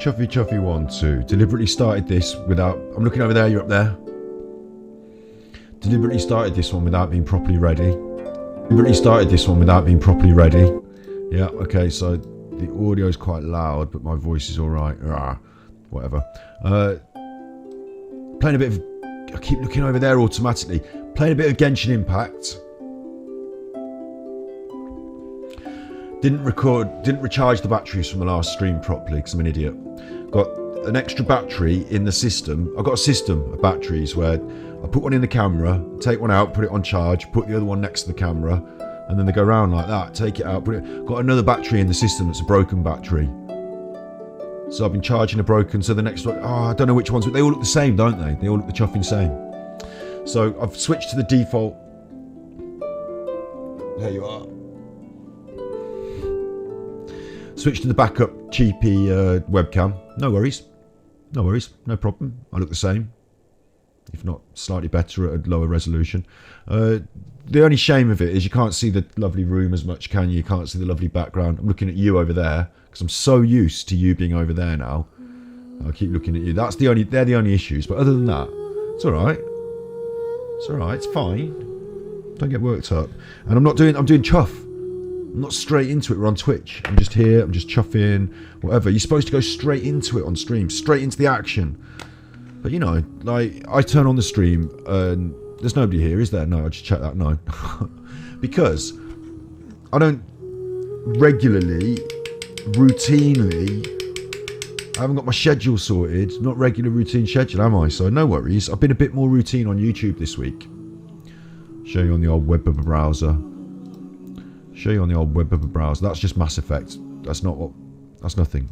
Chuffy Chuffy 1 2. Deliberately started this without... I'm looking over there, you're up there. Deliberately started this one without being properly ready. Yeah, okay, so the audio is quite loud, but my voice is alright. Whatever. Playing a bit of... I keep looking over there automatically. Playing a bit of Genshin Impact. Didn't recharge the batteries from the last stream properly because I'm an idiot. Got an extra battery in the system. I've got a system of batteries where I put one in the camera, take one out, put it on charge, put the other one next to the camera, and then they go around like that. Take it out, put it. Got another battery in the system that's a broken battery. So I've been charging a broken, so the next one, I don't know which ones, but they all look the same, don't they? They all look the chuffing same. So I've switched to the default. There you are. Switch to the backup cheapy webcam. No worries, no problem. I look the same, if not slightly better at a lower resolution. The only shame of it is you can't see the lovely room as much, can you? You can't see the lovely background. I'm looking at you over there because I'm so used to you being over there now. I keep looking at you. They're the only issues. But other than that, it's all right. It's all right. It's fine. Don't get worked up. And I'm doing chuff. I'm not straight into it. We're on Twitch. I'm just here. I'm just chuffing, whatever. You're supposed to go straight into it on stream, straight into the action. But you know, like I turn on the stream and there's nobody here, is there? No, I just check that. No, because I don't regularly, routinely. I haven't got my schedule sorted. Not regular routine schedule, am I? So no worries. I've been a bit more routine on YouTube this week. Show you on the old web browser. That's just Mass Effect. That's nothing.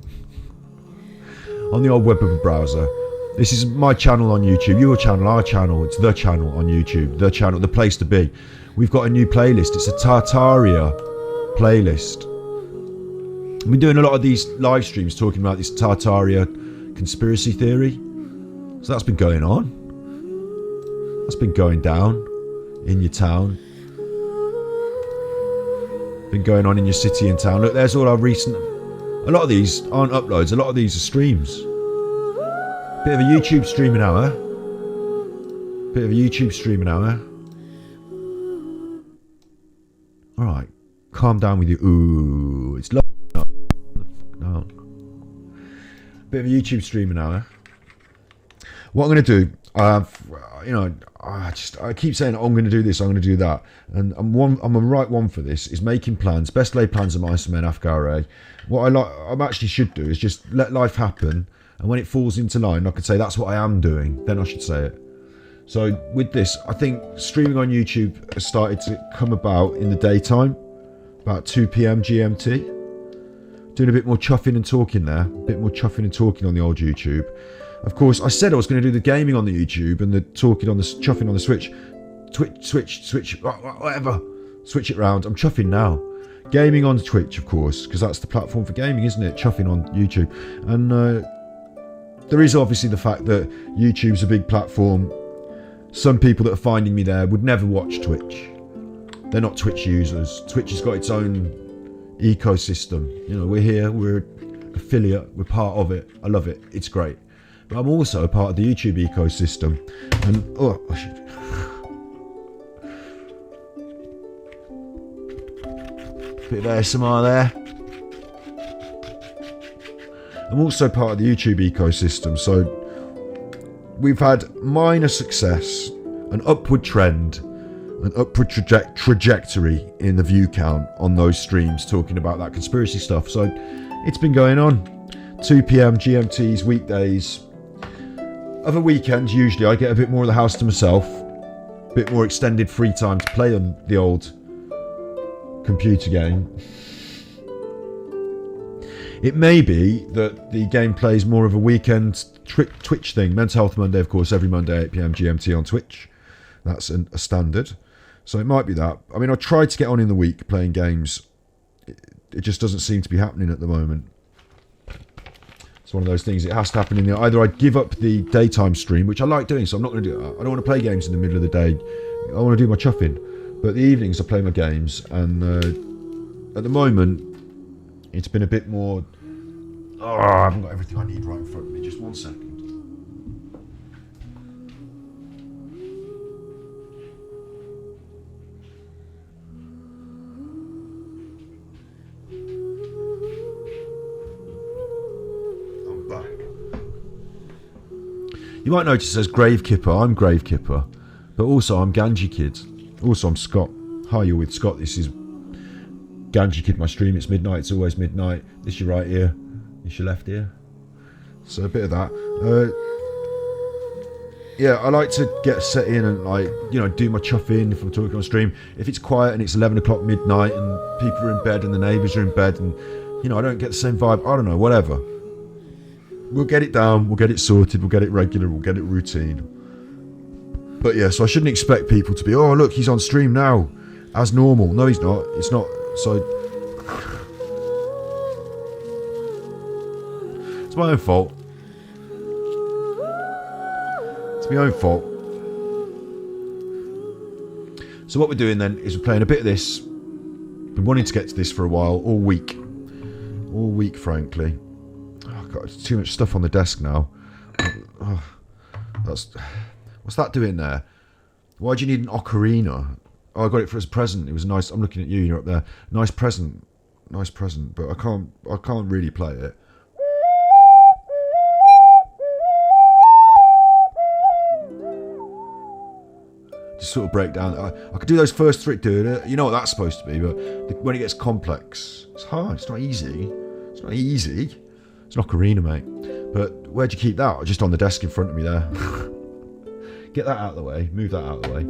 On the old web browser. This is my channel on YouTube, your channel, our channel. It's the channel on YouTube. The channel, the place to be. We've got a new playlist. It's a Tartaria playlist. I've been doing a lot of these live streams talking about this Tartaria conspiracy theory. So that's been going on. That's been going down in your town. Been going on in your city and town. Look, there's all our recent... A lot of these aren't uploads. A lot of these are streams. Bit of a YouTube streaming hour. Alright. Calm down with you. Ooh. It's low. No. Bit of a YouTube streaming hour. What I'm going to do... I keep saying I'm going to do this, I'm going to do that, and I'm a right one for this. Is making plans, best laid plans of mice and men Afghare. What I actually should do is just let life happen, and when it falls into line, I could say that's what I am doing. Then I should say it. So with this, I think streaming on YouTube has started to come about in the daytime, about 2 p.m. GMT. Doing a bit more chuffing and talking there, a bit more chuffing and talking on the old YouTube. Of course, I said I was going to do the gaming on the YouTube and the talking on the chuffing on the Switch. Switch, whatever. Switch it round. I'm chuffing now. Gaming on Twitch, of course, because that's the platform for gaming, isn't it? Chuffing on YouTube. And there is obviously the fact that YouTube's a big platform. Some people that are finding me there would never watch Twitch. They're not Twitch users. Twitch has got its own ecosystem. You know, we're here, we're affiliate, we're part of it. I love it. It's great. But I'm also a part of the YouTube ecosystem. And, bit of ASMR there. I'm also part of the YouTube ecosystem. So we've had minor success, an upward trend, an upward trajectory in the view count on those streams talking about that conspiracy stuff. So it's been going on. 2 p.m. GMTs, weekdays. Other weekends, usually, I get a bit more of the house to myself. A bit more extended free time to play on the old computer game. It may be that the game plays more of a weekend Twitch thing. Mental Health Monday, of course, every Monday, 8 p.m. GMT on Twitch. That's a standard. So it might be that. I mean, I tried to get on in the week playing games. It just doesn't seem to be happening at the moment. It's one of those things, it has to happen in the... Either I give up the daytime stream, which I like doing, so I'm not going to do that. I don't want to play games in the middle of the day. I want to do my chuffing. But the evenings I play my games, and at the moment, it's been a bit more... Oh, I haven't got everything I need right in front of me. Just 1 second. I'm back. You might notice it says Grave Kipper. I'm Grave Kipper. But also I'm Ganji Kid. Also I'm Scott. Hi, you're with Scott. This is Ganji Kid, my stream. It's midnight. It's always midnight. This your right ear. This your left ear. So a bit of that. Yeah, I like to get set in and do my chuff in if I'm talking on stream. If it's quiet and it's 11 o'clock midnight and people are in bed and the neighbours are in bed and I don't get the same vibe. I don't know, whatever. We'll get it down. We'll get it sorted. We'll get it regular. We'll get it routine. But yeah, so I shouldn't expect people to be, oh look, he's on stream now, as normal. No, he's not. It's not. So it's my own fault. It's my own fault. So what we're doing then is we're playing a bit of this. Been wanting to get to this for a while, all week, frankly. Oh God, it's too much stuff on the desk now. Oh, what's that doing there? Why do you need an ocarina? Oh, I got it for as a present. It was nice. I'm looking at you. You're up there. Nice present. Nice present. But I can't really play it. Just sort of break down. I could do those first three. You know what that's supposed to be. But when it gets complex, it's hard. It's not easy. It's not easy. It's an ocarina, mate. But where'd you keep that? Just on the desk in front of me there. Get that out of the way. Move that out of the way.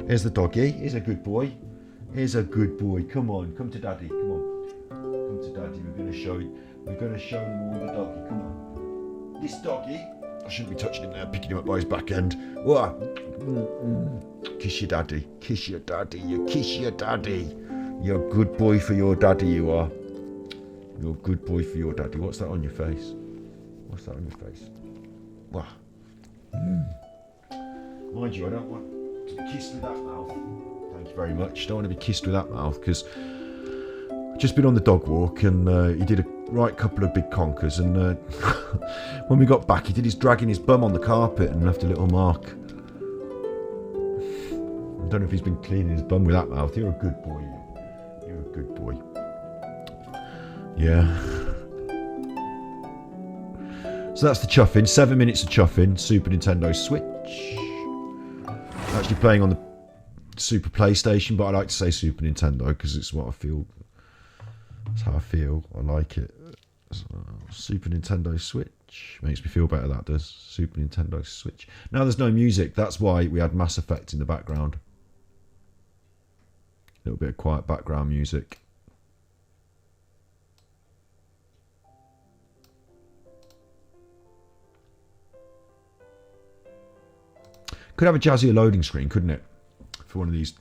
Here's the doggy. Here's a good boy. Here's a good boy. Come on. Come to daddy. Come on. Come to daddy. We're going to show them all the doggy. Come on. This doggy. I shouldn't be touching him there. Picking him up by his back end. Whoa. Kiss your daddy. Kiss your daddy. You kiss your daddy. You're a good boy for your daddy, you are. You're a good boy for your daddy. What's that on your face? What's that on your face? Wow. Mind you, I don't want to be kissed with that mouth. Thank you very much. Don't want to be kissed with that mouth because I've just been on the dog walk and he did a right couple of big conkers and when we got back he's dragging his bum on the carpet and left a little mark. I don't know if he's been cleaning his bum with that mouth. You're a good boy. You're a good boy. Yeah. So that's the chuffing. 7 minutes of chuffing. Super Nintendo Switch. Actually playing on the Super PlayStation, but I like to say Super Nintendo because it's what I feel. That's how I feel. I like it. So, Super Nintendo Switch makes me feel better. That does. Super Nintendo Switch. Now there's no music. That's why we had Mass Effect in the background. A little bit of quiet background music. Could have a jazzier loading screen, couldn't it? For one of these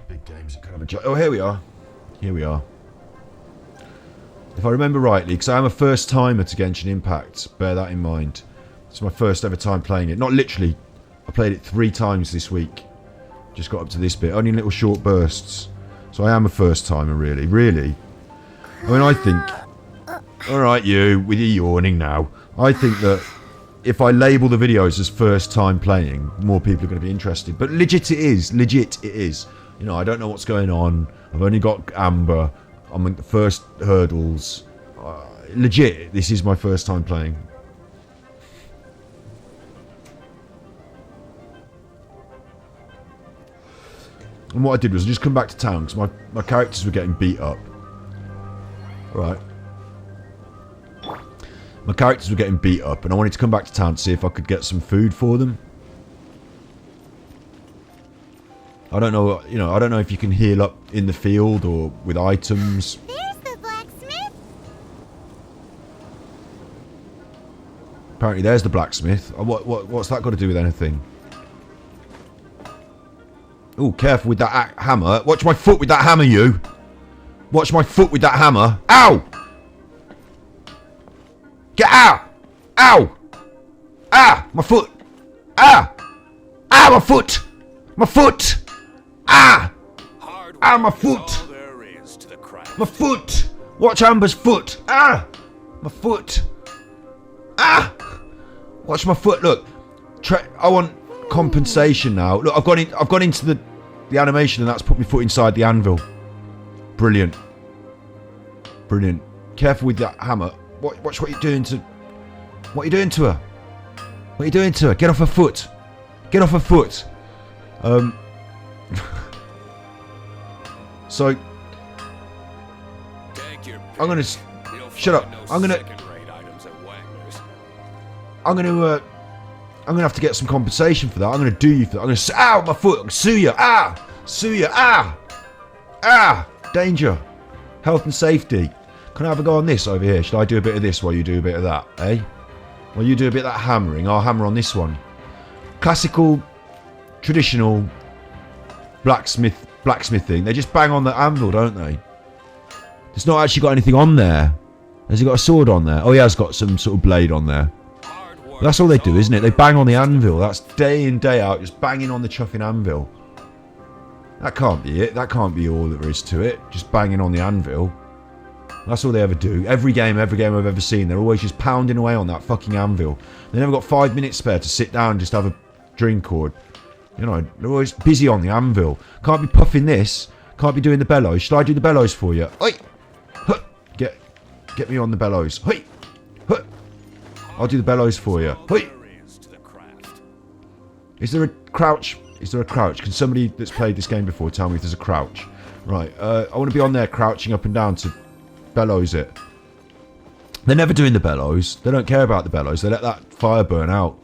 big games, it could have a oh, here we are. Here we are. If I remember rightly, because I am a first timer to Genshin Impact, bear that in mind. It's my first ever time playing it. Not literally. I played it 3 times this week. Just got up to this bit. Only in little short bursts. So I am a first timer, really. Really. I mean, I think... Alright, you, with your yawning now. I think that if I label the videos as first time playing, more people are going to be interested. But legit it is. Legit it is. You know, I don't know what's going on. I've only got Amber. I'm at the first hurdles. Legit, this is my first time playing. And what I did was I just come back to town because my characters were getting beat up. Right. My characters were getting beat up and I wanted to come back to town to see if I could get some food for them. I don't know, you know, I don't know if you can heal up in the field or with items. There's the blacksmith. Apparently there's the blacksmith. What's that got to do with anything? Oh, careful with that hammer. Watch my foot with that hammer, you. Watch my foot with that hammer. Ow! Get out! Ow! Ah! My foot! Ah! Ah! My foot! My foot! Ah! Ah! My foot! My foot! Watch Amber's foot! Ah! My foot! Ah! Watch my foot. Look. I want compensation now. Look, I've gone into the animation, and that's put my foot inside the anvil. Brilliant. Brilliant. Careful with that hammer. Watch what you're doing to... What are you doing to her? What are you doing to her? Get off her foot. Get off her foot. So... I'm gonna... Shut up. I'm gonna have to get some compensation for that. I'm gonna do you for that. I'm gonna... Ow! My foot! I'm gonna sue you! Ah! Sue you! Ah! Ah! Danger. Health and safety. Can I have a go on this over here? Should I do a bit of this while you do a bit of that, eh? While you do a bit of that hammering, I'll hammer on this one. Classical, traditional blacksmithing. They just bang on the anvil, don't they? It's not actually got anything on there. Has he got a sword on there? Oh, yeah, it's got some sort of blade on there. That's all they do, isn't it? They bang on the anvil. That's day in, day out, just banging on the chuffing anvil. That can't be it. That can't be all there is to it. Just banging on the anvil. That's all they ever do. Every game I've ever seen, they're always just pounding away on that fucking anvil. They never got 5 minutes spare to sit down and just have a drink or... You know, they're always busy on the anvil. Can't be puffing this. Can't be doing the bellows. Should I do the bellows for you? Oi! Huh. Get me on the bellows. Hey! Huh. I'll do the bellows for you. Hey! Is there a crouch? Is there a crouch? Can somebody that's played this game before tell me if there's a crouch? Right, I want to be on there crouching up and down to bellows it. They're never doing the bellows. They don't care about the bellows. They let that fire burn out.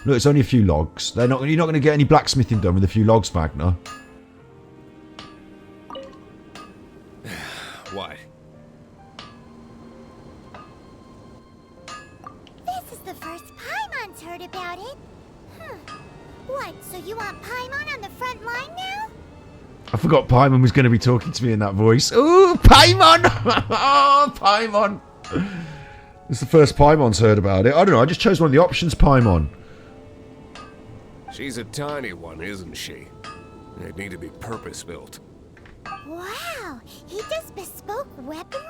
Look, it's only a few logs. You're not going to get any blacksmithing done with a few logs, Magna. Why? This is the first Paimon's heard about it. What, so you want Paimon on the front line now? I forgot Paimon was going to be talking to me in that voice. Ooh, Paimon! Oh, Paimon! It's the first Paimon's heard about it. I don't know, I just chose one of the options, Paimon. She's a tiny one, isn't she? They'd need to be purpose-built. Wow, he does bespoke weaponry?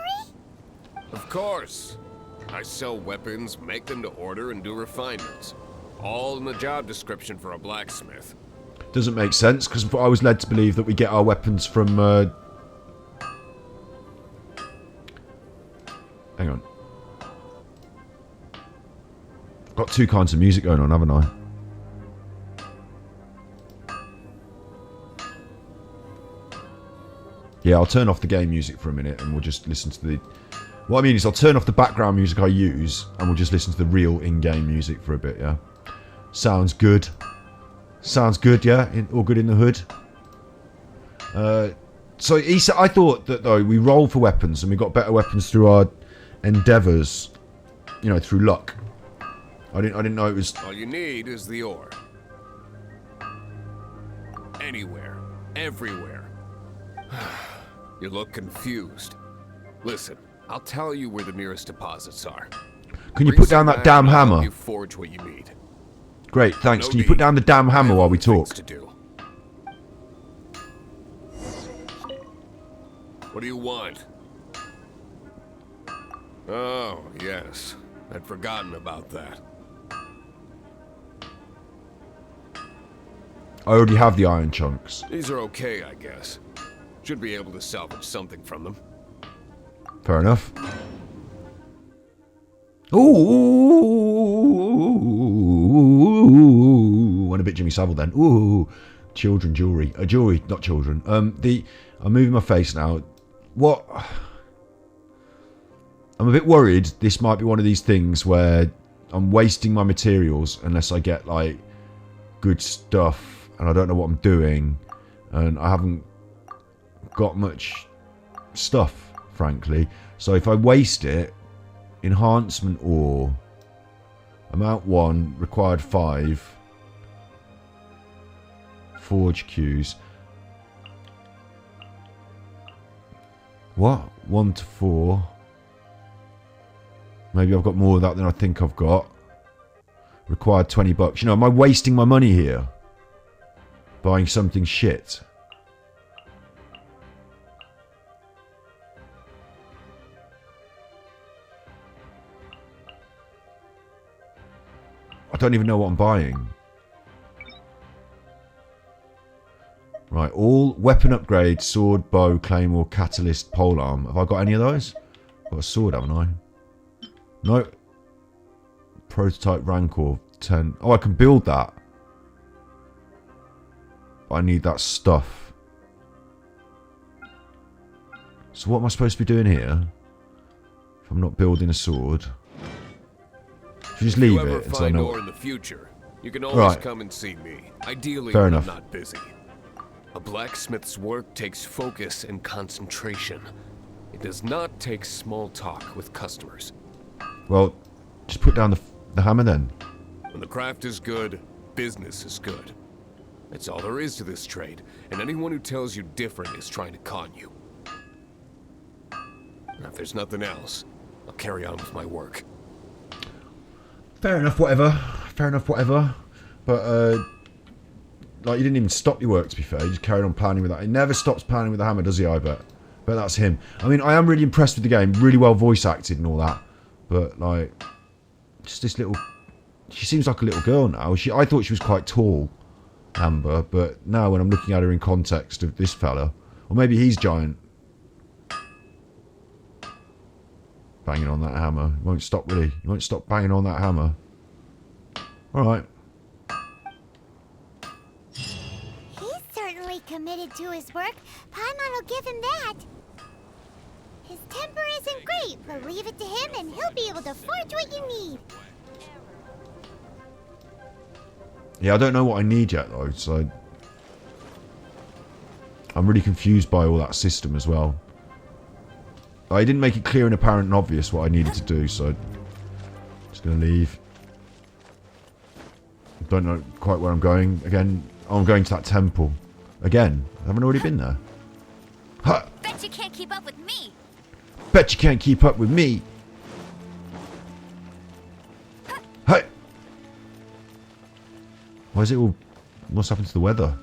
Of course. I sell weapons, make them to order, and do refinements. All in the job description for a blacksmith. Doesn't make sense, because I was led to believe that we get our weapons from... Hang on. I've got two kinds of music going on, haven't I? Yeah, I'll turn off the game music for a minute and we'll just listen to the... What I mean is I'll turn off the background music I use and we'll just listen to the real in-game music for a bit, yeah? Sounds good. Sounds good, yeah? All good in the hood? So he said, I thought that, though, we roll for weapons and we got better weapons through our endeavours, you know, through luck. I didn't know it was... All you need is the ore. Anywhere. Everywhere. You look confused. Listen, I'll tell you where the nearest deposits are. Can you put down that damn hammer? You forge what you need. Great, thanks. Can you put down the damn hammer while we talk? What do you want? Oh, yes. I'd forgotten about that. I already have the iron chunks. These are okay, I guess. Should be able to salvage something from them. Fair enough. Ooh, went a bit Jimmy Savile then. Ooh, children jewelry. Jewelry, not children. I'm moving my face now. What? I'm a bit worried. This might be one of these things where I'm wasting my materials unless I get like good stuff, and I don't know what I'm doing, and I haven't got much stuff, frankly. So if I waste it, enhancement ore, amount 1, required 5, forge queues. What? 1 to 4. Maybe I've got more of that than I think I've got. Required 20 bucks. You know, am I wasting my money here? Buying something shit. I don't even know what I'm buying. Right, all weapon upgrades, sword, bow, claymore, catalyst, polearm. Have I got any of those? I've got a sword, haven't I? No. Prototype rancor, 10. Oh, I can build that. I need that stuff. So what am I supposed to be doing here? If I'm not building a sword. If you just leave it until I know. In the future, you can always come and see me. Ideally, Fair when enough. I'm not busy. A blacksmith's work takes focus and concentration. It does not take small talk with customers. Well, just put down the hammer then. When the craft is good, business is good. That's all there is to this trade, and anyone who tells you different is trying to con you. Now, if there's nothing else, I'll carry on with my work. Fair enough, whatever. Fair enough, whatever. But, like, you didn't even stop your work, to be fair. You just carried on pounding with that. He never stops pounding with the hammer, does he, I bet? But that's him. I mean, I am really impressed with the game. Really well voice acted and all that. But, like, just this little... She seems like a little girl now. I thought she was quite tall, Amber. But now when I'm looking at her in context of this fella... Or maybe he's giant. Banging on that hammer. He won't stop, will he? He won't stop banging on that hammer. Alright. Committed to his work, Paimon will give him that. His temper isn't great, but leave it to him and he'll be able to forge what you need. Yeah, I don't know what I need yet though, so... I'm really confused by all that system as well. I didn't make it clear and apparent and obvious what I needed to do, so... Just gonna leave. Don't know quite where I'm going. Again, I'm going to that temple. Again, I haven't already been there. Ha! Bet you can't keep up with me. Bet you can't keep up with me. Hey! Why is it all... What's happened to the weather?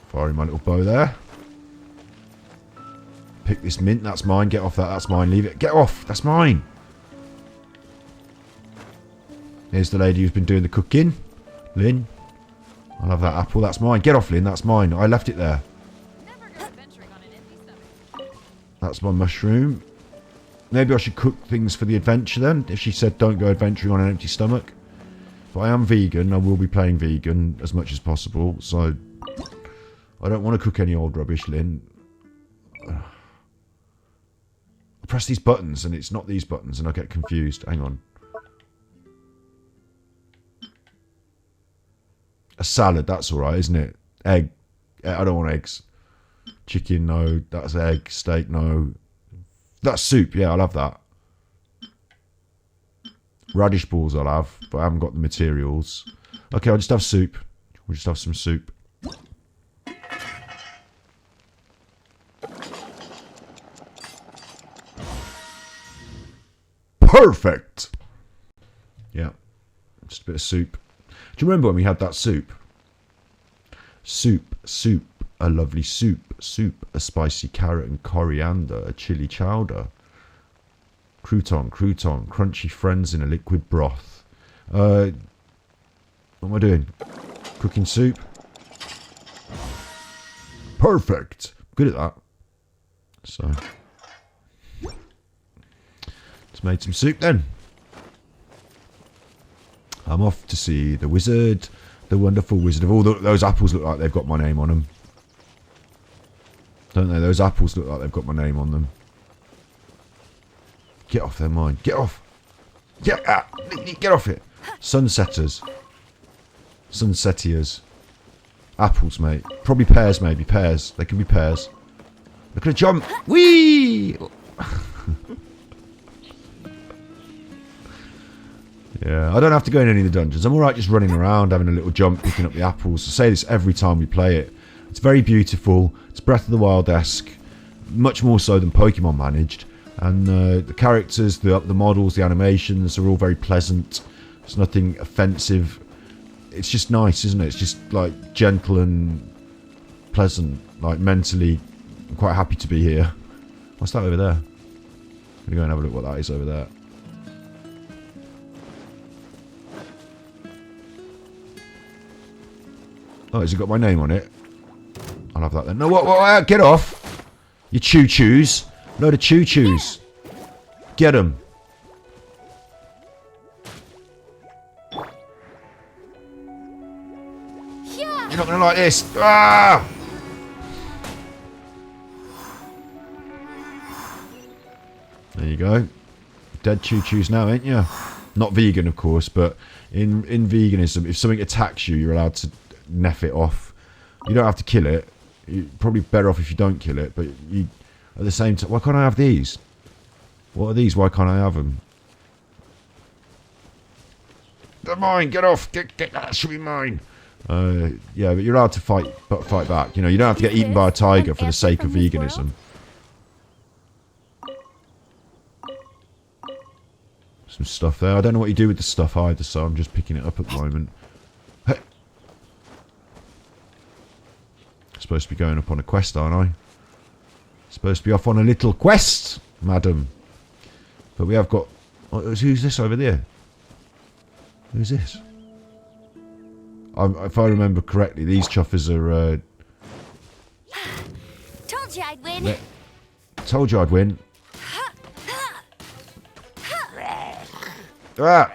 Firing my little bow there. Pick this mint, that's mine. Get off that, that's mine. Leave it. Get off, that's mine. Here's the lady who's been doing the cooking. Lynn. I'll have that apple. That's mine. Get off, Lynn. That's mine. I left it there. That's my mushroom. Maybe I should cook things for the adventure then. If she said don't go adventuring on an empty stomach. But I am vegan. I will be playing vegan as much as possible. So I don't want to cook any old rubbish, Lynn. I press these buttons and it's not these buttons and I get confused. Hang on. A salad, that's alright, isn't it? Egg. I don't want eggs. Chicken, no. That's egg. Steak, no. That's soup, yeah, I'll have that. Radish balls I'll have, but I haven't got the materials. Okay, I'll just have soup. We'll just have some soup. Perfect! Yeah, just a bit of soup. Do you remember when we had that soup? Soup, a lovely soup, a spicy carrot and coriander, a chili chowder. Crouton, crunchy friends in a liquid broth. What am I doing? Cooking soup? Perfect! Good at that. So, just made some soup then. I'm off to see the wizard, the wonderful wizard. Of all those apples look like they've got my name on them. Don't they? Those apples look like they've got my name on them. Get off their mind. Get off. Get off it. Sunsetters. Sunsetiers. Apples, mate. Probably pears, maybe. Pears. They can be pears. Look at a jump. Whee! Yeah, I don't have to go in any of the dungeons. I'm alright just running around, having a little jump, picking up the apples. I say this every time we play it. It's very beautiful. It's Breath of the Wild-esque. Much more so than Pokemon managed. And the characters, the models, the animations are all very pleasant. There's nothing offensive. It's just nice, isn't it? It's just like gentle and pleasant. Like mentally, I'm quite happy to be here. What's that over there? me go and have a look what that is over there. Oh, has it got my name on it? I'll have that then. No, what, get off! You choo-choos. Load of choo-choos. Get them. You're not going to like this. Ah! There you go. Dead choo-choos now, ain't you? Not vegan, of course, but in veganism, if something attacks you, you're allowed to neff it off. You don't have to kill it. You're probably better off if you don't kill it, but you, at the same time, why can't I have these? What are these? Why can't I have them? They're mine. Get off. Get that. Should be mine. Yeah, but you're allowed to fight back. You know, you don't have to get eaten by a tiger for the sake of veganism. Some stuff there. I don't know what you do with the stuff either, so I'm just picking it up at the moment. Hey. Supposed to be going up on a quest, aren't I? Supposed to be off on a little quest, madam. But we have got... Oh, who's this over there? Who's this? If I remember correctly, these chuffers are... Told you I'd win. Told you I'd win. Ah.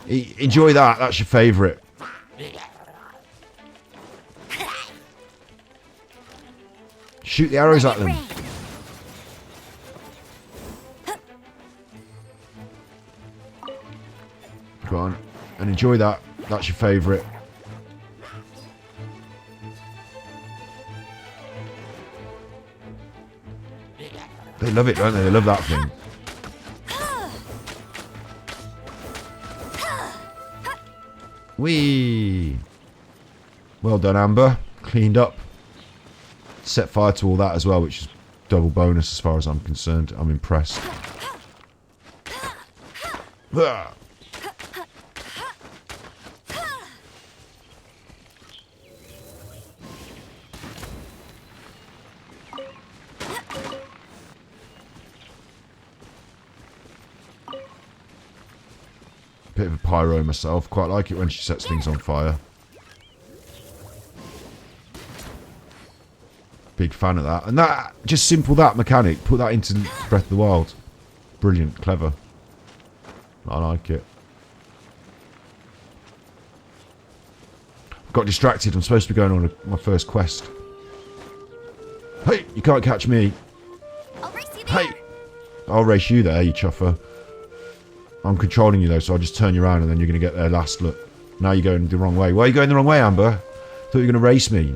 Enjoy that. That's your favourite. Shoot the arrows at them. Go on. And enjoy that. That's your favourite. They love it, don't they? They love that thing. Whee! Well done, Amber. Cleaned up. Set fire to all that as well, which is double bonus as far as I'm concerned. I'm impressed. Ah. Bit of a pyro myself. Quite like it when she sets things on fire. Big fan of that. And that, just simple that mechanic. Put that into Breath of the Wild. Brilliant. Clever. I like it. Got distracted. I'm supposed to be going on my first quest. Hey, you can't catch me. I'll race you there. Hey. I'll race you there, you chuffer. I'm controlling you though, so I'll just turn you around and then you're going to get there last. Look. Now you're going the wrong way. Why are you going the wrong way, Amber? Thought you were going to race me.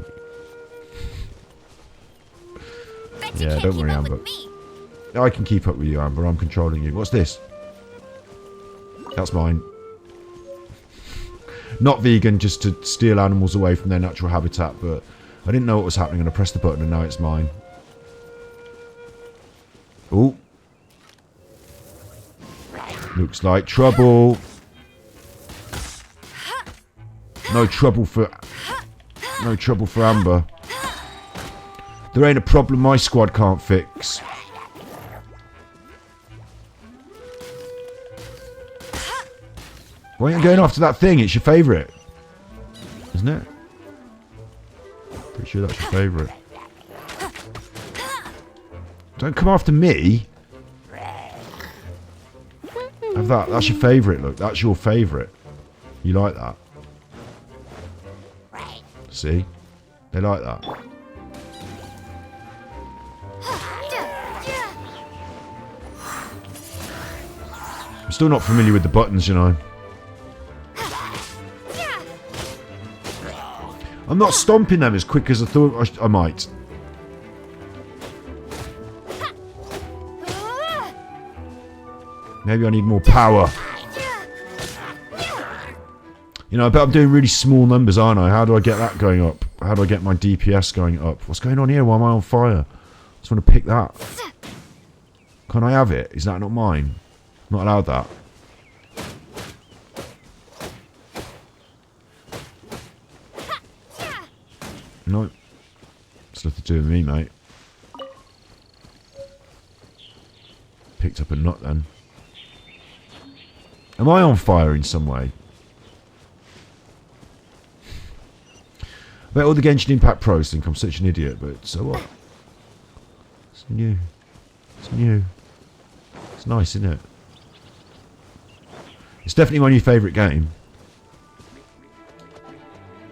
Yeah, don't worry, Amber. I can keep up with you, Amber. I'm controlling you. What's this? That's mine. Not vegan, just to steal animals away from their natural habitat, but I didn't know what was happening and I pressed the button and now it's mine. Ooh. Looks like trouble. No trouble for Amber. There ain't a problem my squad can't fix. Why aren't you going after that thing? It's your favourite. Isn't it? Pretty sure that's your favourite. Don't come after me. Have that. That's your favourite, look. That's your favourite. You like that? See? They like that. I'm still not familiar with the buttons, you know. I'm not stomping them as quick as I thought I might. Maybe I need more power. You know, I bet I'm doing really small numbers, aren't I? How do I get that going up? How do I get my DPS going up? What's going on here? Why am I on fire? I just want to pick that. Can I have it? Is that not mine? Not allowed that. No. It's nothing to do with me, mate. Picked up a nut then. Am I on fire in some way? I bet all the Genshin Impact pros think I'm such an idiot, but so what? It's new. It's new. It's nice, isn't it? It's definitely my new favourite game.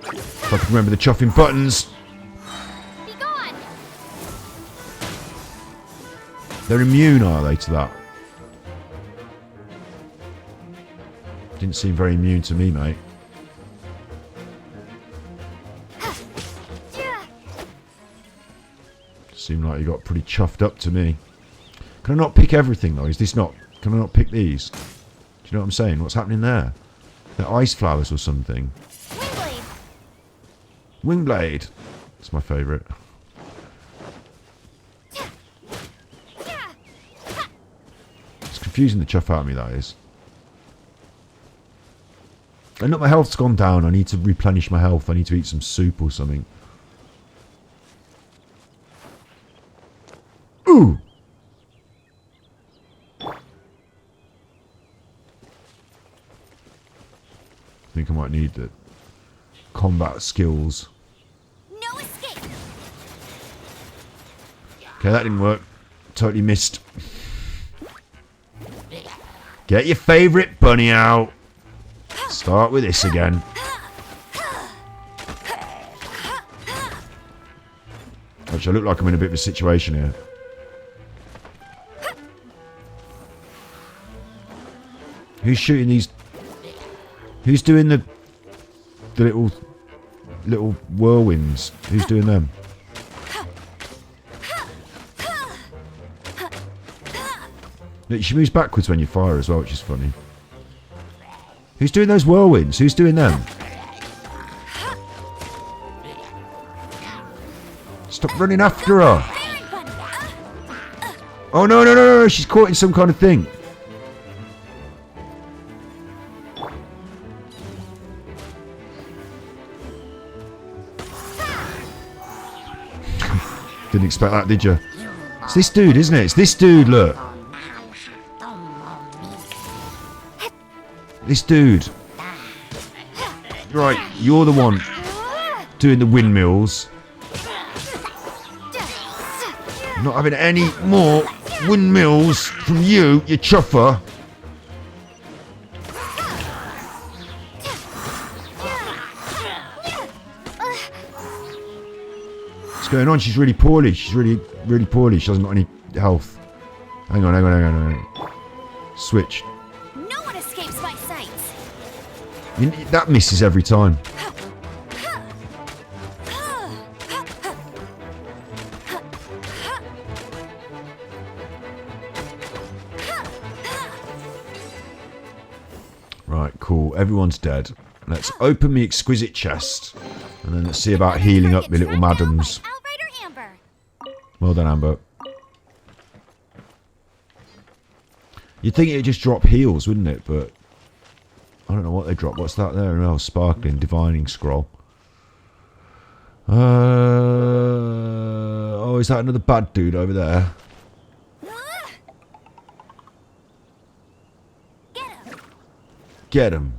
If I can remember the chuffing buttons. Be gone. They're immune, are they, to that? Didn't seem very immune to me, mate. Seemed like you got pretty chuffed up to me. Can I not pick everything, though? Is this not... Can I not pick these? Do you know what I'm saying? What's happening there? They're ice flowers or something. Wingblade. Wingblade. That's my favourite. It's confusing the chuff out of me, that is. And look, my health's gone down. I need to replenish my health. I need to eat some soup or something. Ooh! I think I might need the combat skills. No escape. Okay, that didn't work. Totally missed. Get your favourite bunny out. Start with this again. Actually, I look like I'm in a bit of a situation here. Who's shooting these? Who's doing the little whirlwinds? Who's doing them? Look, she moves backwards when you fire as well, which is funny. Who's doing those whirlwinds? Who's doing them? Stop running after her! Oh no, no, no, no, she's caught in some kind of thing. Didn't expect that, did you? It's this dude, isn't it? It's this dude, look. This dude. Right, you're the one doing the windmills. I'm not having any more windmills from you, you chuffer. What's going on? She's really poorly. She's really poorly. She hasn't got any health. Hang on, hang on, hang on, hang on. Switch. No one escapes my sights. That misses every time. Right, cool. Everyone's dead. Let's open the exquisite chest. And then let's see about healing up my little madams. Well done, Amber. You'd think it'd just drop heals, wouldn't it? But I don't know what they drop. What's that there? Oh, sparkling, divining scroll. Oh, is that another bad dude over there? Get him.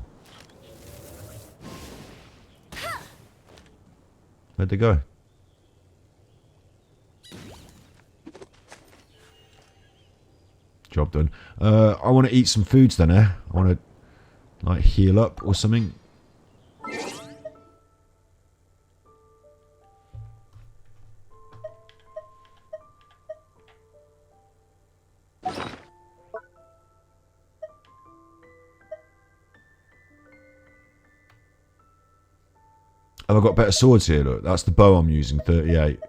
Where'd they go? Job done. I want to eat some foods then, eh? I want to, like, heal up or something. Have I got better swords here? Look, that's the bow I'm using, 38.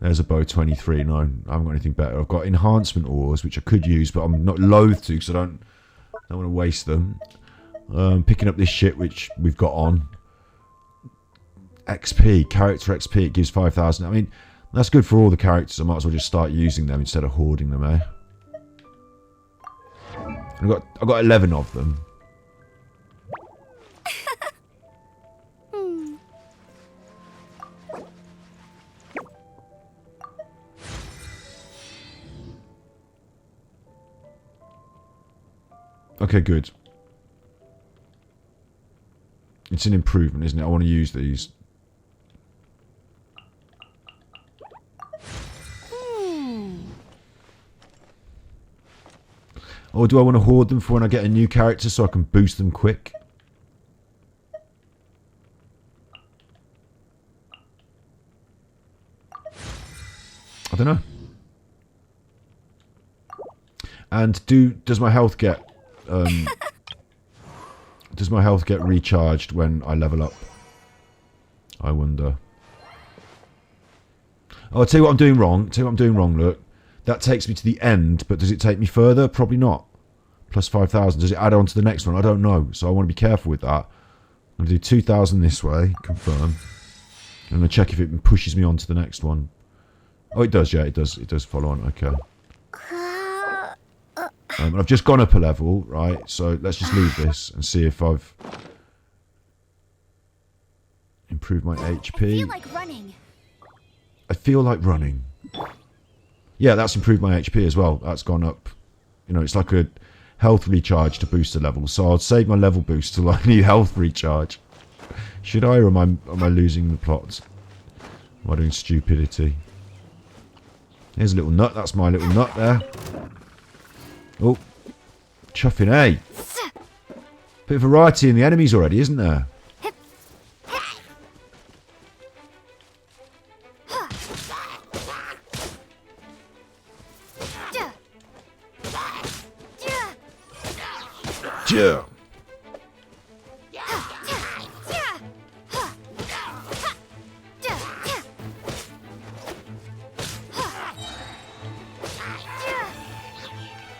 There's a bow, 23. No, I haven't got anything better. I've got enhancement ores, which I could use, but I'm not loath to because I don't want to waste them. Picking up this shit, which we've got on. XP, character XP, it gives 5,000. I mean, that's good for all the characters. I might as well just start using them instead of hoarding them, eh? I've got 11 of them. Okay, good. It's an improvement, isn't it? I want to use these. Or do I want to hoard them for when I get a new character so I can boost them quick? I don't know. And does my health get recharged when I level up? I wonder. Oh, I'll tell you what I'm doing wrong. Look. That takes me to the end, but does it take me further? Probably not. Plus 5,000. Does it add on to the next one? I don't know. So I want to be careful with that. I'm going to do 2,000 this way. Confirm. I'm going to check if it pushes me on to the next one. Oh, it does. Yeah, it does. It does follow on. Okay. I've just gone up a level, right? So let's just leave this and see if I've improved my HP. I feel like running. Yeah, that's improved my HP as well. That's gone up. You know, it's like a health recharge to boost the level. So I'll save my level boost till I need health recharge. Should I, or am I losing the plot? Am I doing stupidity? Here's a little nut. That's my little nut there. Oh, chuffing, eh? Bit of variety in the enemies already, isn't there? Yeah.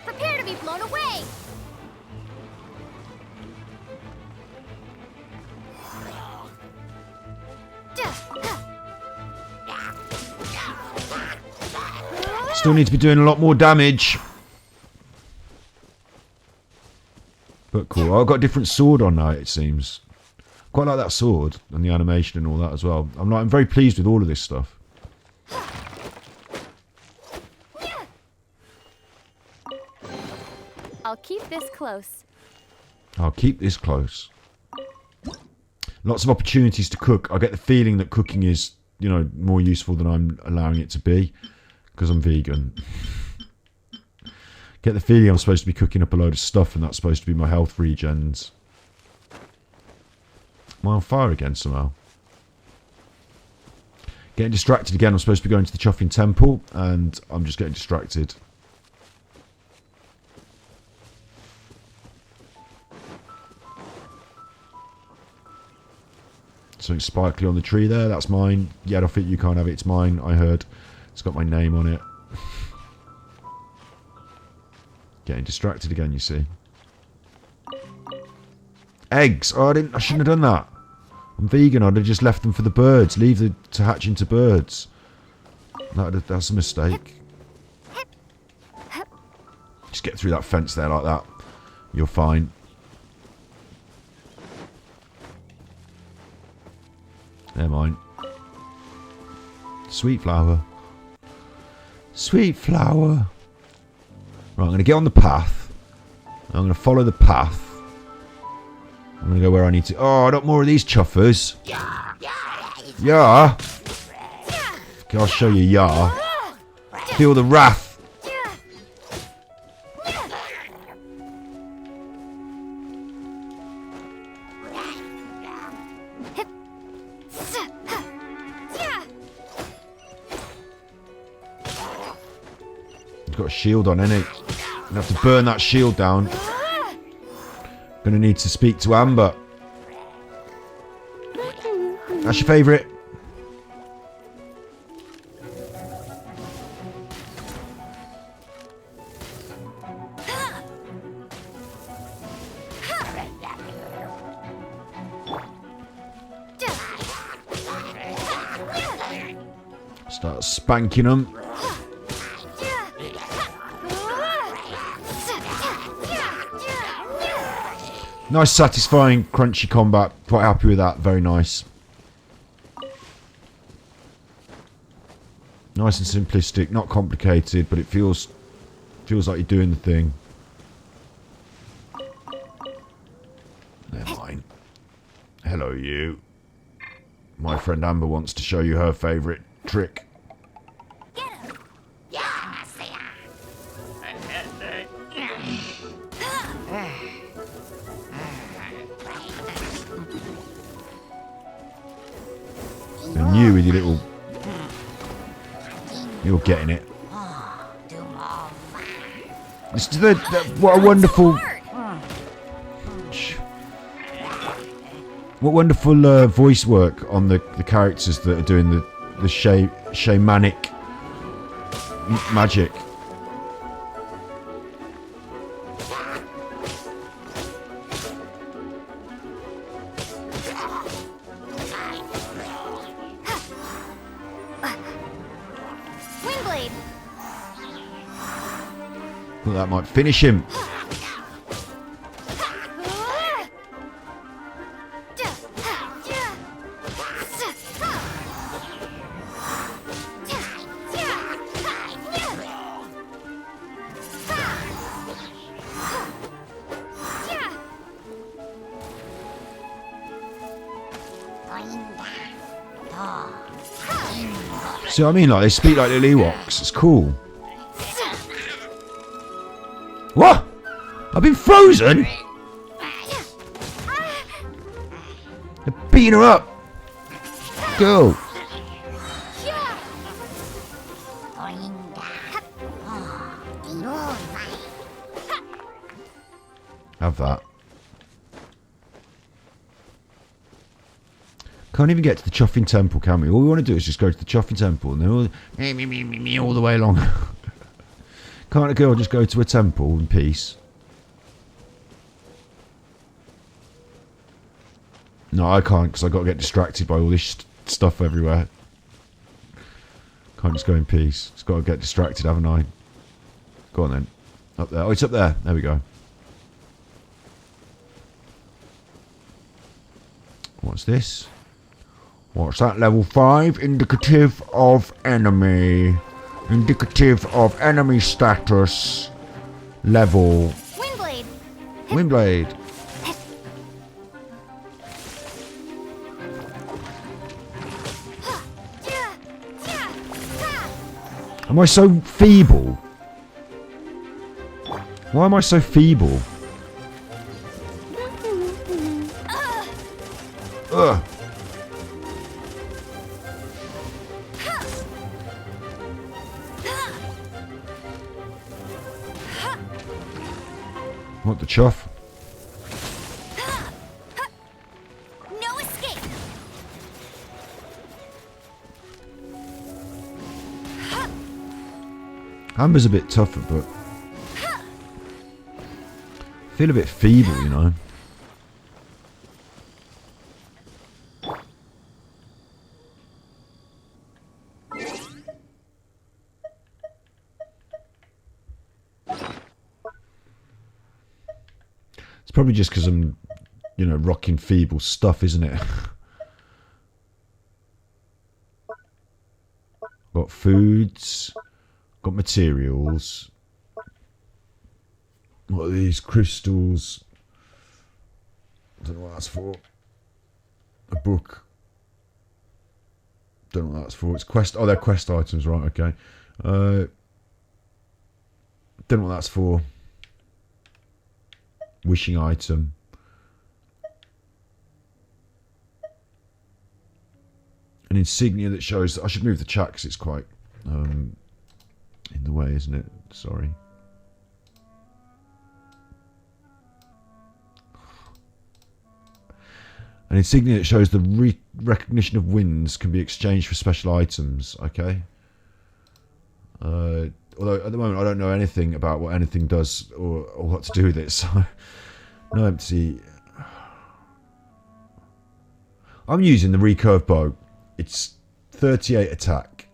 Prepare to be blown away. Still need to be doing a lot more damage. But cool. I've got a different sword on now, it seems. Quite like that sword and the animation and all that as well. I'm very pleased with all of this stuff. I'll keep this close. I'll keep this close. Lots of opportunities to cook. I get the feeling that cooking is, you know, more useful than I'm allowing it to be. Because I'm vegan. Get the feeling I'm supposed to be cooking up a load of stuff and that's supposed to be my health regens. Am I on fire again somehow? Getting distracted again. I'm supposed to be going to the Chuffing Temple and I'm just getting distracted. Something sparkly on the tree there. That's mine. Get off it. You can't have it. It's mine. I heard. It's got my name on it. Getting distracted again, you see. Eggs. Oh, I shouldn't have done that. I'm vegan. I'd have just left them for the birds. Leave them to hatch into birds. That's a mistake. Just get through that fence there like that. You're fine. Never mind. Sweet flower. Sweet flower. Right, I'm going to get on the path. I'm going to follow the path. I'm going to go where I need to. Oh, I don't more of these chuffers. Yeah. Okay, I'll show you, yeah. Feel the wrath. He's got a shield on, innit? I'm going to have to burn that shield down. Going to need to speak to Amber. That's your favourite. Start spanking them. Nice, satisfying, crunchy combat. Quite happy with that. Very nice. Nice and simplistic, not complicated, but it feels like you're doing the thing. show you. My friend Amber wants to show you her favourite trick. And you with your little... You're getting it. This is what a wonderful... What wonderful voice work on the characters that are doing the shamanic magic. Windblade. Well, that might finish him. See what I mean? Like, they speak like little Ewoks. It's cool. What? I've been frozen? They're beating her up. Go. Have that. Can't even get to the Chuffing Temple, can we? All we want to do is just go to the Chuffing Temple and then all the way along. Can't a girl just go to a temple in peace? No, I can't because I've got to get distracted by all this stuff everywhere. Can't just go in peace. Just got to get distracted, haven't I? Go on then. Up there. Oh, it's up there. There we go. What's this? What's that? Level 5. Indicative of enemy. Indicative of enemy status. Level. Windblade. Windblade. Am I so feeble? Why am I so feeble? Ugh. What the chuff? No escape. Amber's a bit tougher, but I feel a bit feeble, you know. It's probably just because I'm, you know, rocking feeble stuff, isn't it? Got foods, got materials. What are these? Crystals. I don't know what that's for. A book. Don't know what that's for. It's quest. Oh, they're quest items, right? Okay. Don't know what that's for. Wishing item. An insignia that shows. I should move the chat because it's quite in the way, isn't it? Sorry. An insignia that shows the recognition of winds can be exchanged for special items. Okay. Although at the moment I don't know anything about what anything does or what to do with it. So no empty. I'm using the recurve bow. It's 38 attack,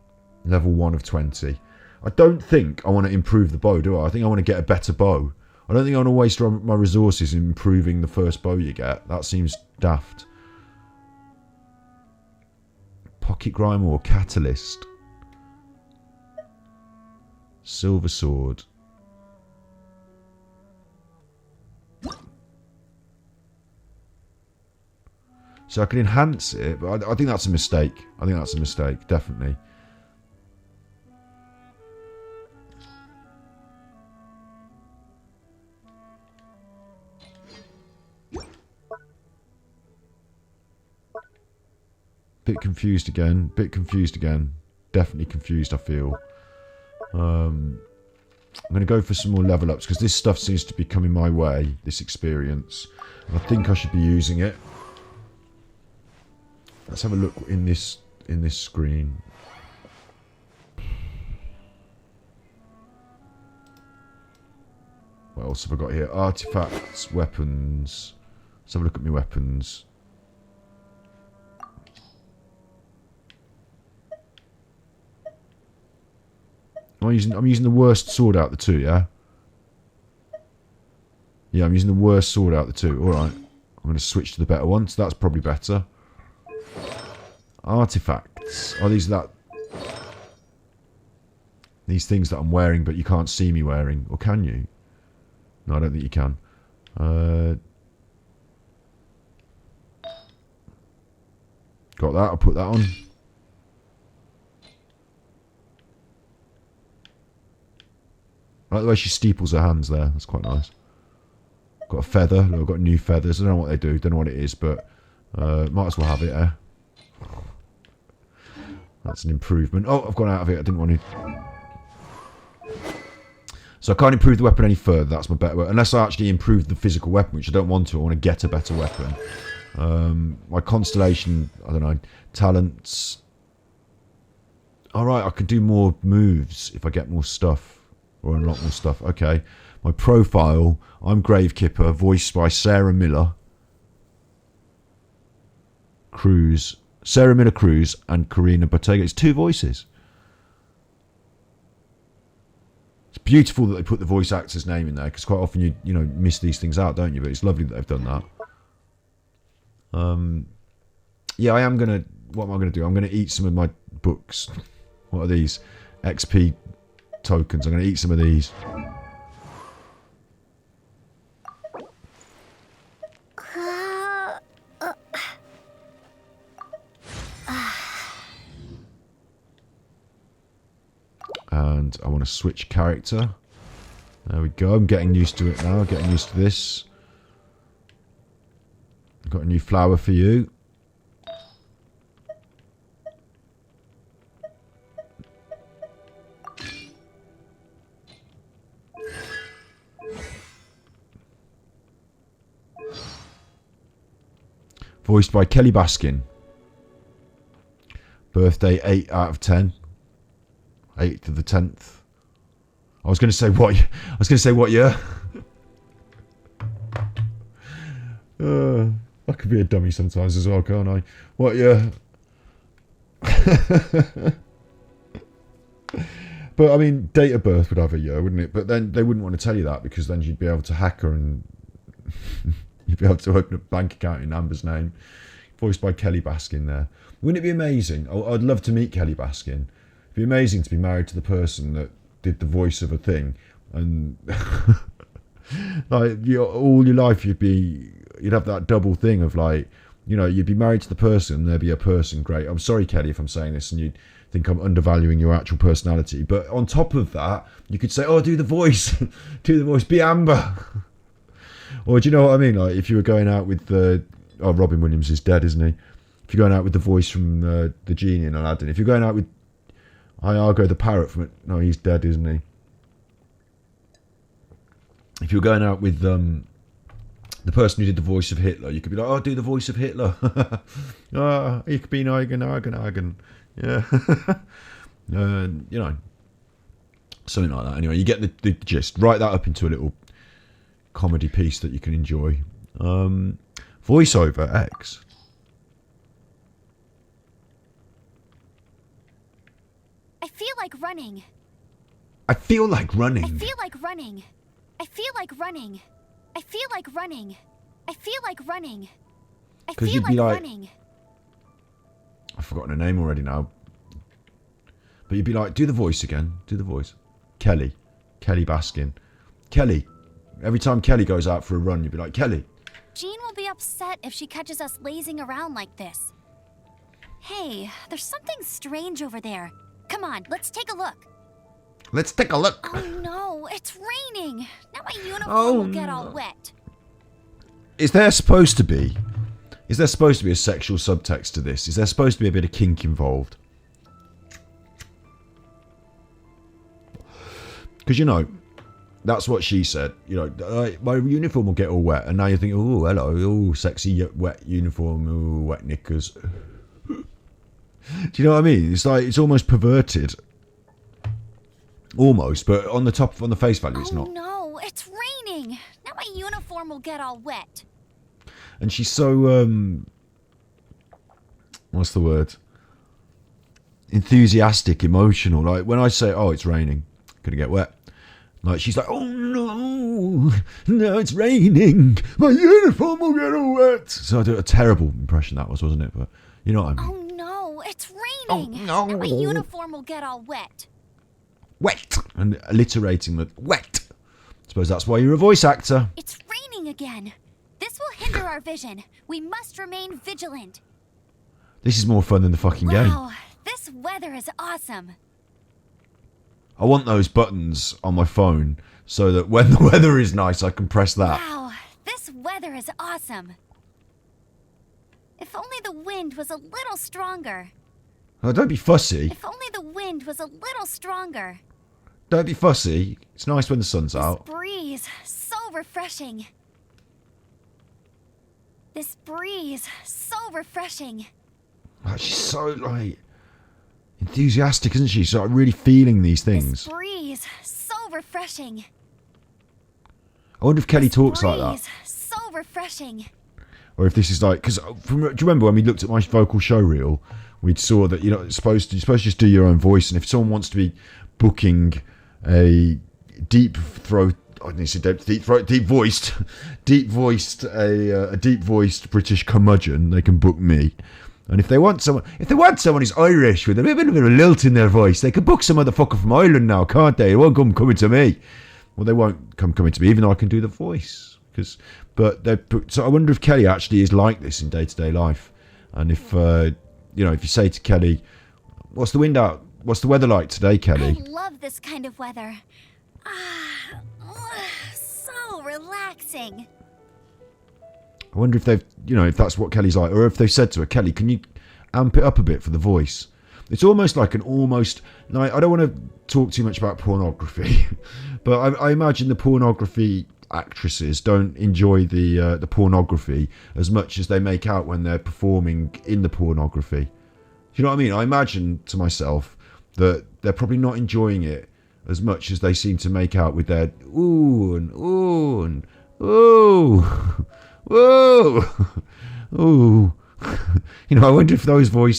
level 1 of 20. I don't think I want to improve the bow, do I? I think I want to get a better bow. I don't think I want to waste my resources in improving the first bow you get. That seems daft. Pocket Grimoire Catalyst. Silver Sword. So I can enhance it, but I think that's a mistake. I think that's a mistake, definitely. Bit confused again. Bit confused again. Definitely confused, I feel. I'm going to go for some more level ups because this stuff seems to be coming my way, this experience. I think I should be using it. Let's have a look in this screen. What else have I got here? Artifacts, weapons. Let's have a look at my weapons. I'm using the worst sword out of the two, yeah? Yeah, I'm using the worst sword out of the two. Alright. I'm going to switch to the better one, so that's probably better. Artifacts. Oh, these things that I'm wearing, but you can't see me wearing. Or can you? No, I don't think you can. Got that. I'll put that on. I like the way she steeples her hands there. That's quite nice. Got a feather. Look, I've got new feathers. I don't know what they do. Don't know what it is, but might as well have it, eh? That's an improvement. Oh, I've gone out of it. I didn't want to. So I can't improve the weapon any further. That's my better weapon. Unless I actually improve the physical weapon, which I don't want to. I want to get a better weapon. My constellation, I don't know, talents. Alright, I can do more moves if I get more stuff. Or unlock more stuff. Okay. My profile, I'm Gravekipper, voiced by Sarah Miller Cruz. Sarah Miller Cruz and Karina Bottega. It's 2 voices. It's beautiful that they put the voice actor's name in there, because quite often you miss these things out, don't you? But it's lovely that they've done that. Yeah, I am gonna. What am I gonna do? I'm gonna eat some of my books. What are these? XP tokens. I'm gonna eat some of these. And I want to switch character. There we go. I'm getting used to it now. Getting used to this. I've got a new flower for you. Voiced by Kelly Baskin. Birthday 8 out of 10. 8th to the 10th. I was going to say what? I was going to say what year? I could be a dummy sometimes as well, can't I? What year? But I mean, date of birth would have a year, wouldn't it? But then they wouldn't want to tell you that, because then you'd be able to hack her and you'd be able to open a bank account in Amber's name. Voiced by Kelly Baskin there. Wouldn't it be amazing? I'd love to meet Kelly Baskin. It'd be amazing to be married to the person that did the voice of a thing, and like all your life you'd have that double thing of, like, you'd be married to the person and there'd be a person. Great. I'm sorry, Kelly, if I'm saying this and you'd think I'm undervaluing your actual personality, but on top of that you could say, oh, do the voice. Do the voice, be Amber. Or do you know what I mean? Like, if you were going out with Robin Williams is dead, isn't he? If you're going out with the voice from the genie in Aladdin, if you're going out with Iago the parrot from it, no, he's dead, isn't he? If you're going out with the person who did the voice of Hitler, you could be like, oh, do the voice of Hitler. Ich bin Eigen. Yeah. Something like that. Anyway, you get the gist. Write that up into a little comedy piece that you can enjoy. Voiceover X. I feel like running. I feel like running. I feel like running. I feel like running. I feel like running. I feel like running. I feel you'd be like running. I've forgotten her name already now. But you'd be like, do the voice again. Do the voice. Kelly. Kelly Baskin. Kelly. Every time Kelly goes out for a run, you'd be like, Kelly. Jean will be upset if she catches us lazing around like this. Hey, there's something strange over there. Come on, let's take a look. Let's take a look. Oh no, it's raining. Now my uniform will get all wet. Is there supposed to be a sexual subtext to this? Is there supposed to be a bit of kink involved? Because, you know, that's what she said. You know, my uniform will get all wet. And now you think, oh, hello, oh, sexy wet uniform, oh, wet knickers. Do you know what I mean? It's like, it's almost perverted. Almost, but on the face value, it's not. Oh no, it's raining. Now my uniform will get all wet. And she's so, what's the word? Enthusiastic, emotional. Like, when I say, oh, it's raining, gonna get wet. Like, she's like, oh no, it's raining. My uniform will get all wet. So I did a terrible impression that was, wasn't it? But you know what I mean. Oh no, it's raining. Oh no. Now my uniform will get all wet. Wet. And alliterating with wet. I suppose that's why you're a voice actor. It's raining again. This will hinder our vision. We must remain vigilant. This is more fun than the fucking game. Wow, this weather is awesome. I want those buttons on my phone so that when the weather is nice, I can press that. Wow, this weather is awesome. If only the wind was a little stronger. Oh, don't be fussy. If only the wind was a little stronger. Don't be fussy. It's nice when the sun's out. This breeze, so refreshing. This breeze, so refreshing. Oh, she's so, like, enthusiastic, isn't she? She's like really feeling these things. This breeze, so refreshing. I wonder if Kelly talks like that. So refreshing. Or if this is like, because do you remember when we looked at my vocal show reel, we saw that you're supposed to just do your own voice, and if someone wants to be booking a deep voiced British curmudgeon, they can book me. And if they want someone who's Irish with a bit of a lilt in their voice, they can book some motherfucker from Ireland now, can't they? They won't come coming to me. Well, they won't come coming to me, even though I can do the voice. So I wonder if Kelly actually is like this in day-to-day life, and if if you say to Kelly, "What's the wind out? What's the weather like today, Kelly?" I love this kind of weather. So relaxing. I wonder if they've, if that's what Kelly's like, or if they've said to her, Kelly, can you amp it up a bit for the voice? It's almost like I don't want to talk too much about pornography, but I imagine the pornography actresses don't enjoy the pornography as much as they make out when they're performing in the pornography. Do you know what I mean? I imagine to myself that they're probably not enjoying it as much as they seem to make out with their ooh and ooh and ooh. Whoa! Ooh! I wonder if those I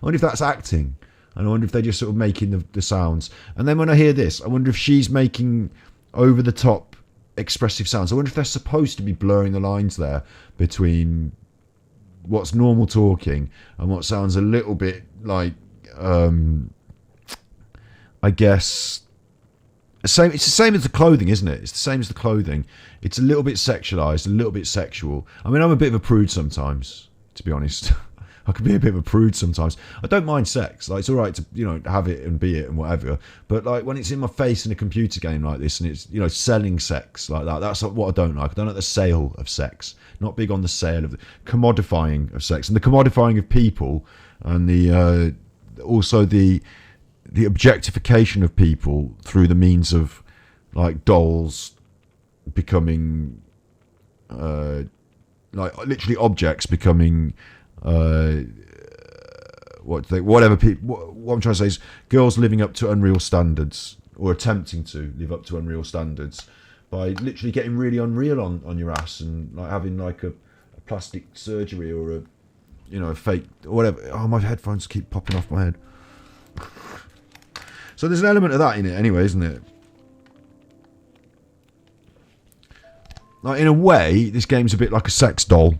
wonder if that's acting, and I wonder if they're just sort of making the sounds. And then when I hear this, I wonder if she's making over the top expressive sounds. I wonder if they're supposed to be blurring the lines there between what's normal talking and what sounds a little bit like, I guess. It's the same as the clothing, isn't it? It's the same as the clothing. It's a little bit sexualized, a little bit sexual. I mean, I'm a bit of a prude sometimes, to be honest. I can be a bit of a prude sometimes. I don't mind sex. Like, it's all right to, have it and be it and whatever. But like when it's in my face in a computer game like this, and it's, selling sex like that, that's what I don't like. I don't like the sale of sex. Not big on the sale of the commodifying of sex and the commodifying of people, and the also the objectification of people through the means of like dolls becoming like literally objects becoming what I'm trying to say is girls living up to unreal standards, or attempting to live up to unreal standards by literally getting really unreal on your ass and like having like a plastic surgery or a a fake or whatever. Oh, my headphones keep popping off my head. So there's an element of that in it anyway, isn't it? Like, in a way, this game's a bit like a sex doll.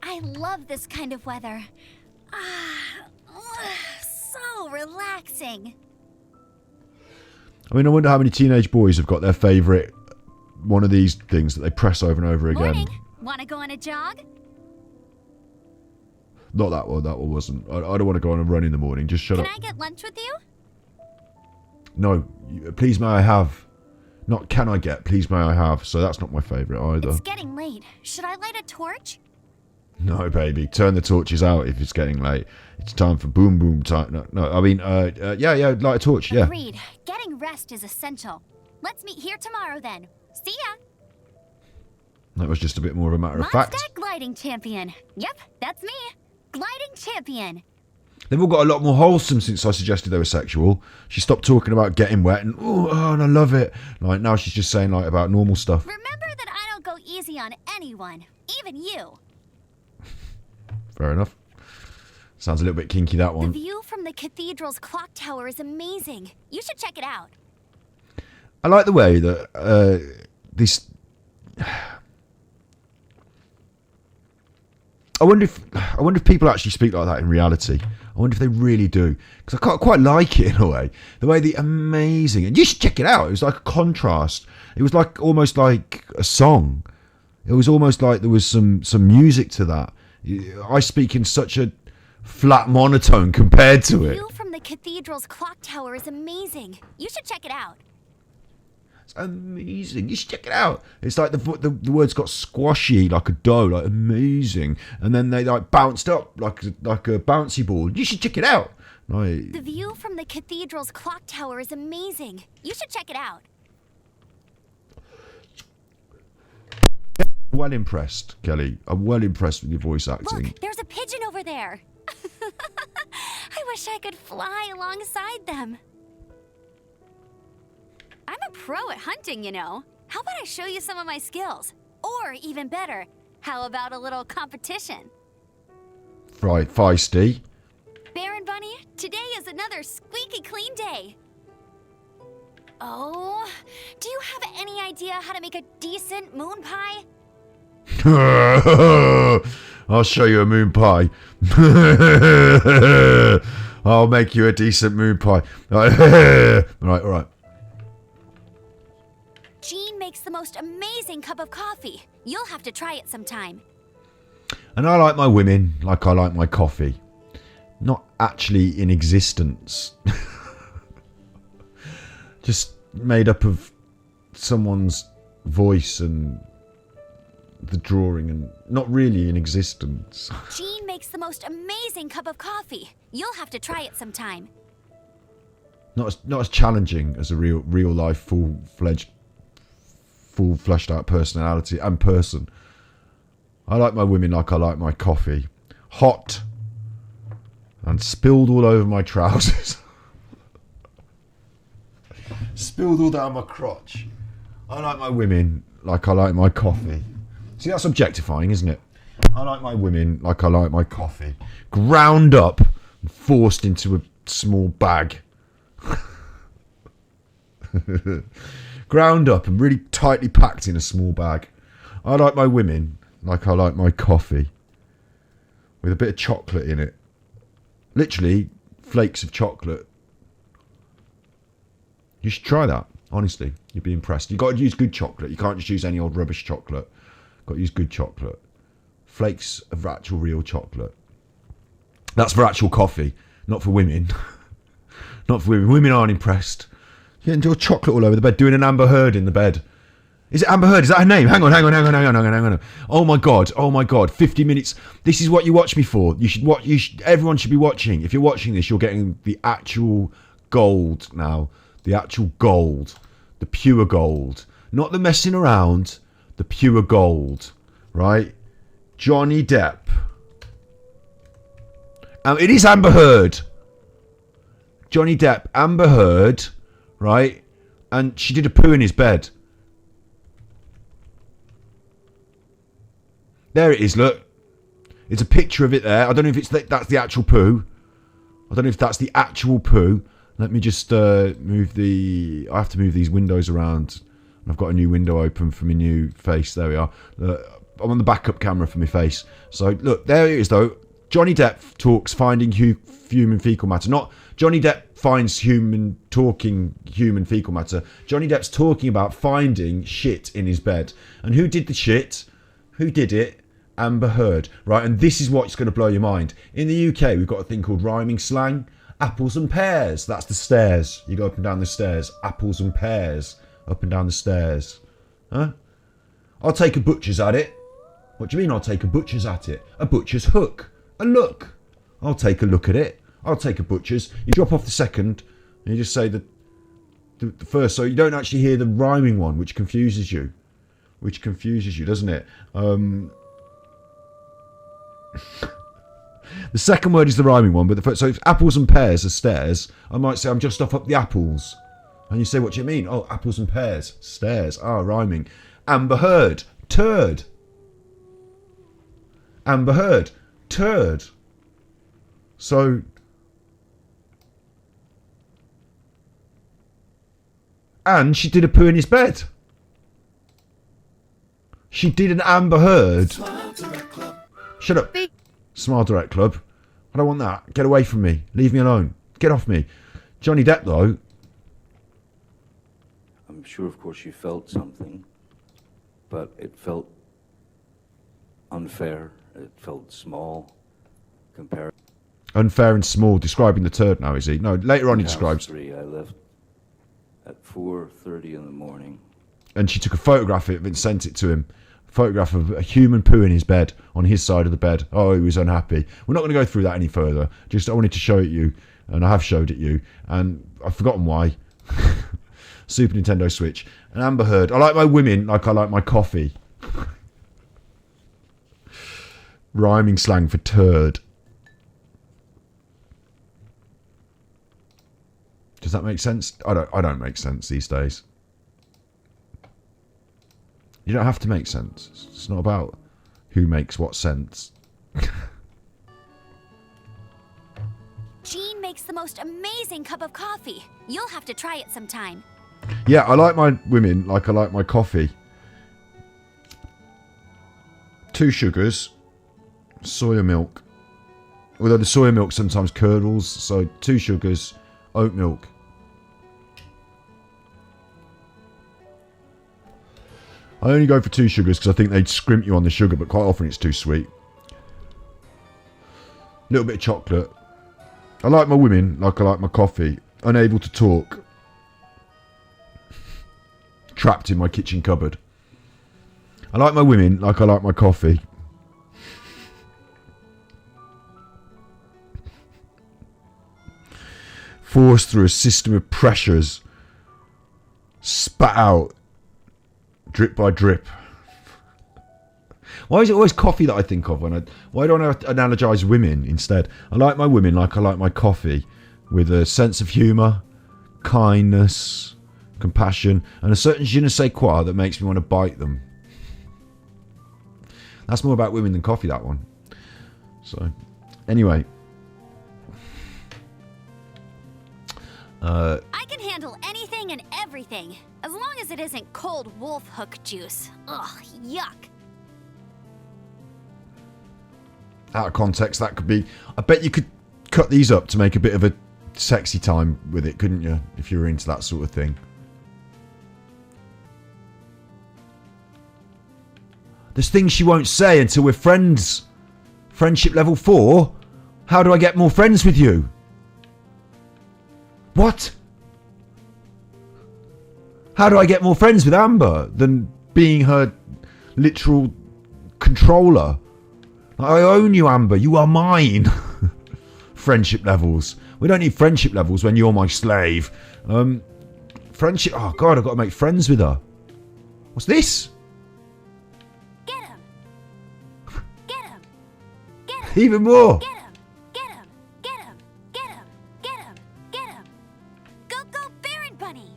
I love this kind of weather. So relaxing. I mean, I wonder how many teenage boys have got their favourite one of these things that they press over and over again. Morning. Wanna go on a jog? Not that one. That one wasn't. I don't want to go on a run in the morning. Just shut up. Can I get lunch with you? No. Please may I have. Not can I get. Please may I have. So that's not my favourite either. It's getting late. Should I light a torch? No, baby. Turn the torches out if it's getting late. It's time for boom boom time. No. I mean, yeah. Light a torch. Yeah. Agreed. Getting rest is essential. Let's meet here tomorrow then. See ya. That was just a bit more of a matter of fact. Monster gliding champion. Yep, that's me. Gliding champion. They've all got a lot more wholesome since I suggested they were sexual. She stopped talking about getting wet and and I love it. Like now she's just saying like about normal stuff. Remember that I don't go easy on anyone, even you. Fair enough. Sounds a little bit kinky, that The one. view from the cathedral's clock tower is amazing. You should check it out. I like the way that this. I wonder if people actually speak like that in reality. I wonder if they really do, because I quite like it in a way. The way the amazing, and you should check it out. It was like a contrast. It was like almost like a song. It was almost like there was some music to that. I speak in such a flat monotone compared to The it. view from the cathedral's clock tower is amazing. You should check it out. It's amazing. You should check it out. It's like the words got squashy like a dough, like amazing, and then they like bounced up like a bouncy ball. You should check it out. Like, The view from the cathedral's clock tower is amazing. You should check it out. well impressed, Kelly. I'm well impressed with your voice acting. Look, there's a pigeon over there. I wish I could fly alongside them. I'm a pro at hunting, you know. How about I show you some of my skills? Or even better, how about a little competition? Right, feisty. Baron Bunny, today is another squeaky clean day. Oh, do you have any idea how to make a decent moon pie? I'll show you a moon pie. I'll make you a decent moon pie. Right, all right. Jean makes the most amazing cup of coffee. You'll have to try it sometime. And I like my women like I like my coffee. Not actually in existence. Just made up of someone's voice and the drawing and not really in existence. Jean makes the most amazing cup of coffee. You'll have to try it sometime. Not as challenging as a real life full fleshed out personality and person. I like my women like I like my coffee. Hot and spilled all over my trousers. Spilled all down my crotch. I like my women like I like my coffee. See, that's objectifying, isn't it? I like my women like I like my coffee. Ground up and forced into a small bag. Ground up and really tightly packed in a small bag. I like my women like I like my coffee. With a bit of chocolate in it. Literally, flakes of chocolate. You should try that, honestly. You'd be impressed. You've got to use good chocolate. You can't just use any old rubbish chocolate. Got to use good chocolate. Flakes of actual real chocolate. That's for actual coffee, not for women. Not for women. Women aren't impressed. You're getting your chocolate all over the bed, doing an Amber Hurd in the bed. Is it Amber Hurd? Is that her name? Hang on. Oh my god. 50 minutes. This is what you watch me for. You should watch. Everyone should be watching. If you're watching this, you're getting the actual gold now. The actual gold. The pure gold. Not the messing around. The pure gold. Right? Johnny Depp. It is Amber Hurd. Johnny Depp, Amber Hurd, right? And she did a poo in his bed. There it is, look. It's a picture of it there. I don't know if that's the actual poo. I don't know if that's the actual poo. Let me just move the... I have to move these windows around. I've got a new window open for my new face. There we are. I'm on the backup camera for my face. So, look, there it is, though. Johnny Depp talks finding human fecal matter. Not Johnny Depp finds human fecal matter. Johnny Depp's talking about finding shit in his bed. And who did the shit? Who did it? Amber Heard. Right, and this is what's going to blow your mind. In the UK, we've got a thing called rhyming slang. Apples and pears. That's the stairs. You go up and down the stairs. Apples and pears. Up and down the stairs. Huh? I'll take a butcher's at it. What do you mean I'll take a butcher's at it? A butcher's hook. A look. I'll take a look at it. I'll take a butcher's. You drop off the second, and you just say the first, so you don't actually hear the rhyming one, which confuses you. Doesn't it? The second word is the rhyming one, but the first, so if apples and pears are stairs, I might say I'm just off up the apples. And you say, what do you mean? Oh, apples and pears, stairs. Ah, rhyming. Amber Heard, turd. Amber Heard, turd. So, and she did a poo in his bed. She did an Amber Heard. Shut up. Smile Direct Club. I don't want that. Get away from me. Leave me alone. Get off me. Johnny Depp, though. I'm sure, of course, you felt something, but it felt unfair. It felt small compared. Unfair and small. Describing the turd now, is he? No, later on he describes. I left at 4:30 in the morning. And she took a photograph of it and sent it to him. A photograph of a human poo in his bed, on his side of the bed. Oh, he was unhappy. We're not going to go through that any further. Just I wanted to show it you, and I have showed it you, and I've forgotten why. Super Nintendo Switch. And Amber Heard. I like my women like I like my coffee. Rhyming slang for turd. Does that make sense? I don't make sense these days. You don't have to make sense. It's not about who makes what sense. Jean makes the most amazing cup of coffee. You'll have to try it sometime. Yeah, I like my women like I like my coffee. 2 sugars, soya milk. Although the soya milk sometimes curdles, so 2 sugars, oat milk. I only go for 2 sugars because I think they'd scrimp you on the sugar, but quite often it's too sweet. A little bit of chocolate. I like my women like I like my coffee. Unable to talk. Trapped in my kitchen cupboard. I like my women like I like my coffee. Forced through a system of pressures. Spat out. Drip by drip. Why is it always coffee that I think of? Why don't I analogize women instead? I like my women like I like my coffee. With a sense of humour, kindness, compassion, and a certain je ne sais quoi that makes me want to bite them. That's more about women than coffee, that one. So, anyway. I can handle anything and everything, as long as it isn't cold wolf hook juice. Ugh, yuck. Out of context, that could be... I bet you could cut these up to make a bit of a sexy time with it, couldn't you? If you were into that sort of thing. There's things she won't say until we're friends. Friendship level 4? How do I get more friends with you? What? How do I get more friends with Amber than being her literal controller? I own you, Amber. You are mine. Friendship levels. We don't need friendship levels when you're my slave. Friendship... Oh, God, I've got to make friends with her. What's this? Get him. Get him. Get him. Even more. Get him. Get him. Get him. Get him. Get him. Get him. Go, go, Baron Bunny.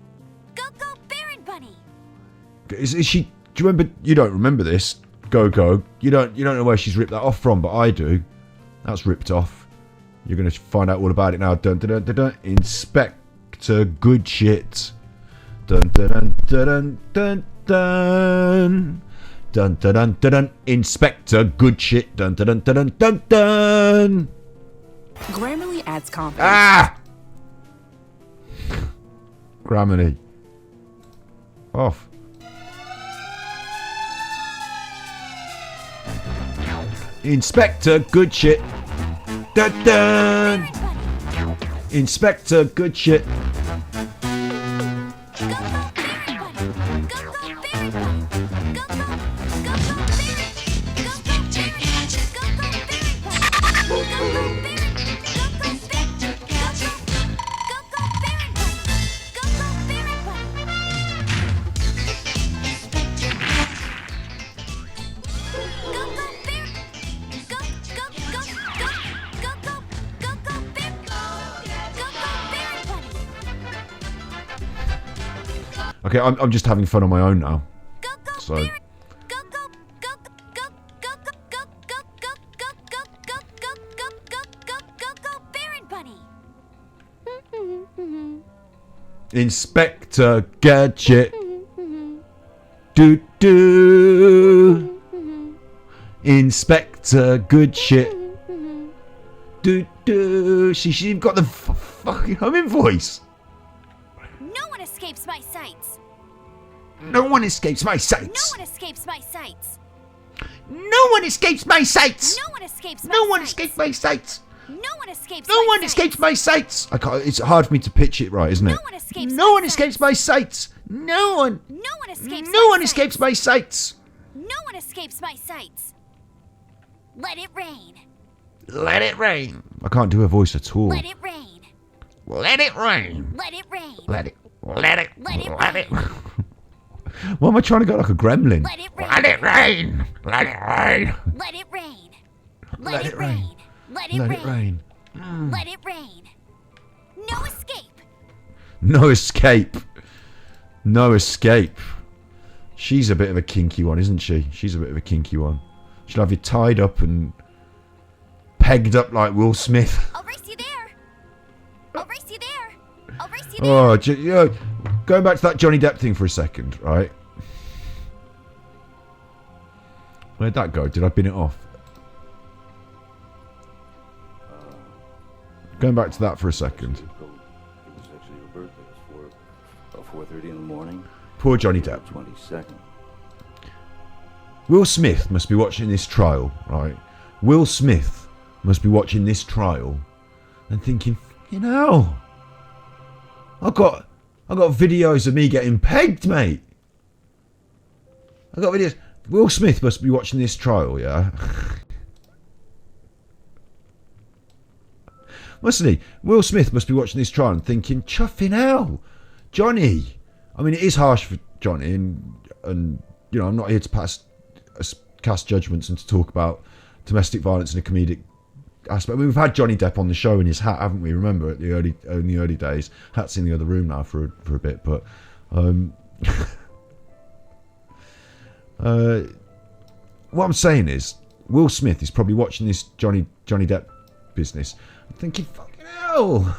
Go, go, Baron Bunny. Is she... Do you remember... You don't remember this. Go, go. You don't know where she's ripped that off from, but I do. That's ripped off. You're going to find out all about it now. Dun, dun, dun, dun, dun. Inspector Good Shit. Dun, dun, dun, dun, dun, dun. Dun, dun, dun, dun, dun. Inspector Good Shit. Dun, dun, dun, dun, dun, dun. Grammarly adds confidence. Ah! Graminy. Off. Inspector, good shit. Dun dun. Inspector, good shit. Okay, I'm just having fun on my own now. So. Inspector Gadget. Do do. Inspector good shit. Do do. She's even got the fucking humming voice. No one escapes my sights. No one escapes my sights. No one escapes my sights. No one escapes my sights. No one escapes my No one sights. escapes my sights. No one escapes No my one sights. escapes my sights. I can't. It's hard for me to pitch it right, isn't it? No one escapes No my one sights. escapes my sights. No one. No one escapes No my one sights. escapes my sights. No one escapes my sights. Let it rain. Let it rain. I can't do a voice at all. Let it rain. Let it rain. Let it rain. Let it. Let it. Let it Let it. Why am I trying to go like a gremlin? Let it rain. Let it rain. Let it rain. Let it rain. Let it rain. Let it Let rain. it rain. Let it rain. No escape. No escape. No escape. She's a bit of a kinky one, isn't she? She's a bit of a kinky one. She'll have you tied up and pegged up like Will Smith. I'll race you there. I'll race you there. I'll race you there. Oh, going back to that Johnny Depp thing for a second, right? Where'd that go? Did I bin it off? Going back to that for a second. It was actually your birthday. It was 4:30 in the morning. Poor Johnny Depp. 22nd. Will Smith must be watching this trial, right? Will Smith must be watching this trial and thinking, you know, I got videos of me getting pegged, mate. I got videos. Will Smith must be watching this trial, yeah. Mustn't he? Will Smith must be watching this trial and thinking, chuffing hell, Johnny. I mean, it is harsh for Johnny, and you know, I'm not here to cast judgments and to talk about domestic violence in a comedic aspect. I mean, we've had Johnny Depp on the show in his hat, haven't we? Remember, in the early days. Hat's in the other room now for a bit, but what I'm saying is, Will Smith is probably watching this Johnny Depp business and thinking, fucking hell.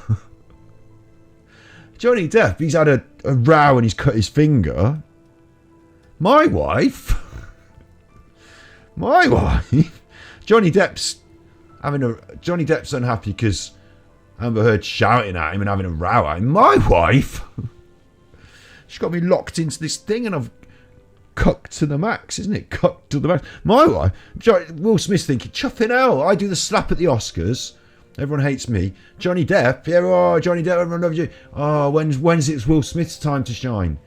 Johnny Depp, he's had a row and he's cut his finger. My wife? Johnny Depp's unhappy because Amber Heard shouting at him and having a row at him. My wife? She's got me locked into this thing and I've cucked to the max, isn't it? Cucked to the max. My wife? Will Smith's thinking, chuffing hell, I do the slap at the Oscars. Everyone hates me. Johnny Depp, yeah, oh, Johnny Depp, everyone loves you. Oh, when's it's Will Smith's time to shine?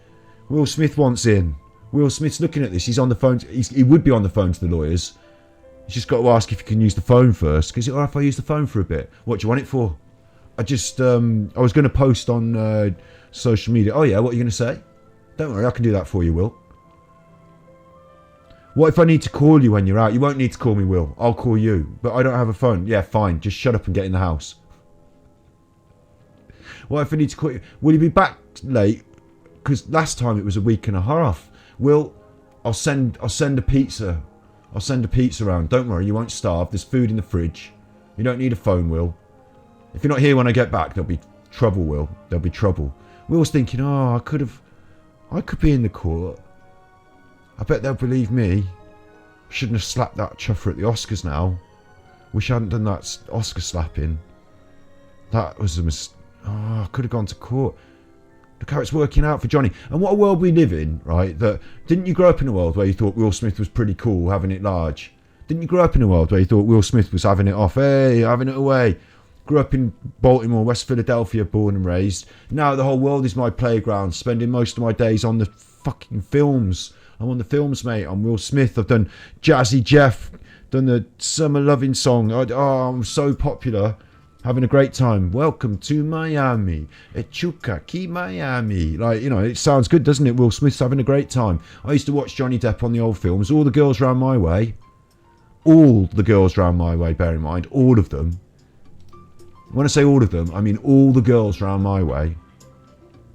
Will Smith wants in. Will Smith's looking at this. He's on the phone. He would be on the phone to the lawyers. He's just got to ask if he can use the phone first. Because, all right, if I use the phone for a bit. What do you want it for? I was going to post on social media. Oh, yeah, what are you going to say? Don't worry, I can do that for you, Will. What if I need to call you when you're out? You won't need to call me, Will. I'll call you. But I don't have a phone. Yeah, fine. Just shut up and get in the house. What if I need to call you? Will you be back late? Because last time it was a week and a half. Will, I'll send a pizza. I'll send a pizza around. Don't worry, you won't starve. There's food in the fridge. You don't need a phone, Will. If you're not here when I get back, there'll be trouble, Will. There'll be trouble. Will's thinking, oh, I could be in the court. I bet they'll believe me. Shouldn't have slapped that chuffer at the Oscars now. Wish I hadn't done that Oscar slapping. That was a mistake. Oh, I could have gone to court. Look how it's working out for Johnny. And what a world we live in, right? That didn't you grow up in a world where you thought Will Smith was pretty cool, having it large? Didn't you grow up in a world where you thought Will Smith was having it off? Hey, having it away. Grew up in Baltimore, West Philadelphia, born and raised. Now the whole world is my playground, spending most of my days on the fucking films. I'm on the films, mate. I'm Will Smith. I've done Jazzy Jeff, done the Summer Loving Song. I'm so popular. Having a great time. Welcome to Miami. Echukaki, Miami. Like, you know, it sounds good, doesn't it? Will Smith's having a great time. I used to watch Johnny Depp on the old films. All the girls round my way. All the girls round my way, bear in mind. All of them. When I say all of them, I mean all the girls round my way.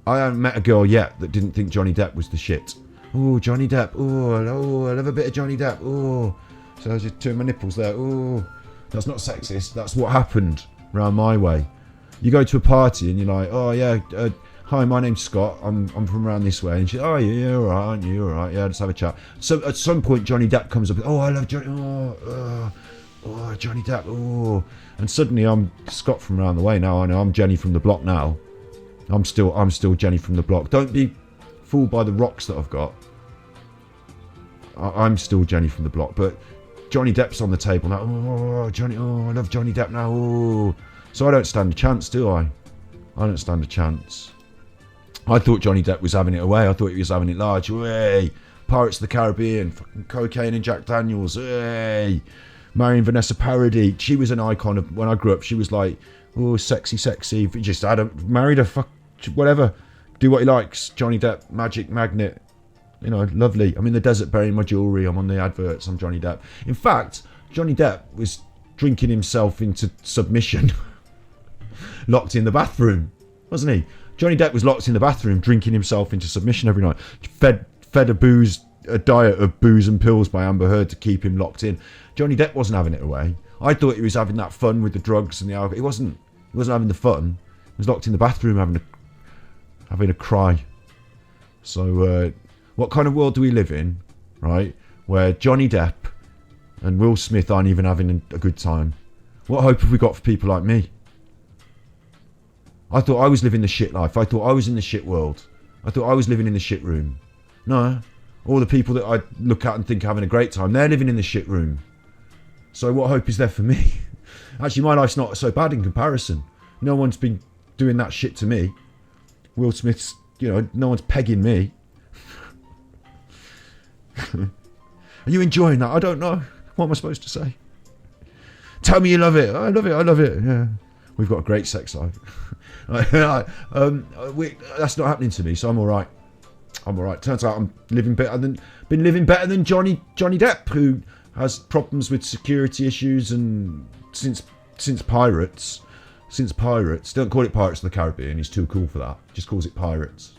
I haven't met a girl yet that didn't think Johnny Depp was the shit. Oh, Johnny Depp. Oh, I love a bit of Johnny Depp. Oh. So I just turn my nipples there. Oh. That's not sexist. That's what happened round my way. You go to a party and you're like, oh yeah, hi, my name's Scott. I'm from around this way. And she's, oh yeah, all right, aren't you? All right, yeah, let's have a chat. So at some point, Johnny Depp comes up. Oh, I love Johnny. Oh, Johnny Depp. Oh, and suddenly I'm Scott from around the way now. I know I'm Jenny from the block now. I'm still Jenny from the block. Don't be fooled by the rocks that I've got. I'm still Jenny from the block, but Johnny Depp's on the table now. Oh, Johnny. Oh, I love Johnny Depp now. Oh, so I don't stand a chance, do I? I don't stand a chance. I thought Johnny Depp was having it away. I thought he was having it large. Hey, Pirates of the Caribbean, fucking cocaine and Jack Daniels. Hey, marrying Vanessa Paradis. She was an icon of when I grew up. She was like, oh, sexy. Just married her, whatever. Do what he likes. Johnny Depp, magic magnet. You know, lovely. I'm in the desert burying my jewellery. I'm on the adverts. I'm Johnny Depp. In fact, Johnny Depp was drinking himself into submission. Locked in the bathroom, wasn't he? Johnny Depp was locked in the bathroom drinking himself into submission every night. Fed a diet of booze and pills by Amber Heard to keep him locked in. Johnny Depp wasn't having it away. I thought he was having that fun with the drugs and the alcohol. He wasn't having the fun. He was locked in the bathroom having a cry. So what kind of world do we live in, right? Where Johnny Depp and Will Smith aren't even having a good time. What hope have we got for people like me? I thought I was living the shit life. I thought I was in the shit world. I thought I was living in the shit room. No, all the people that I look at and think are having a great time, they're living in the shit room. So what hope is there for me? Actually, my life's not so bad in comparison. No one's been doing that shit to me. Will Smith's, no one's pegging me. Are you enjoying that? I don't know. What am I supposed to say? Tell me you love it. I love it. Yeah. We've got a great sex life. That's not happening to me, so I'm all right. Turns out I'm been living better than Johnny Depp, who has problems with security issues, and since Pirates, don't call it Pirates of the Caribbean. He's too cool for that. Just calls it Pirates.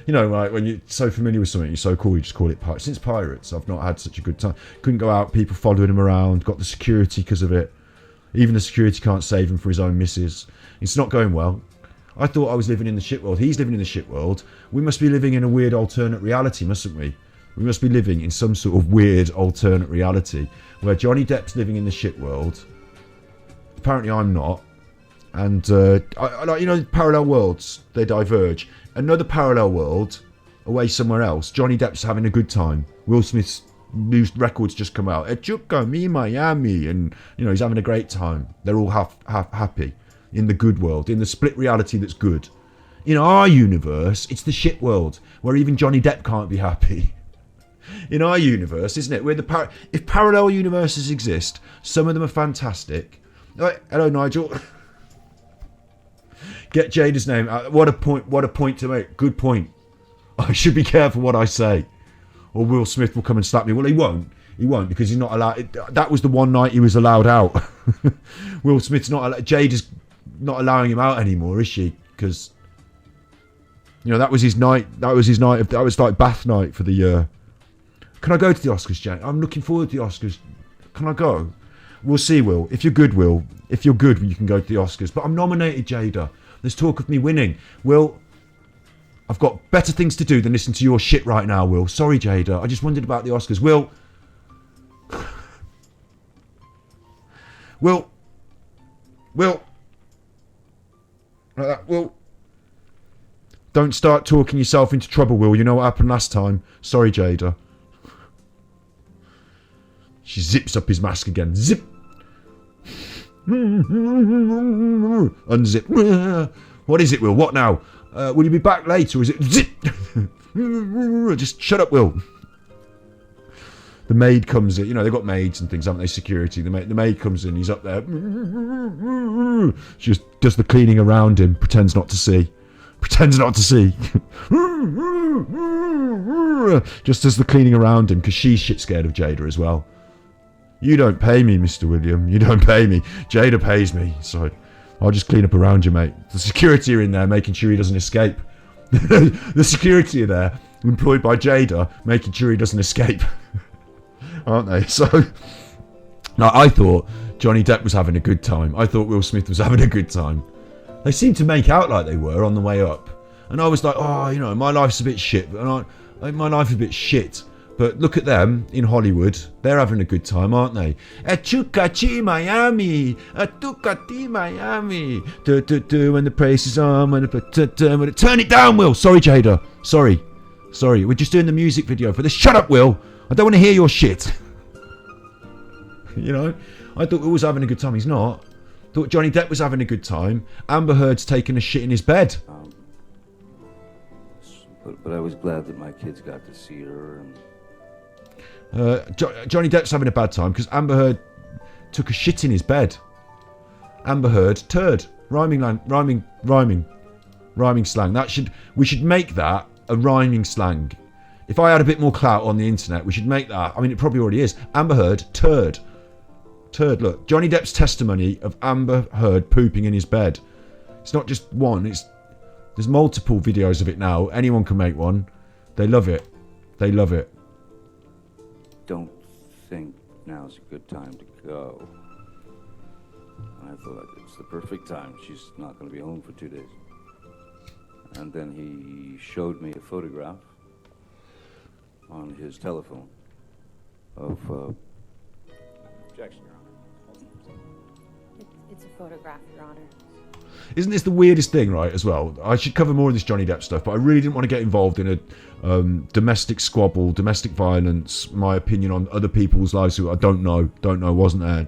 Right, when you're so familiar with something, you're so cool, you just call it Pirates. Since Pirates, I've not had such a good time. Couldn't go out, people following him around, got the security because of it. Even the security can't save him for his own missus. It's not going well. I thought I was living in the shit world. He's living in the shit world. We must be living in a weird alternate reality, mustn't we? We must be living in some sort of weird alternate reality where Johnny Depp's living in the shit world. Apparently I'm not. And, parallel worlds, they diverge. Another parallel world, away somewhere else, Johnny Depp's having a good time. Will Smith's new record's just come out. Echuca, me, Miami. And, he's having a great time. They're all happy in the good world, in the split reality that's good. In our universe, it's the shit world, where even Johnny Depp can't be happy. In our universe, isn't it? If parallel universes exist, some of them are fantastic. Hello, Nigel. Get Jada's name out. What a point to make. Good point. I should be careful what I say, or Will Smith will come and slap me. Well, he won't. He won't, because he's not allowed. That was the one night he was allowed out. Will Smith's not allowed. Jada's not allowing him out anymore, is she? Because that was his night. That was like bath night for the year. Can I go to the Oscars, Jane? I'm looking forward to the Oscars. Can I go? We'll see, Will. If you're good, Will. If you're good, you can go to the Oscars. But I'm nominated, Jada. There's talk of me winning. Will, I've got better things to do than listen to your shit right now, Will. Sorry, Jada. I just wondered about the Oscars. Will. Like that, Will. Don't start talking yourself into trouble, Will. You know what happened last time. Sorry, Jada. She zips up his mask again. Zip. Unzip. What is it, Will? What now? Will you be back later? Or is it zip? Just shut up, Will. The maid comes in. You know, they've got maids and things, haven't they? Security. The maid comes in. He's up there. She just does the cleaning around him. Pretends not to see. Pretends not to see. Just does the cleaning around him because she's shit scared of Jada as well. You don't pay me, Mr. William. You don't pay me. Jada pays me. So I'll just clean up around you, mate. The security are in there making sure he doesn't escape. The security are there, employed by Jada, making sure he doesn't escape. Aren't they? So, no, I thought Johnny Depp was having a good time. I thought Will Smith was having a good time. They seemed to make out like they were on the way up. And I was like, oh, you know, my life's a bit shit. My life's a bit shit. But look at them in Hollywood. They're having a good time, aren't they? Achukachi Miami. Atukati Miami. When the praise is on. Turn it down, Will. Sorry, Jada. Sorry. We're just doing the music video for this. Shut up, Will. I don't want to hear your shit. You know? I thought Will was having a good time. He's not. Thought Johnny Depp was having a good time. Amber Heard's taking a shit in his bed. But I was glad that my kids got to see her. Johnny Depp's having a bad time because Amber Heard took a shit in his bed. Amber Heard turd. Rhyming slang. We should make that a rhyming slang. If I had a bit more clout on the internet, we should make that. I mean, it probably already is. Amber Heard turd. Look, Johnny Depp's testimony of Amber Heard pooping in his bed. It's not just one. There's multiple videos of it now. Anyone can make one. They love it. Don't think now's a good time to go. And I thought, it's the perfect time. She's not going to be home for 2 days. And then he showed me a photograph on his telephone of... Objection, Your Honor. It's a photograph, Your Honor. Isn't this the weirdest thing, right, as well? I should cover more of this Johnny Depp stuff, but I really didn't want to get involved in a domestic squabble, domestic violence, my opinion on other people's lives who I don't know, wasn't there.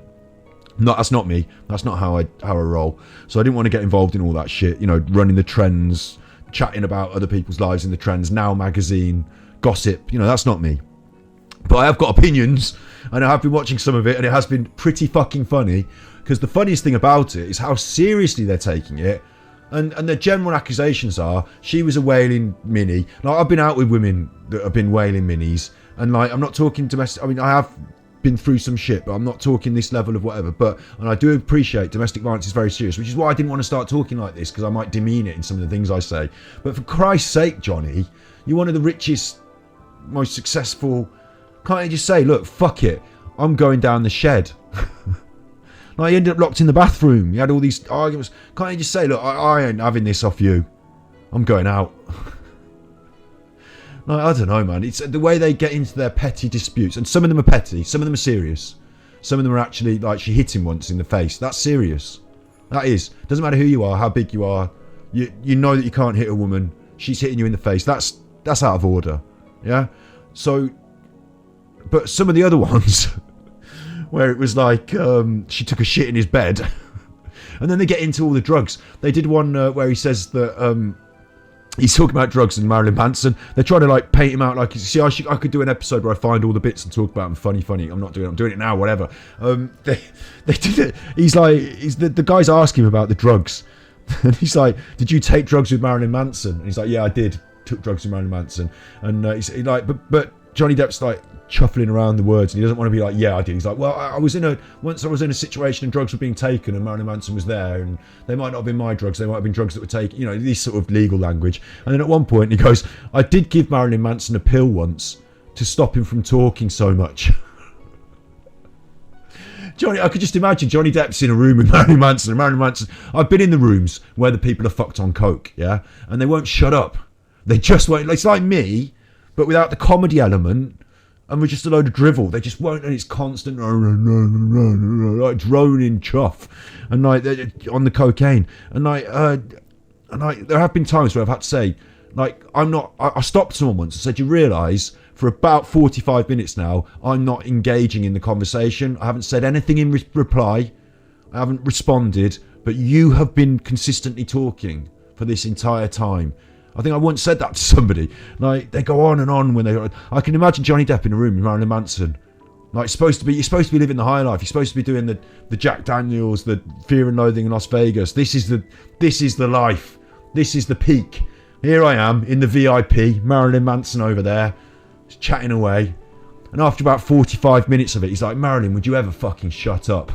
No, that's not me. That's not how I roll. So I didn't want to get involved in all that shit, you know, running the trends, chatting about other people's lives in the trends, Now magazine, gossip, you know, that's not me. But I have got opinions, and I have been watching some of it, and it has been pretty fucking funny. Because the funniest thing about it is how seriously they're taking it. And the general accusations are, she was a wailing Minnie. Like, I've been out with women that have been wailing Minnies. And, like, I'm not talking domestic... I mean, I have been through some shit, but I'm not talking this level of whatever. And I do appreciate domestic violence is very serious, which is why I didn't want to start talking like this, because I might demean it in some of the things I say. But for Christ's sake, Johnny, you're one of the richest, most successful... Can't you just say, look, fuck it, I'm going down the shed? Like, he ended up locked in the bathroom. He had all these arguments. Can't you just say, look, I ain't having this off you. I'm going out. Like, I don't know, man. It's the way they get into their petty disputes. And some of them are petty. Some of them are serious. Some of them are actually, like, she hit him once in the face. That's serious. That is. Doesn't matter who you are, how big you are. You know that you can't hit a woman. She's hitting you in the face. That's out of order. Yeah? So, but some of the other ones... where it was like she took a shit in his bed. And then they get into all the drugs. They did one where he says that he's talking about drugs and Marilyn Manson. They're trying to like paint him out like, see, I could do an episode where I find all the bits and talk about them funny. I'm doing it now, whatever. They did it. The guys ask him about the drugs. And he's like, did you take drugs with Marilyn Manson? And he's like, yeah, I did. Took drugs with Marilyn Manson. And he's like, but Johnny Depp's like chuffling around the words, and he doesn't want to be like, yeah, I did. He's like, well, once I was in a situation and drugs were being taken and Marilyn Manson was there, and they might not have been my drugs, they might have been drugs that were taken, you know, this sort of legal language. And then at one point he goes, I did give Marilyn Manson a pill once to stop him from talking so much. Johnny, I could just imagine Johnny Depp's in a room with Marilyn Manson, and Marilyn Manson, I've been in the rooms where the people are fucked on coke, yeah, and they won't shut up. They just won't. It's like me, but without the comedy element. And we're just a load of drivel. They just won't, and it's constant, like droning chuff, and like on the cocaine, and like there have been times where I've had to say, Like, I'm not... I stopped someone once and said, you realise, for about 45 minutes now, I'm not engaging in the conversation. I haven't said anything in reply. I haven't responded. But you have been consistently talking for this entire time. I think I once said that to somebody. Like, they go on and on when they... I can imagine Johnny Depp in a room with Marilyn Manson. Like, you're supposed to be living the high life. You're supposed to be doing the Jack Daniels, the Fear and Loathing in Las Vegas. This is the life. This is the peak. Here I am in the VIP, Marilyn Manson over there, chatting away. And after about 45 minutes of it, he's like, Marilyn, would you ever fucking shut up?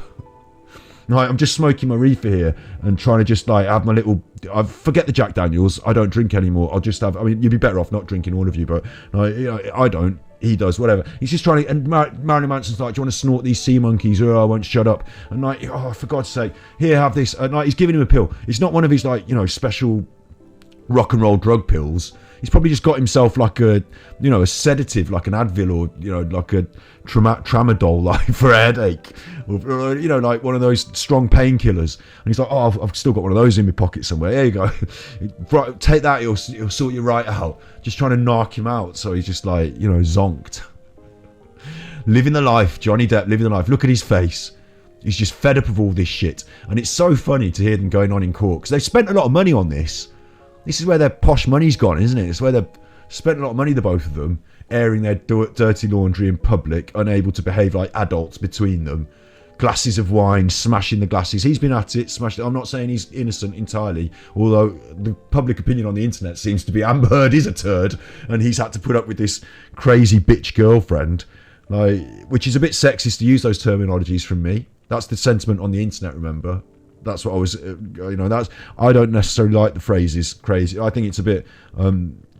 Like, I'm just smoking my reefer here and trying to just like have my little... I forget the Jack Daniels. I don't drink anymore. I'll just have... I mean, you'd be better off not drinking, all of you, but I don't. He does, whatever. He's just trying to... And Marilyn Manson's like, do you want to snort these sea monkeys? Oh, I won't shut up. And like, oh, for God's sake, here, have this. And like, he's giving him a pill. It's not one of his, like, special rock and roll drug pills. He's probably just got himself like a sedative, like an Advil or, like a tramadol, like for a headache. Or, like one of those strong painkillers. And he's like, oh, I've still got one of those in my pocket somewhere. There you go. Right, take that, it'll sort you right out. Just trying to knock him out. So he's just like, zonked. Living the life, Johnny Depp, living the life. Look at his face. He's just fed up of all this shit. And it's so funny to hear them going on in court. Because they've spent a lot of money on this. This is where their posh money's gone, isn't it? It's where they've spent a lot of money, the both of them, airing their dirty laundry in public, unable to behave like adults between them. Glasses of wine, smashing the glasses. He's been at it, smashed it. I'm not saying he's innocent entirely, although the public opinion on the internet seems to be Amber Heard is a turd, and he's had to put up with this crazy bitch girlfriend, like, which is a bit sexist to use those terminologies from me. That's the sentiment on the internet, remember? That's what I was, I don't necessarily like the phrases crazy. I think it's a bit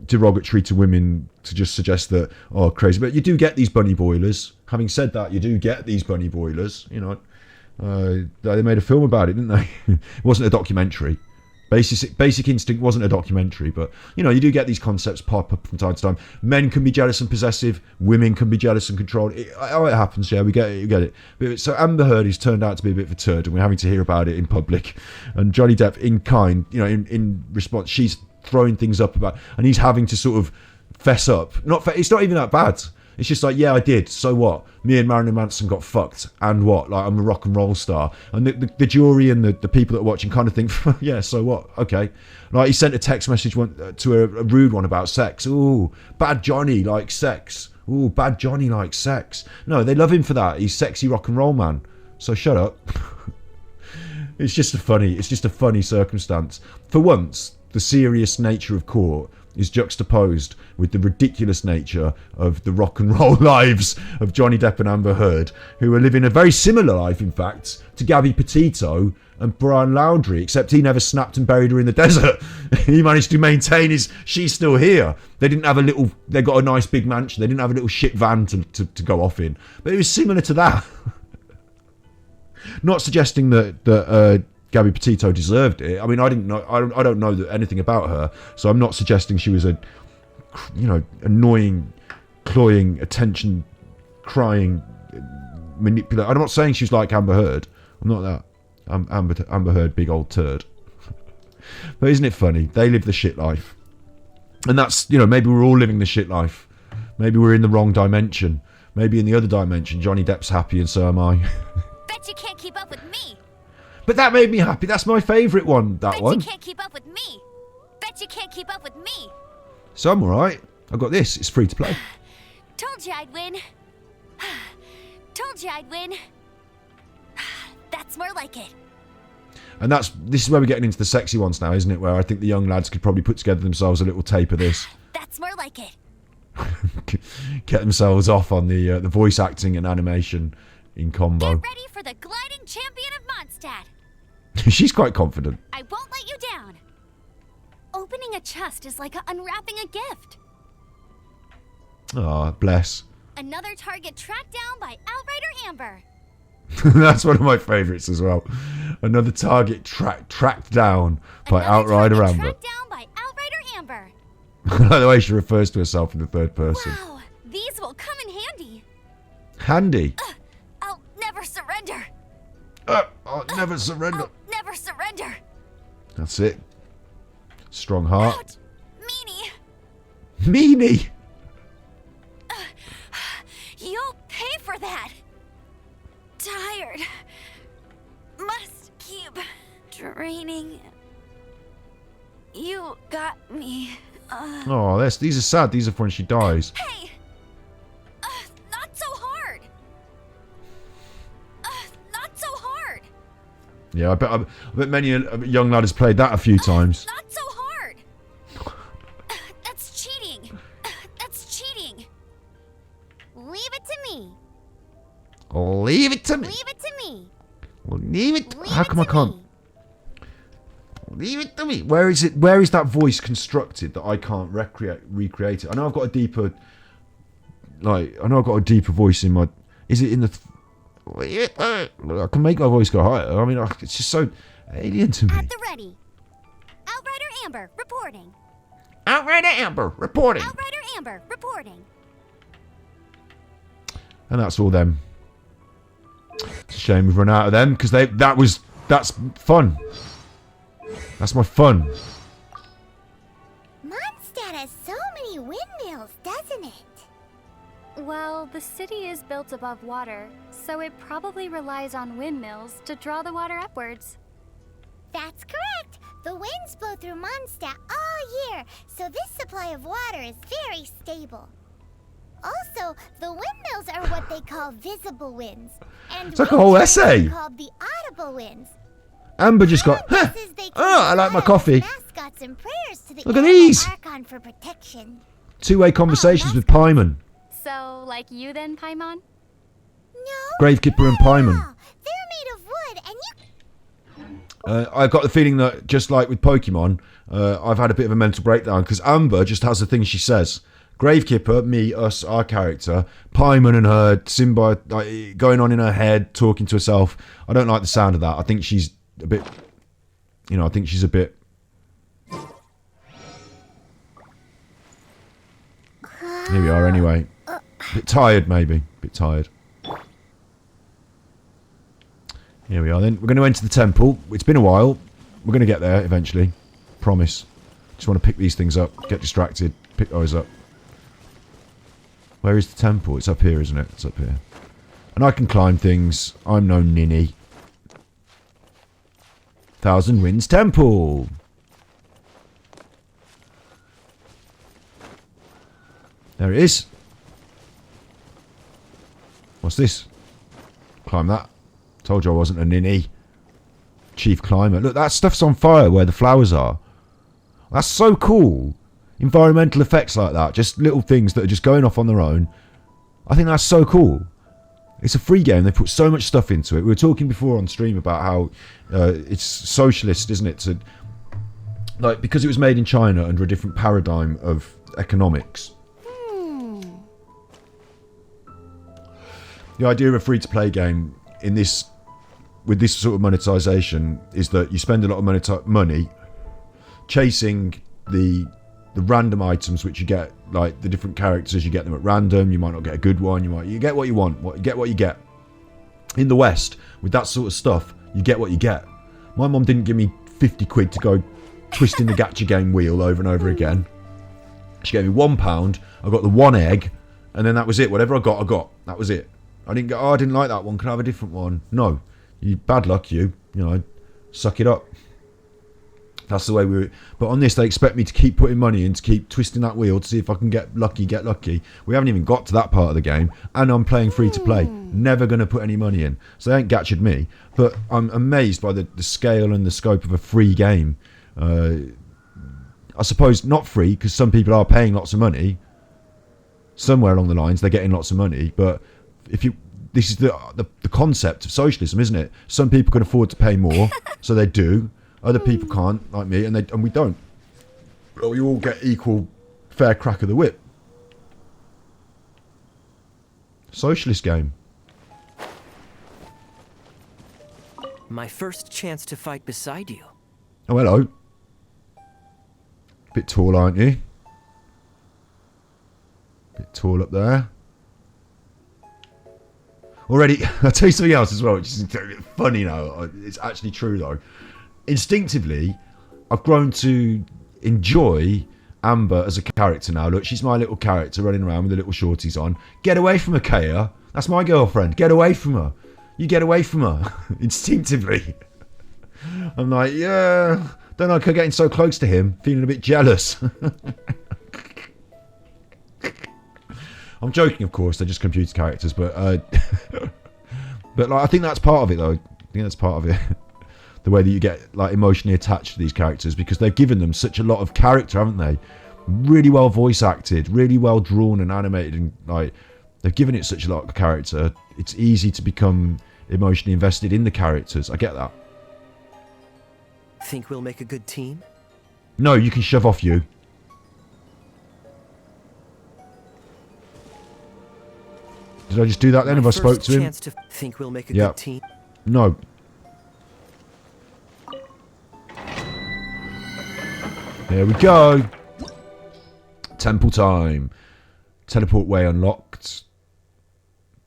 derogatory to women to just suggest that, oh, crazy. But you do get these bunny boilers. Having said that, you do get these bunny boilers, they made a film about it, didn't they? It wasn't a documentary. Basic Instinct wasn't a documentary, but you do get these concepts pop up from time to time. Men can be jealous and possessive, women can be jealous and controlled. It happens, yeah, we get it. But, so Amber Heard has turned out to be a bit of a turd, and we're having to hear about it in public. And Johnny Depp, in kind, in response, she's throwing things up about, and he's having to sort of fess up. It's not even that bad. It's just like, yeah, I did. So what? Me and Marilyn Manson got fucked. And what? Like, I'm a rock and roll star. And the jury and the people that are watching kind of think, yeah, so what? Okay. Like, he sent a text message to a rude one about sex. Ooh, bad Johnny likes sex. Ooh, bad Johnny likes sex. No, they love him for that. He's sexy rock and roll man. So shut up. It's just a funny circumstance. For once, the serious nature of court is juxtaposed with the ridiculous nature of the rock and roll lives of Johnny Depp and Amber Heard, who are living a very similar life, in fact, to Gabby Petito and Brian Laundrie, except he never snapped and buried her in the desert. He managed to maintain she's still here. They got a nice big mansion. They didn't have a little shit van to go off in. But it was similar to that. Not suggesting that Gabby Petito deserved it. I mean, I don't know anything about her, so I'm not suggesting she was a, annoying, cloying, attention, crying, manipulator. I'm not saying she's like Amber Heard. I'm not that. I'm Amber Heard, big old turd. But isn't it funny? They live the shit life, and that's maybe we're all living the shit life. Maybe we're in the wrong dimension. Maybe in the other dimension, Johnny Depp's happy and so am I. Bet you can't keep up with me. But that made me happy. That's my favourite one, that one. Bet you can't keep up with me. Bet you can't keep up with me. So I'm alright. I've got this. It's free to play. Told you I'd win. Told you I'd win. That's more like it. And this is where we're getting into the sexy ones now, isn't it? Where I think the young lads could probably put together themselves a little tape of this. That's more like it. Get themselves off on the voice acting and animation in combo. Get ready for the gliding champion of Mondstadt. She's quite confident. I won't let you down. Opening a chest is like unwrapping a gift. Ah, bless. Another target tracked down by Outrider Amber. That's one of my favourites as well. Another target tracked down by Outrider Amber. Tracked down by Outrider Amber. I like the way she refers to herself in the third person. Wow, these will come in handy. Handy? I'll never surrender. I'll never surrender. I'll never surrender. That's it. Strong heart. Ouch, meanie. Meanie. You'll pay for that. Tired. Must keep training. You got me. Oh, these are sad. These are for when she dies. Hey! Not so hard! Not so hard! Yeah, I bet many a young lad has played that a few times. Not so hard! That's cheating! That's cheating! Leave it to me. Leave it to me. Leave it to me. Leave it. Leave How it come I to can't? me. Leave it to me. Where is it? Where is that voice constructed that I can't recreate it? I know I've got a deeper, I know I've got a deeper voice in my. Is it in the? I can make my voice go higher. I mean, it's just so alien to me. At the ready. Outrider Amber reporting. Outrider Amber reporting. Outrider Amber reporting. And that's all them. It's a shame we've run out of them because that's fun. That's my fun. Mondstadt has so many windmills, doesn't it? Well, the city is built above water, so it probably relies on windmills to draw the water upwards. That's correct. The winds blow through Mondstadt all year, so this supply of water is very stable. Also, the windmills are what they call visible winds. And It's like a whole wind essay. are called the audible winds. Amber just got. Guesses they I like my can coffee. mascots and prayers to the Look at animal these. Archon for protection. Two-way conversations with Paimon. So, like you then, Paimon? No. Gravekeeper and Paimon. no, they're made of wood, and you. I've got the feeling that just like with Pokemon, I've had a bit of a mental breakdown because Amber just has the thing she says. Gravekeeper, me, us, our character, Paimon and her, Simba going on in her head, talking to herself. I don't like the sound of that. I think she's a bit, I think she's a bit. Here we are anyway. Bit tired maybe, bit tired. Here we are then. We're going to enter the temple. It's been a while. We're going to get there eventually. Promise. Just want to pick these things up, get distracted, pick those up. Where is the temple? It's up here, isn't it? It's up here. And I can climb things. I'm no ninny. Thousand Winds Temple. There it is. What's this? Climb that. Told you I wasn't a ninny. Chief climber. Look, that stuff's on fire where the flowers are. That's so cool. Environmental effects like that. Just little things that are just going off on their own. I think that's so cool. It's a free game. They put so much stuff into it. We were talking before on stream about how it's socialist, isn't it? To, because it was made in China under a different paradigm of economics. The idea of a free-to-play game in this, with this sort of monetization, is that you spend a lot of money chasing the random items which you get, like the different characters. You get them at random. You might not get a good one. You get what you want. You get what you get. In the West, with that sort of stuff, you get what you get. My mum didn't give me 50 quid to go twisting the gacha game wheel over and over again. She gave me £1. I got the one egg, and then that was it. Whatever I got. That was it. I didn't go, I didn't like that one. Can I have a different one? No. You bad luck, you know, suck it up. That's the way we were. But on this, they expect me to keep putting money in, to keep twisting that wheel to see if I can get lucky. We haven't even got to that part of the game, and I'm playing free to play. Never going to put any money in. So they ain't gatched me. But I'm amazed by the scale and the scope of a free game. I suppose not free, because some people are paying lots of money. Somewhere along the lines, they're getting lots of money. But this is the concept of socialism, isn't it? Some people can afford to pay more, so they do. Other people can't, like me, and we don't. But we all get equal, fair crack of the whip. Socialist game. My first chance to fight beside you. Oh, hello. Bit tall, aren't you? Bit tall up there. Already, I'll tell you something else as well, which is funny now. It's actually true, though. Instinctively, I've grown to enjoy Amber as a character now. Look, she's my little character running around with the little shorties on. Get away from her, Kaeya. That's my girlfriend. Get away from her. You get away from her. Instinctively. I'm like, yeah. Don't like her getting so close to him. Feeling a bit jealous. I'm joking, of course. They're just computer characters. But but like, I think that's part of it, though. I think that's part of it. The way that you get like emotionally attached to these characters, because they've given them such a lot of character, haven't they? Really well voice acted, really well drawn and animated, and like they've given it such a lot of character. It's easy to become emotionally invested in the characters. I get that. Think we'll make a good team? No, you can shove off, you. Did I just do that then? If I spoke to him? Chance to think we'll make a good team? No. There we go. Temple time. Teleport way unlocked.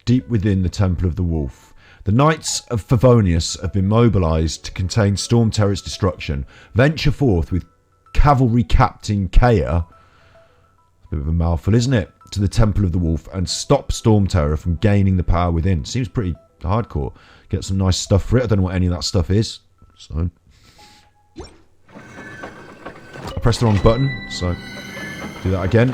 Deep within the Temple of the Wolf. The Knights of Favonius have been mobilised to contain Storm Terror's destruction. Venture forth with Cavalry Captain Kaeya. A bit of a mouthful, isn't it? To the Temple of the Wolf and stop Storm Terror from gaining the power within. Seems pretty hardcore. Get some nice stuff for it. I don't know what any of that stuff is. So... I pressed the wrong button, so do that again.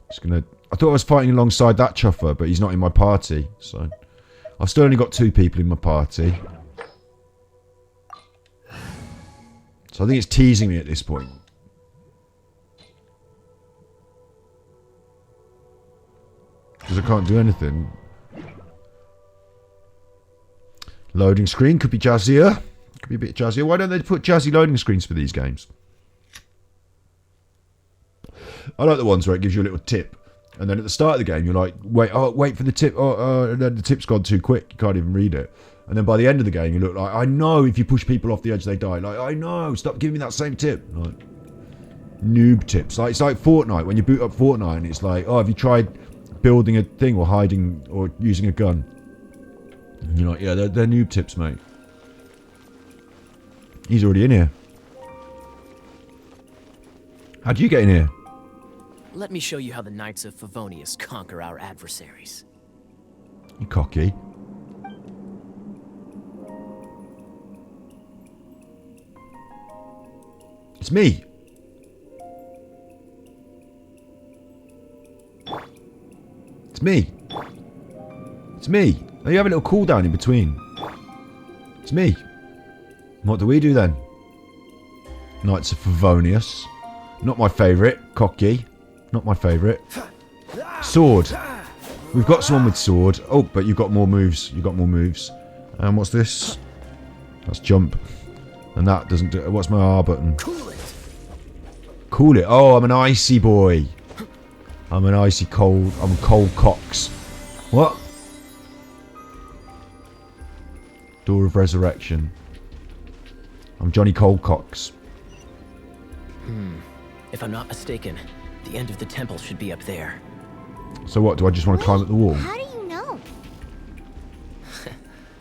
Just gonna. I thought I was fighting alongside that chuffer, but he's not in my party, so I've still only got 2 people in my party. So I think it's teasing me at this point. Because I can't do anything. Loading screen could be jazzier. Could be a bit jazzier. Why don't they put jazzy loading screens for these games? I like the ones where it gives you a little tip, and then at the start of the game you're like, wait for the tip. And then the tip's gone too quick. You can't even read it. And then by the end of the game you look like, I know if you push people off the edge they die. Like, I know. Stop giving me that same tip. Like, noob tips. Like, it's like Fortnite when you boot up Fortnite and it's like, oh, have you tried building a thing or hiding or using a gun? And you're like, yeah, they're noob tips, mate. He's already in here. How'd you get in here? Let me show you how the Knights of Favonius conquer our adversaries. You cocky. It's me. It's me. It's me. Oh, you have a little cooldown in between. It's me. What do we do then? Knights of Favonius. Not my favourite. Cocky. Not my favourite. Sword. We've got someone with sword. Oh, but you've got more moves. You've got more moves. And what's this? That's jump. And that doesn't do... What's my R button? Cool it. Cool it. Oh, I'm an icy boy. I'm an icy cold... I'm cold cocks. What? Door of Resurrection. I'm Johnny Coldcocks. If I'm not mistaken, the end of the temple should be up there. So what? Do I just want to climb up the wall? How do you know?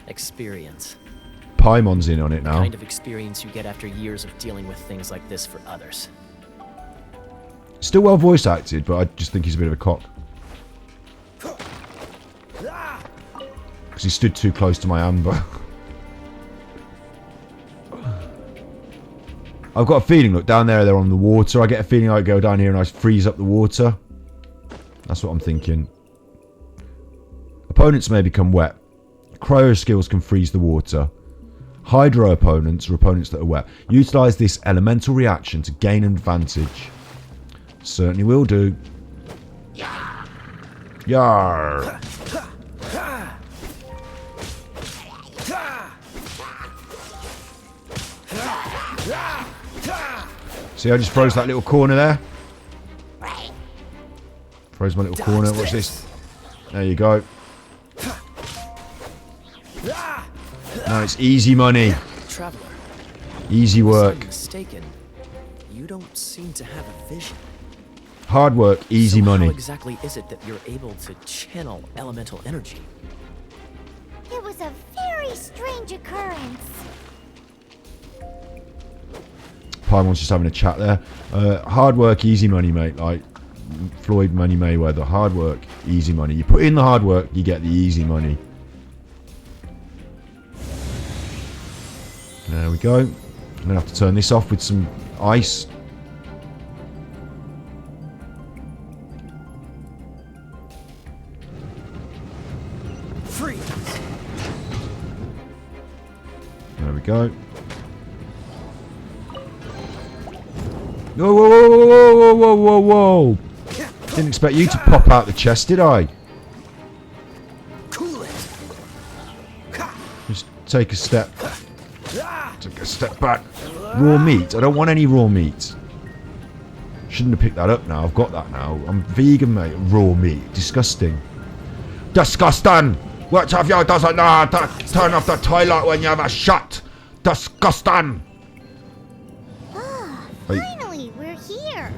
Experience. Paimon's in on it The now. kind of experience you get after years of dealing with things like this for others. Still well voice acted, but I just think he's a bit of a cock. Because he stood too close to my amber. I've got a feeling, look, down there they're on the water. I get a feeling I go down here and I freeze up the water. That's what I'm thinking. Opponents may become wet. Cryo skills can freeze the water. Hydro opponents are opponents that are wet. Utilise this elemental reaction to gain an advantage. Certainly will do. Yarr. See, I just froze that little corner there. Froze my little corner. Watch this. There you go. Now it's easy money. Traveler, Easy work. if I'm mistaken, you don't seem to have a vision. Hard work, easy So money. How exactly is it that you're able to channel elemental energy? It was a very very strange occurrence. Paimon's just having a chat there. Hard work, easy money, mate. Like Floyd Money Mayweather. Hard work, easy money. You put in the hard work, you get the easy money. There we go. I'm going to have to turn this off with some ice. Freeze! There we go. Whoa, whoa, whoa, whoa, whoa, whoa, whoa, whoa. Didn't expect you to pop out the chest, did I? Cool it! Just take a step. Take a step back. Raw meat? I don't want any raw meat. Shouldn't have picked that up now. I've got that now. I'm vegan, mate. Raw meat. Disgusting. Disgusting! Which of you doesn't know how to turn off the toilet when you have a shot? Disgusting! Finally, we're here.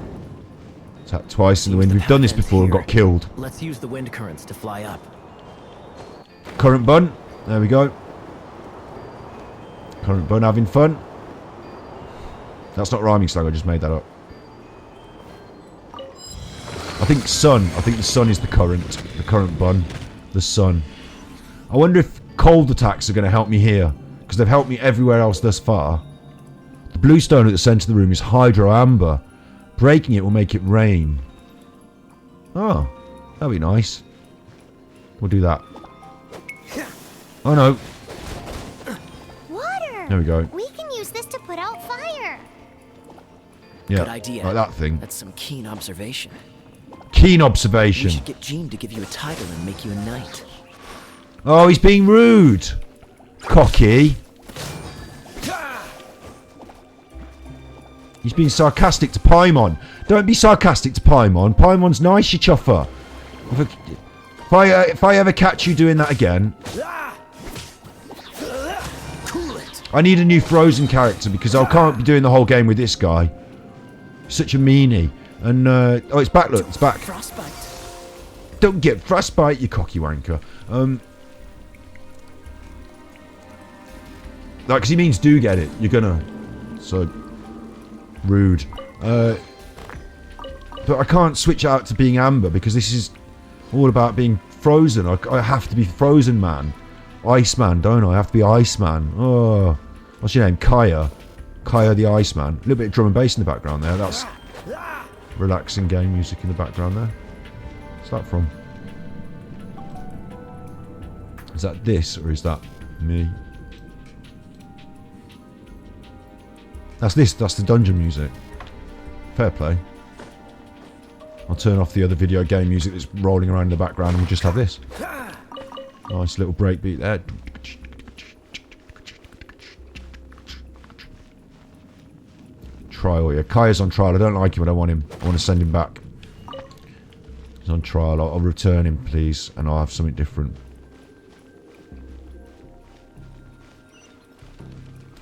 Tap twice in the wind. We've done this before and got killed. Let's use the wind currents to fly up. Current bun. There we go. Current bun having fun. That's not rhyming slang, I just made that up. I think sun. I think the sun is the current bun. The sun. I wonder if cold attacks are going to help me here. Because they've helped me everywhere else thus far. The blue stone at the centre of the room is hydro amber. Breaking it will make it rain. Oh, that'll be nice. We'll do that. Oh no. Water. There we go. We can use this to put out fire. Yeah, Good idea. like that thing. That's some keen observation. Keen We observation. should get Jean to give you a title and make you a knight. Oh, he's being rude. Cocky. He's being sarcastic to Paimon. Don't be sarcastic to Paimon. Paimon's nice, you chuffer. If I ever catch you doing that again, Cool it! I need a new Frozen character because I can't be doing the whole game with this guy. Such a meanie. And, oh, it's back, look, it's back. Frostbite. Don't get frostbite, you cocky wanker. Like, because he means do get it. You're gonna. So, rude. But I can't switch out to being Amber because this is all about being frozen. I have to be Frozen Man. Iceman, don't I? I have to be Iceman. Oh. What's your name? Kaeya. Kaeya the Iceman. A little bit of drum and bass in the background there. That's relaxing game music in the background there. What's that from? Is that this or is that me? That's this. That's the dungeon music. Fair play. I'll turn off the other video game music that's rolling around in the background and we'll just have this. Nice little breakbeat there. Trial, yeah. Kaya's on trial. I don't like him. I don't want him. I want to send him back. He's on trial. I'll return him, please. And I'll have something different.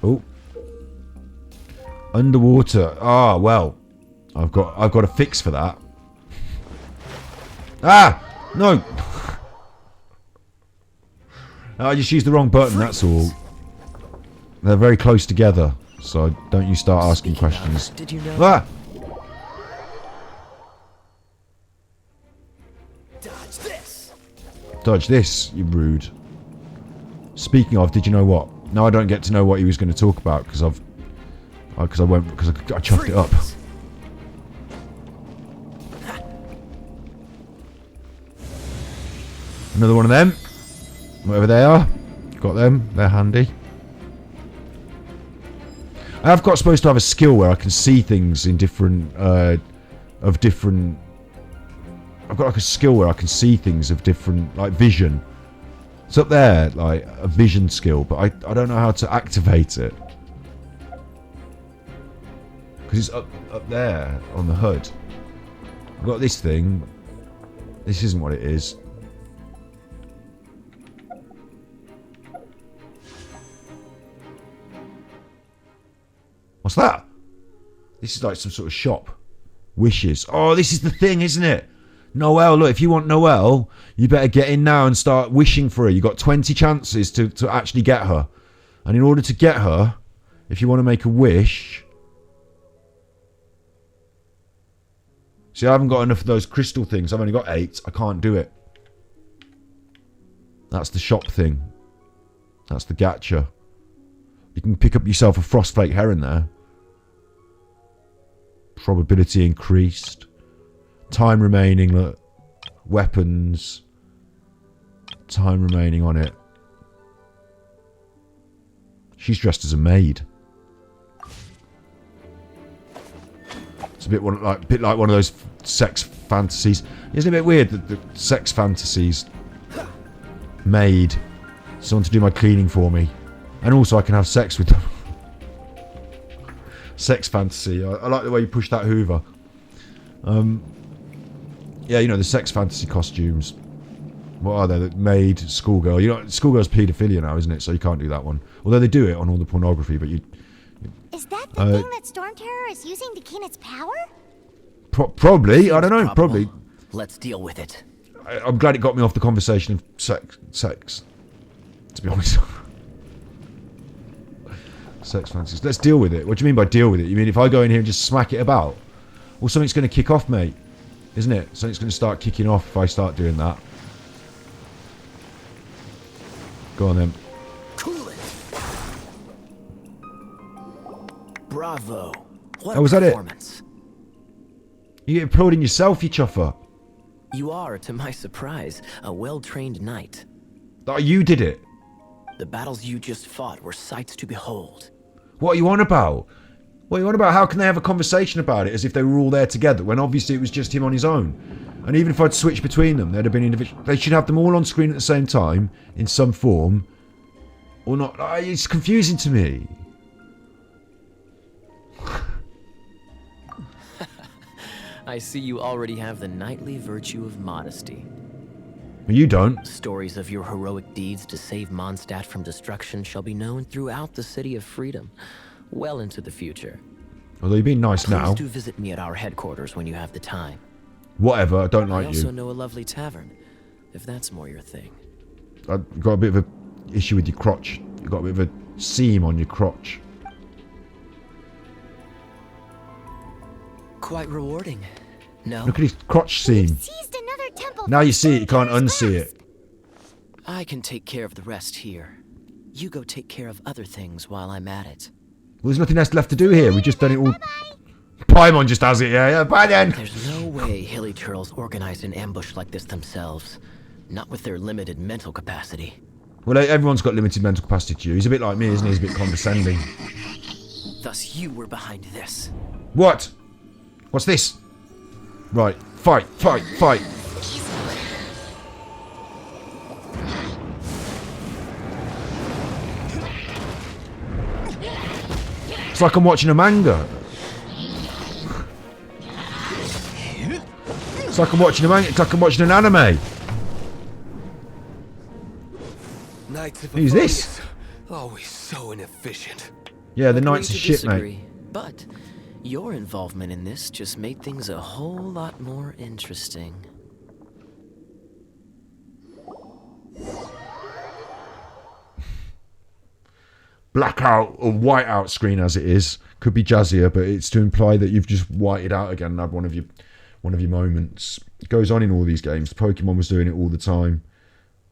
Oh. Underwater. Ah, well. I've got a fix for that. Ah! No! I just used the wrong button, that's all. They're very close together, so don't you start asking questions. Did you know? Ah! Dodge this! Dodge this, you rude. Speaking of, did you know what? Now I don't get to know what he was going to talk about because I chucked it up. Another one of them. Whatever they are. Got them. They're handy. I have got supposed to have a skill where I can see things in different I've got like a skill where I can see things of different, like vision. It's up there, like a vision skill, but I don't know how to activate it. Because it's up there on the HUD. I've got this thing. This isn't what it is. What's that? This is like some sort of shop. Wishes. Oh, this is the thing, isn't it? Noelle, look, if you want Noelle, you better get in now and start wishing for her. You got 20 chances to actually get her. And in order to get her, if you want to make a wish... See, I haven't got enough of those crystal things. I've only got 8. I can't do it. That's the shop thing. That's the gacha. You can pick up yourself a frostflake heron there. Probability increased. Time remaining. Look. Weapons. Time remaining on it. She's dressed as a maid. It's a bit like one of those sex fantasies. Isn't it a bit weird that the sex fantasies made someone to do my cleaning for me, and also I can have sex with them. Sex fantasy. I like the way you push that Hoover. Yeah, you know, the sex fantasy costumes. What are they? The maid, schoolgirl. You know, schoolgirl's paedophilia now, isn't it? So you can't do that one. Although they do it on all the pornography, but you. Is that the thing that Storm Terror is using to gain its power? Probably. I don't know. Probably. Let's deal with it. I'm glad it got me off the conversation of sex. To be honest. Sex fantasies. Let's deal with it. What do you mean by deal with it? You mean if I go in here and just smack it about? Well, something's going to kick off, mate. Isn't it? Something's going to start kicking off if I start doing that. Go on then. Cool it. Bravo. What Oh, was a that it? performance. You're applauding yourself, you chuffer. You are, to my surprise, a well-trained knight. Oh, you did it. The battles you just fought were sights to behold. What are you on about? What are you on about? How can they have a conversation about it as if they were all there together when obviously it was just him on his own? And even if I'd switched between them, they'd have been individual. They should have them all on screen at the same time in some form, or not. It's confusing to me. I see you already have the knightly virtue of modesty. You don't. Stories of your heroic deeds to save Mondstadt from destruction shall be known throughout the City of Freedom, well into the future. Although you're being nice now. Please do visit me at our headquarters when you have the time. Whatever, I don't like I also you. know a lovely tavern, if that's more your thing. I've got a bit of a issue with your crotch. You've got a bit of a seam on your crotch. Quite rewarding. No? Look at his crotch seam. Seized another temple. Now you see it, you can't unsee it. I can take care of the rest here. You go take care of other things while I'm at it. Well, there's nothing else left to do here. We've just done it all. Paimon just has it, yeah. Bye then. There's no way Hilly Turtles organized an ambush like this themselves. Not with their limited mental capacity. Well, everyone's got limited mental capacity to you. He's a bit like me, isn't he? He's a bit condescending. Thus you were behind this. What? What's this? Right. Fight. It's like I'm watching a manga. It's like I'm watching a manga. It's like I'm watching an anime. Who's this? Always so inefficient. Yeah, the Agree Knights to are shit, mate. disagree, but your involvement in this just made things a whole lot more interesting. Blackout or whiteout screen as it is could be jazzier, but it's to imply that you've just whited out again and had one of your moments. It goes on in all these games. Pokemon was doing it all the time.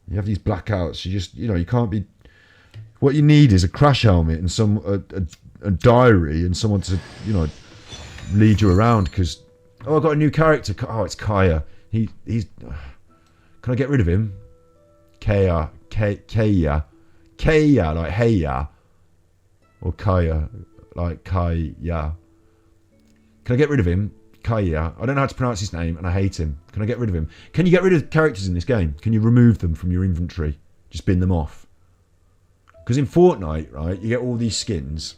You have these blackouts. You can't be. What you need is a crash helmet and a diary and someone to lead you around. Because I've got a new character. Oh, it's Kaeya. He's. Can I get rid of him? Kaeya, like Heya. Or Kaeya, like Kaeya. Can I get rid of him? Kaeya. I don't know how to pronounce his name, and I hate him. Can I get rid of him? Can you get rid of characters in this game? Can you remove them from your inventory? Just bin them off. Because in Fortnite, right, you get all these skins.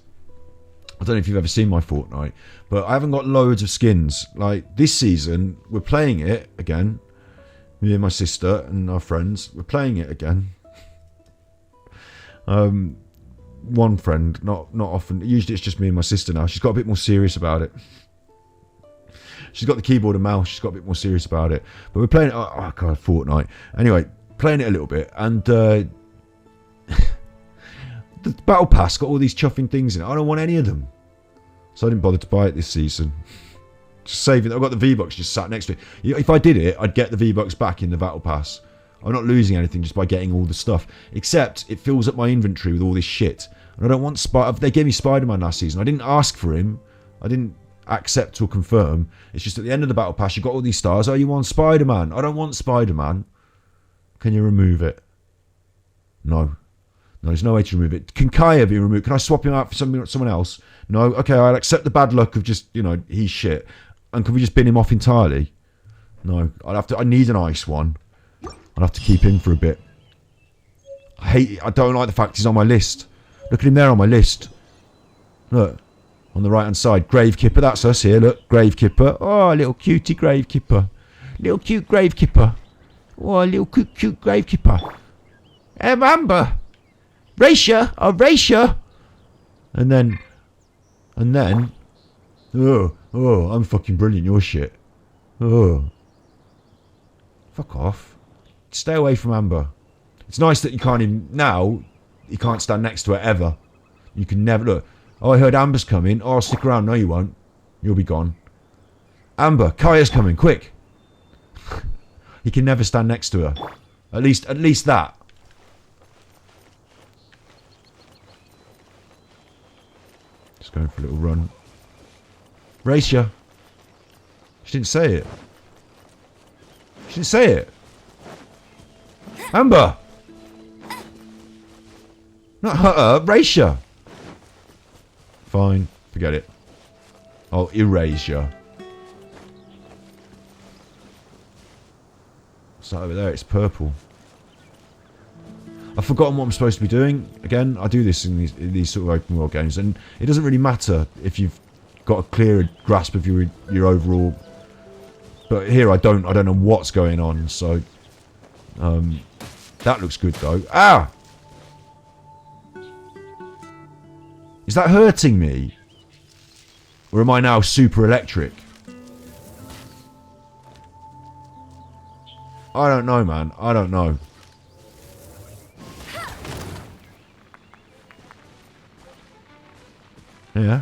I don't know if you've ever seen my Fortnite, but I haven't got loads of skins. Like, this season, we're playing it again. Me and my sister and our friends, we're playing it again. One friend, not often. Usually it's just me and my sister now. She's got a bit more serious about it. She's got the keyboard and mouse. She's got a bit more serious about it. But we're playing it. Oh god, Fortnite. Anyway, playing it a little bit, and the battle pass got all these chuffing things in it. I don't want any of them, so I didn't bother to buy it this season. Just saving it. I've got the V-Bucks just sat next to it. If I did it, I'd get the V-Bucks back in the battle pass. I'm not losing anything just by getting all the stuff, except it fills up my inventory with all this shit. And I don't want They gave me Spider-Man last season. I didn't ask for him. I didn't accept or confirm. It's just at the end of the battle pass, you've got all these stars. Oh, you want Spider-Man? I don't want Spider-Man. Can you remove it? No. No, there's no way to remove it. Can Kaeya be removed? Can I swap him out for someone else? No. Okay, I'll accept the bad luck of just, he's shit. And can we just bin him off entirely? No. I need an ice one. I'll have to keep him for a bit. I don't like the fact he's on my list. Look at him there on my list. Look. On the right hand side. Gravekipper. That's us here. Look. Gravekipper. Oh, little cutie Gravekipper. Little cute Gravekipper. Oh, little cute Gravekipper. Amber. Racia. Oh, Racia. And then. Oh, I'm fucking brilliant. You're shit. Oh. Fuck off. Stay away from Amber. It's nice that you can't even... Now, you can't stand next to her ever. You can never... Look. Oh, I heard Amber's coming. Oh, stick around. No, you won't. You'll be gone. Amber, Kaeya's coming. Quick. You can never stand next to her. At least that. Just going for a little run. Racia. She didn't say it. She didn't say it. Amber! Not her, Racia. Fine, forget it. I'll erase you. What's that over there? It's purple. I've forgotten what I'm supposed to be doing. Again, I do this in these sort of open world games, and it doesn't really matter if you've got a clearer grasp of your overall. But here I don't know what's going on, so that looks good though. Ah! Is that hurting me? Or am I now super electric? I don't know, man. I don't know. Yeah.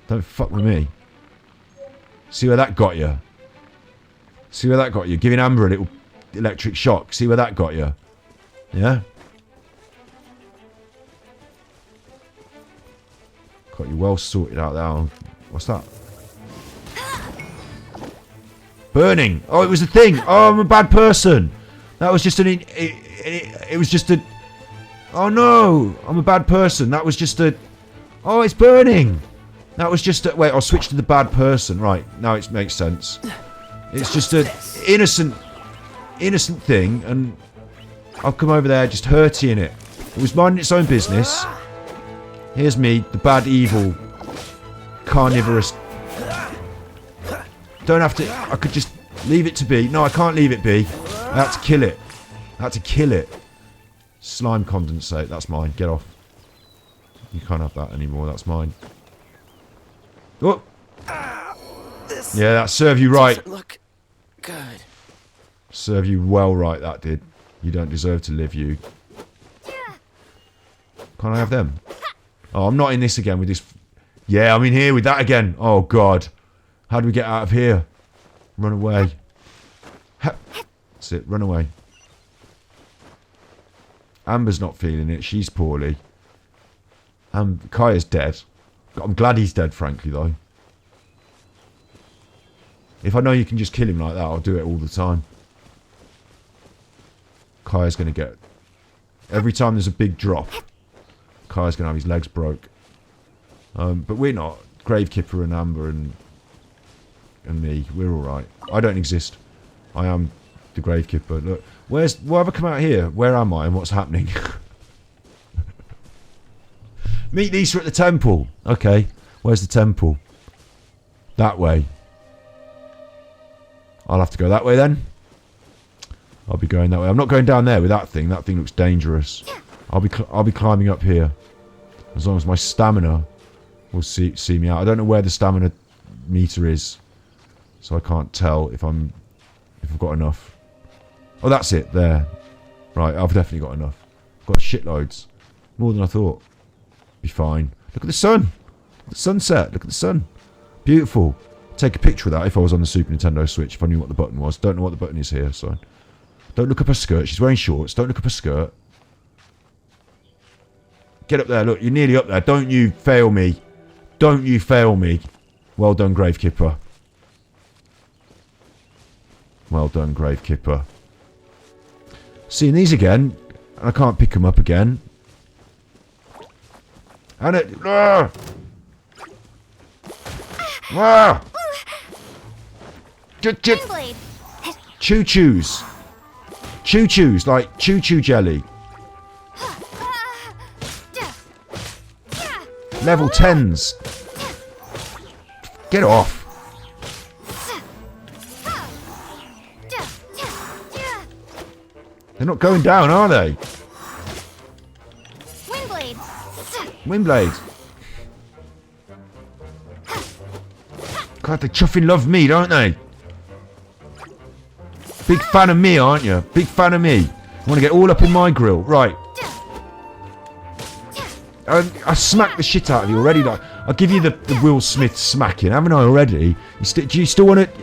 Don't fuck with me. See where that got you? See where that got you? Giving Amber a little electric shock. See where that got you? Yeah? Got you well sorted out there. What's that? Burning! Oh, it was a thing! Oh, I'm a bad person! That was just an... It was just a... Oh no! I'm a bad person. That was just a... Oh, it's burning! That was just a... Wait, I'll switch to the bad person. Right, now it makes sense. It's just an innocent thing, and I've come over there just hurting it. It was minding its own business. Here's me, the bad, evil, carnivorous... Don't have to... I could just leave it to be. No, I can't leave it be. I have to kill it. I have to kill it. Slime condensate. That's mine. Get off. You can't have that anymore. That's mine. Oh! Yeah, that served you right. Look good. Serve you well right, that did. You don't deserve to live, you. Can't I have them? Oh, I'm not in this again with this... Yeah, I'm in here with that again. Oh, God. How do we get out of here? Run away. That's it, run away. Amber's not feeling it. She's poorly. Kaeya's dead. I'm glad he's dead, frankly, though. If I know you can just kill him like that, I'll do it all the time. Kaeya's going to get... Every time there's a big drop, Kaeya's going to have his legs broke. But we're not. Gravekipper and Amber and me, we're alright. I don't exist. I am the Gravekipper. Look, why have I come out here? Where am I and what's happening? Meet Lisa at the temple. Okay, where's the temple? That way. I'll have to go that way then. I'll be going that way. I'm not going down there with that thing. That thing looks dangerous. I'll be climbing up here. As long as my stamina will see me out. I don't know where the stamina meter is. so I can't tell if I've got enough. Oh, that's it there. Right, I've definitely got enough. I've got shitloads, more than I thought. Be fine. Look at the sun. Look at the sunset. Look at the sun. Beautiful. Take a picture of that if I was on the Super Nintendo Switch. If I knew what the button was. Don't know what the button is here, so don't look up her skirt. She's wearing shorts. Don't look up her skirt. Get up there. Look, you're nearly up there. Don't you fail me. Don't you fail me. Well done, Gravekipper. Well done, Gravekipper. Seeing these again, and I can't pick them up again. And it... Ah! Ah! Windblade. Choo-choos. Choo-choos, like choo-choo jelly. Level 10s. Get off. They're not going down, are they? Windblade. Windblade. God, they chuffing love me, don't they? Big fan of me, aren't you? Big fan of me. Want to get all up in my grill. Right. I smacked the shit out of you already. Like, I'll give you the Will Smith smacking, haven't I already? Do you still want it?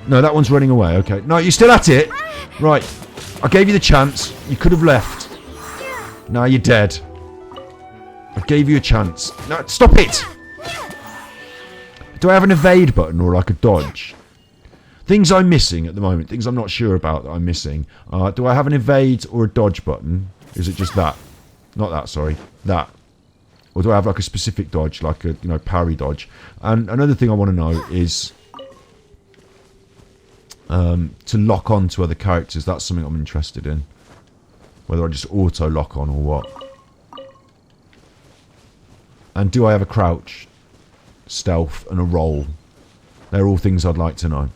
No, that one's running away. Okay. No, you're still at it. Right. I gave you the chance. You could have left. Now you're dead. I gave you a chance. No, stop it. Do I have an evade button or like a dodge? Things I'm missing at the moment. Things I'm not sure about that I'm missing. Do I have an evade or a dodge button? Is it just that? Not that, sorry. That. Or do I have like a specific dodge, like a, parry dodge? And another thing I want to know is to lock on to other characters. That's something I'm interested in. Whether I just auto lock on or what. And do I have a crouch, stealth, and a roll? They're all things I'd like to know.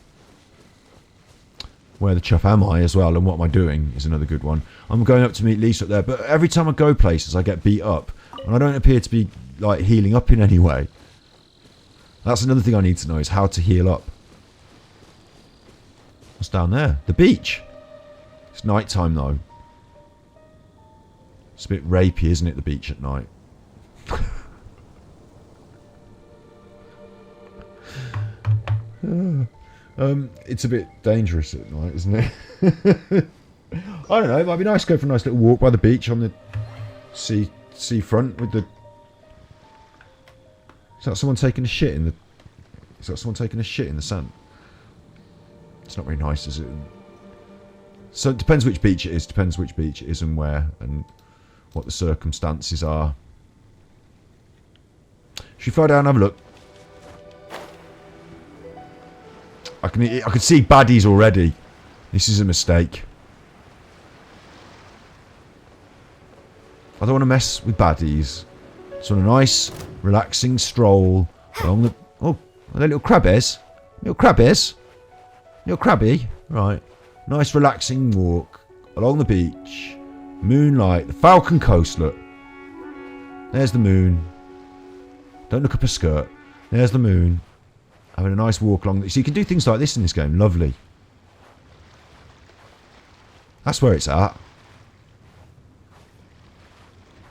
Where the chuff am I as well, and what am I doing is another good one. I'm going up to meet Lisa up there, but every time I go places I get beat up. And I don't appear to be like healing up in any way. That's another thing I need to know is how to heal up. What's down there? The beach. It's night time though. It's a bit rapey, isn't it, the beach at night? It's a bit dangerous at night, isn't it? I don't know, it might be nice to go for a nice little walk by the beach on the seafront with the... Is that someone taking a shit in the... Is that someone taking a shit in the sand? It's not very nice, is it? So it depends which beach it is. Depends which beach it is and where and what the circumstances are. Should we fly down and have a look? I can see baddies already. This is a mistake. I don't want to mess with baddies. Just want a nice, relaxing stroll along the... Oh, are they little crabbies? Little crabbies? Little crabby? Right. Nice, relaxing walk along the beach. Moonlight. The Falcon Coast, look. There's the moon. Don't look up her skirt. There's the moon. Having a nice walk along. So you can do things like this in this game. Lovely. That's where it's at.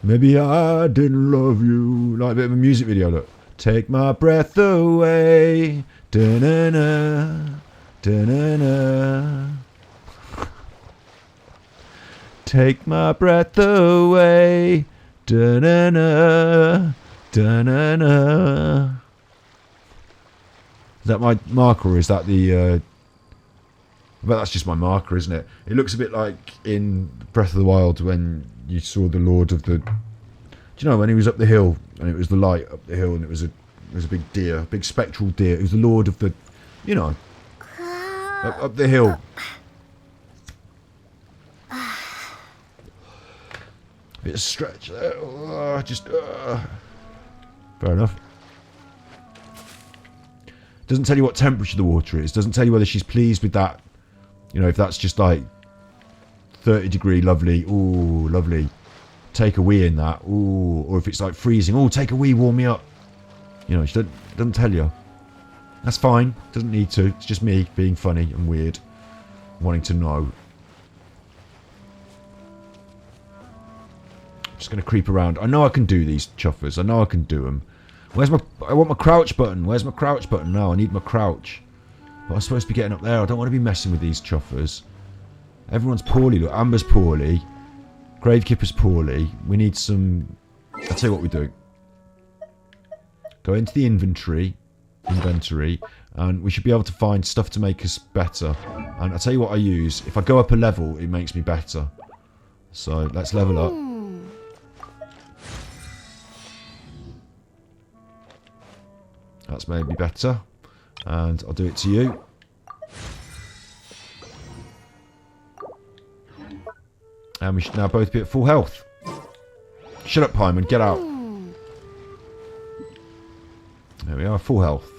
Maybe I didn't love you. Like a bit of a music video, look. Take my breath away. Da-na-na. Da-na-na. Take my breath away. Da-na-na. Da-na-na. Is that my marker or is that the... I bet that's just my marker, isn't it? It looks a bit like in Breath of the Wild when you saw the Lord of the... Do you know when he was up the hill and it was the light up the hill and it was a big deer, a big spectral deer. It was the Lord of the... You know. Up the hill. Bit of stretch there. Fair enough. Doesn't tell you what temperature the water is. Doesn't tell you whether she's pleased with that. You know, if that's just like 30 degree lovely. Ooh, lovely. Take a wee in that. Ooh, or if it's like freezing. Ooh, take a wee, warm me up. You know, she doesn't tell you. That's fine. Doesn't need to. It's just me being funny and weird. Wanting to know. Just going to creep around. I know I can do these chuffers. I know I can do them. Where's my... I want my crouch button. Where's my crouch button now? I need my crouch. But I'm supposed to be getting up there. I don't want to be messing with these chuffers. Everyone's poorly. Look, Amber's poorly. Gravekipper's poorly. We need some... I'll tell you what we do. Go into the inventory, and we should be able to find stuff to make us better. And I'll tell you what I use. If I go up a level, it makes me better. So, let's level up. That's made me better. And I'll do it to you. And we should now both be at full health. Shut up, Paimon. Get out. There we are. Full health.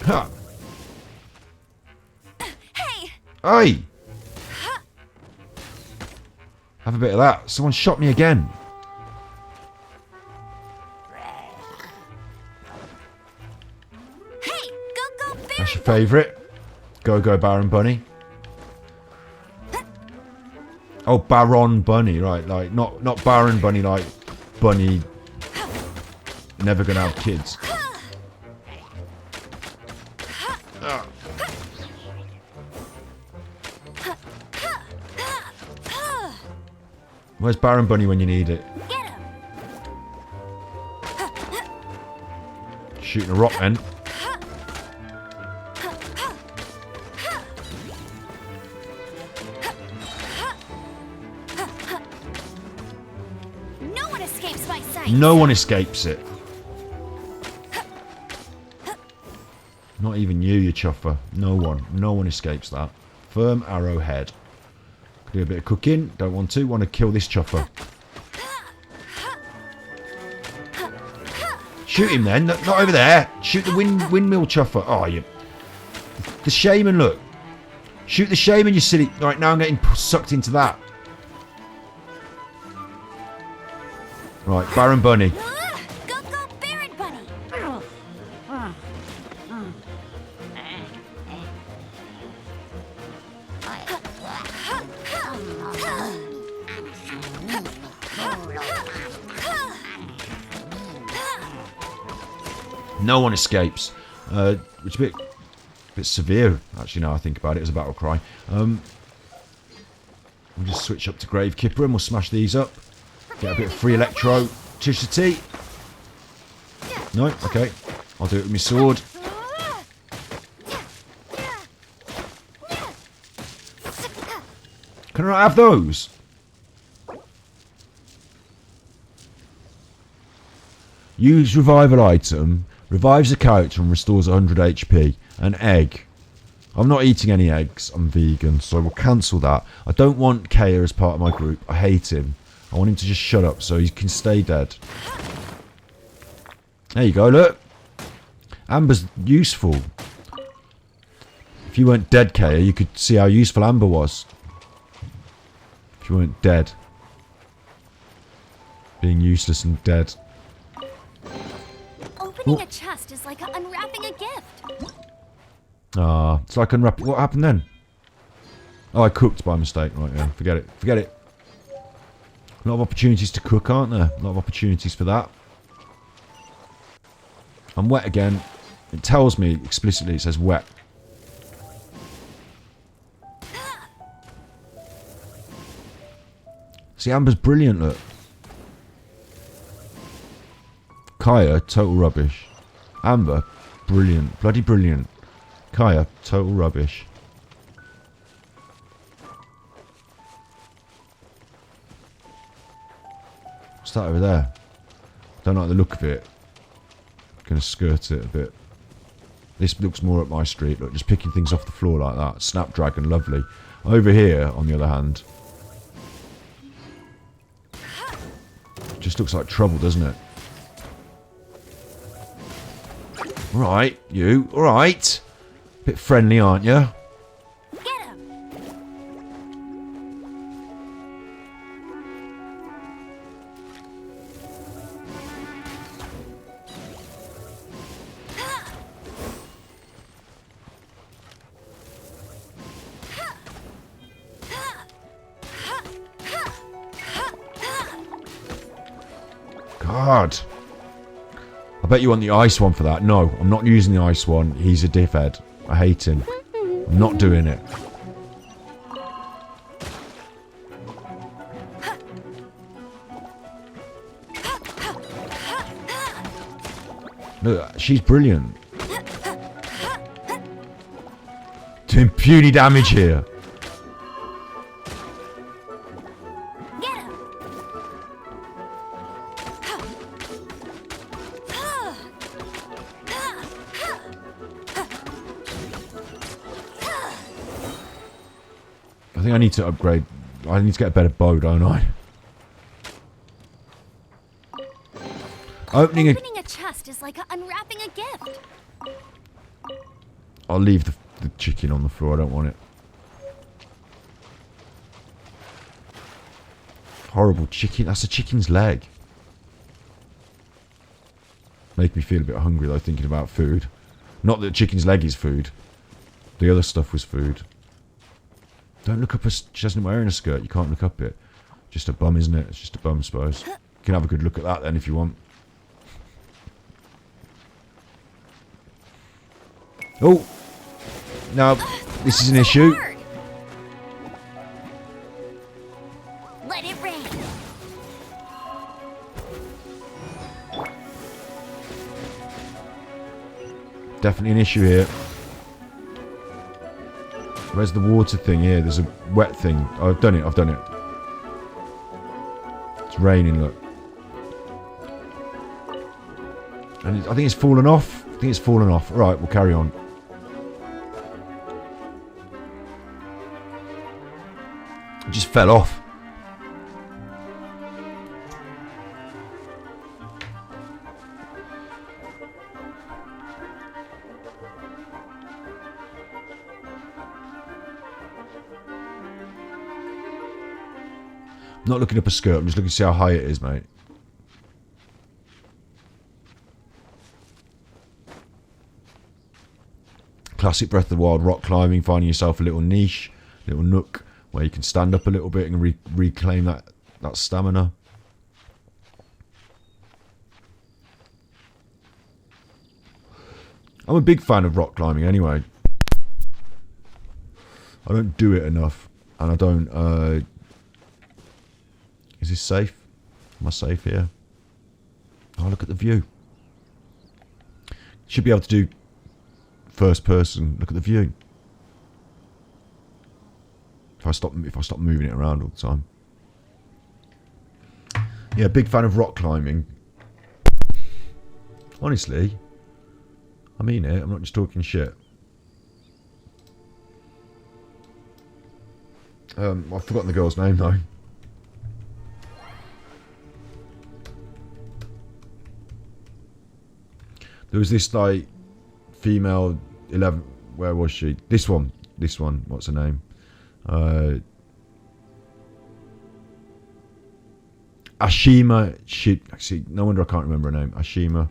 Ha! Hey! Hey! Have a bit of that. Someone shot me again. Hey! Go, Baron! That's your favourite. Go, Baron Bunny. Oh, Baron Bunny, right? Like not Baron Bunny, like Bunny. Never gonna have kids. Where's Baron Bunny when you need it? Get him! Shooting a rock, then. No one escapes my sight! No one escapes it. Not even you chuffer. No one. No one escapes that. Firm arrowhead. Do a bit of cooking. Don't want to. Want to kill this chuffer. Shoot him then. Not over there. Shoot the windmill chuffer. Oh, you. The shaman, look. Shoot the shaman, you silly. Right, now I'm getting sucked into that. Right, Baron Bunny. Go, Baron Bunny! No one escapes. Which is a bit severe, actually, now I think about it, as a battle cry. We'll just switch up to Gravekipper and we'll smash these up. Get a bit of free electricity. No? Okay. I'll do it with my sword. Can I not have those? Use revival item. Revives the character and restores 100 HP. An egg. I'm not eating any eggs. I'm vegan, so we'll cancel that. I don't want Kaeya as part of my group. I hate him. I want him to just shut up so he can stay dead. There you go, look. Amber's useful. If you weren't dead, Kaeya, you could see how useful Amber was. If you weren't dead. Being useless and dead. Opening a chest is like unwrapping a gift. Ah, it's like unwrapping. What happened then? Oh, I cooked by mistake. Right, yeah. Forget it. Forget it. A lot of opportunities to cook, aren't there? A lot of opportunities for that. I'm wet again. It tells me explicitly, it says wet. See, Amber's brilliant, look. Kaeya, total rubbish. Amber, brilliant. Bloody brilliant. Kaeya, total rubbish. What's that over there? Don't like the look of it. Gonna skirt it a bit. This looks more up my street. Look, just picking things off the floor like that. Snapdragon, lovely. Over here, on the other hand, just looks like trouble, doesn't it? Right, you. Alright. Bit friendly, aren't you? Get him! God. I bet you want the ice one for that. No, I'm not using the ice one. He's a dickhead. I hate him. I'm not doing it. Look, she's brilliant. Doing puny damage here. Get him. I think I need to upgrade. I need to get a better bow, don't I? Opening a chest is like unwrapping a gift. I'll leave the chicken on the floor. I don't want it. Horrible chicken. That's a chicken's leg. Make me feel a bit hungry though, thinking about food. Not that chicken's leg is food. The other stuff was food. Don't look up. She isn't wearing a skirt. You can't look up it. Just a bum, isn't it? It's just a bum, I suppose. You can have a good look at that then if you want. Oh! No, this is an issue. Hard. Let it rain. Definitely an issue here. Where's the water thing here? There's a wet thing. Oh, I've done it. I've done it. It's raining, look. And I think it's fallen off. I think it's fallen off. Alright, we'll carry on. It just fell off. I'm not looking up a skirt, I'm just looking to see how high it is, mate. Classic Breath of the Wild rock climbing, finding yourself a little niche, little nook where you can stand up a little bit and reclaim that stamina. I'm a big fan of rock climbing anyway. I don't do it enough, and I don't. Is this safe? Am I safe here? Oh, look at the view. Should be able to do first person. Look at the view. If I stop moving it around all the time. Yeah, big fan of rock climbing. Honestly, I mean it. I'm not just talking shit. I've forgotten the girl's name though. There was this like female 11. Where was she? This one. What's her name? Ashima. Actually, no wonder I can't remember her name. Ashima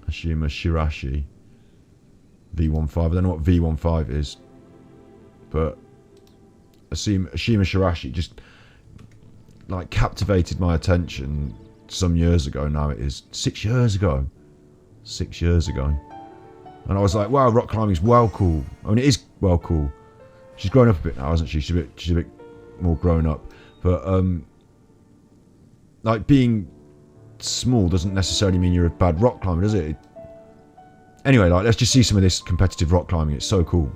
Shirashi. V15. I don't know what V15 is, but Ashima Shirashi just like captivated my attention some years ago. Now it is 6 years ago. 6 years ago, and I was like, wow, rock climbing is well cool. I mean, it is well cool. She's grown up a bit now, hasn't she? She's a bit more grown up, but like being small doesn't necessarily mean you're a bad rock climber, does it? Anyway, like let's just see some of this competitive rock climbing. It's so cool.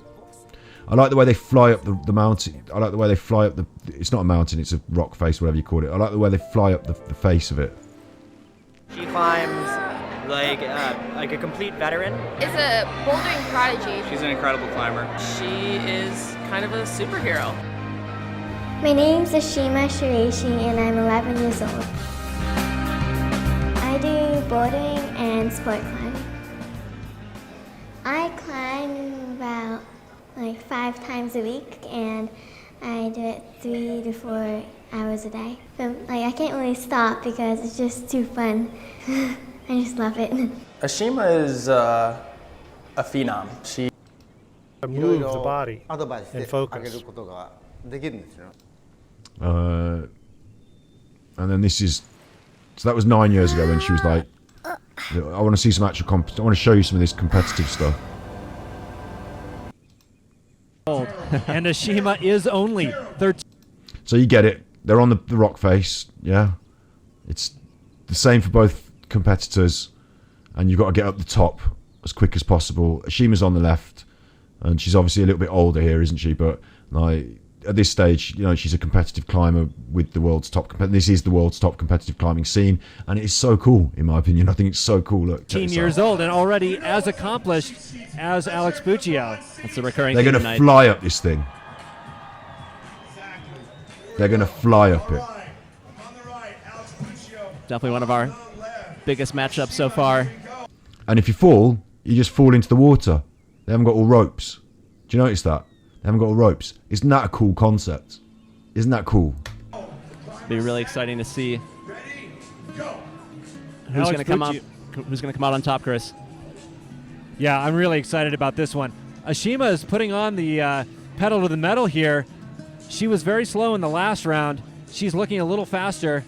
I like the way they fly up the mountain. I like the way they fly up the. It's not a mountain. It's a rock face, whatever you call it. I like the way they fly up the face of it. She climbs like a complete veteran. Is a bouldering prodigy. She's an incredible climber. She is kind of a superhero. My name's Ashima Shirashi and I'm 11 years old. I do bouldering and sport climbing. I climb about like 5 times a week and I do it 3 to 4 hours a day. But I can't really stop because it's just too fun. I just love it. Ashima is a phenom. She move the body and focus. And then this is So that was 9 years ago when she was like, I want to see some actual I want to show you some of this competitive stuff. And Ashima is only 13. So you get it. They're on the rock face, yeah? It's the same for both competitors, and you've got to get up the top as quick as possible. Ashima's on the left, and she's obviously a little bit older here, isn't she? But like at this stage, you know, she's a competitive climber with the world's top. This is the world's top competitive climbing scene, and it is so cool, in my opinion. I think it's so cool. Look, 18 years old and already as accomplished as Alex Buccio. That's the recurring. They're going to fly up this thing. They're going to fly up it. Definitely one of our biggest matchups so far. And if you fall, you just fall into the water. They haven't got all ropes. Do you notice that? They haven't got all ropes. Isn't that a cool concept? Isn't that cool? It'll be really exciting to see who's going to come out. Who's going to come out on top, Chris? Yeah, I'm really excited about this one. Ashima is putting on the pedal to the metal here. She was very slow in the last round. She's looking a little faster.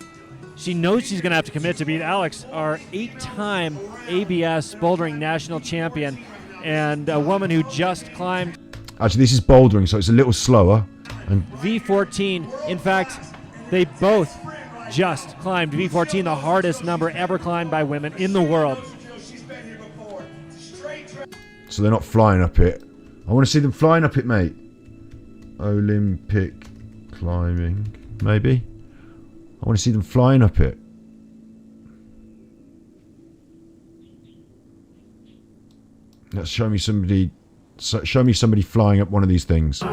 She knows she's going to have to commit to beat Alex, our 8-time ABS bouldering national champion, and a woman who just climbed. Actually, this is bouldering, so it's a little slower. And V14. In fact, they both just climbed V14, the hardest number ever climbed by women in the world. So they're not flying up it. I want to see them flying up it, mate. Olympic climbing, maybe. I want to see them flying up it. Let's show me somebody. Show me somebody flying up one of these things.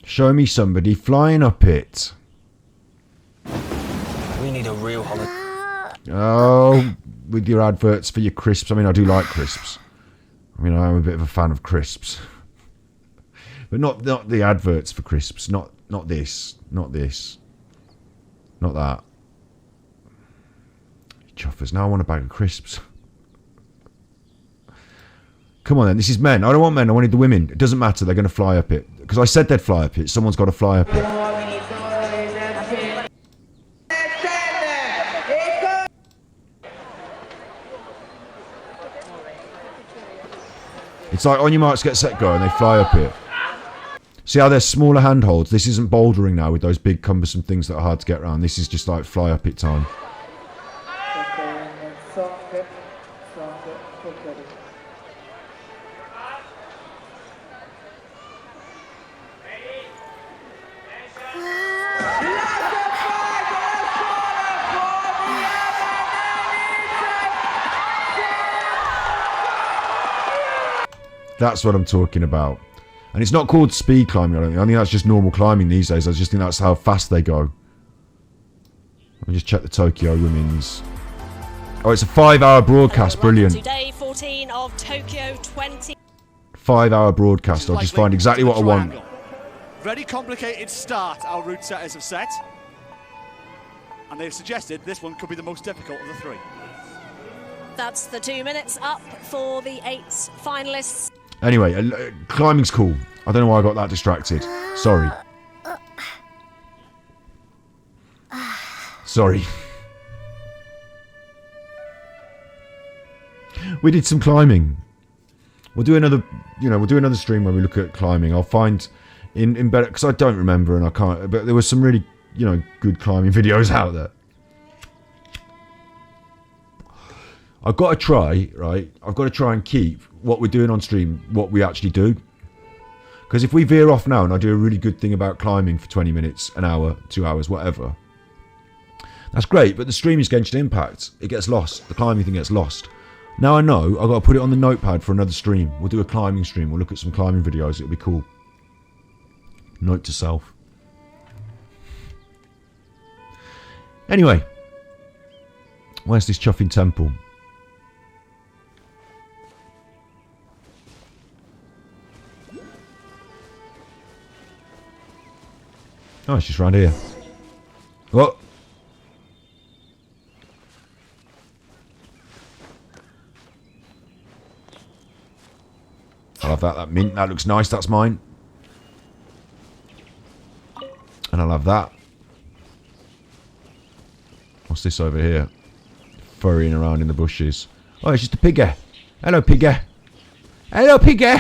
Show me somebody flying up it. We need a real holiday. Oh, with your adverts for your crisps. I mean, I do like crisps. I mean, I'm a bit of a fan of crisps. But not the adverts for crisps. Not this. Not this. Not that. Chuffers. Now I want a bag of crisps. Come on then, this is men. I don't want men, I wanted the women. It doesn't matter, they're going to fly up it. Because I said they'd fly up it. Someone's got to fly up it. It's like on your marks, get set, go, and they fly up it. See how they're smaller handholds? This isn't bouldering now with those big cumbersome things that are hard to get around. This is just like fly up it time. That's what I'm talking about. And it's not called speed climbing, I don't think. I think that's just normal climbing these days. I just think that's how fast they go. Let me just check the Tokyo women's. Oh, it's a 5-hour broadcast. Brilliant. Day 14 of Tokyo 20. 5-hour broadcast. I'll just find exactly what I want. Very complicated start our route setters have set. And they've suggested this one could be the most difficult of the three. That's the 2 minutes up for the 8 finalists. Anyway, climbing's cool. I don't know why I got that distracted. Sorry. Sorry. We did some climbing. We'll do another, we'll do another stream where we look at climbing. I'll find in better, because I don't remember and I can't, but there was some really, good climbing videos out there. I've got to try, right? I've got to try and keep what we're doing on stream, what we actually do. Because if we veer off now and I do a really good thing about climbing for 20 minutes, an hour, 2 hours, whatever, that's great, but the stream is Genshin Impact. It gets lost. The climbing thing gets lost. Now I know I've got to put it on the notepad for another stream. We'll do a climbing stream. We'll look at some climbing videos. It'll be cool. Note to self. Anyway. Where's this chuffing temple? Oh, it's just round here. What? I'll have that. That mint. That looks nice. That's mine. And I'll have that. What's this over here? Furrying around in the bushes. Oh, it's just a piggy. Hello, piggy. Hello, piggy.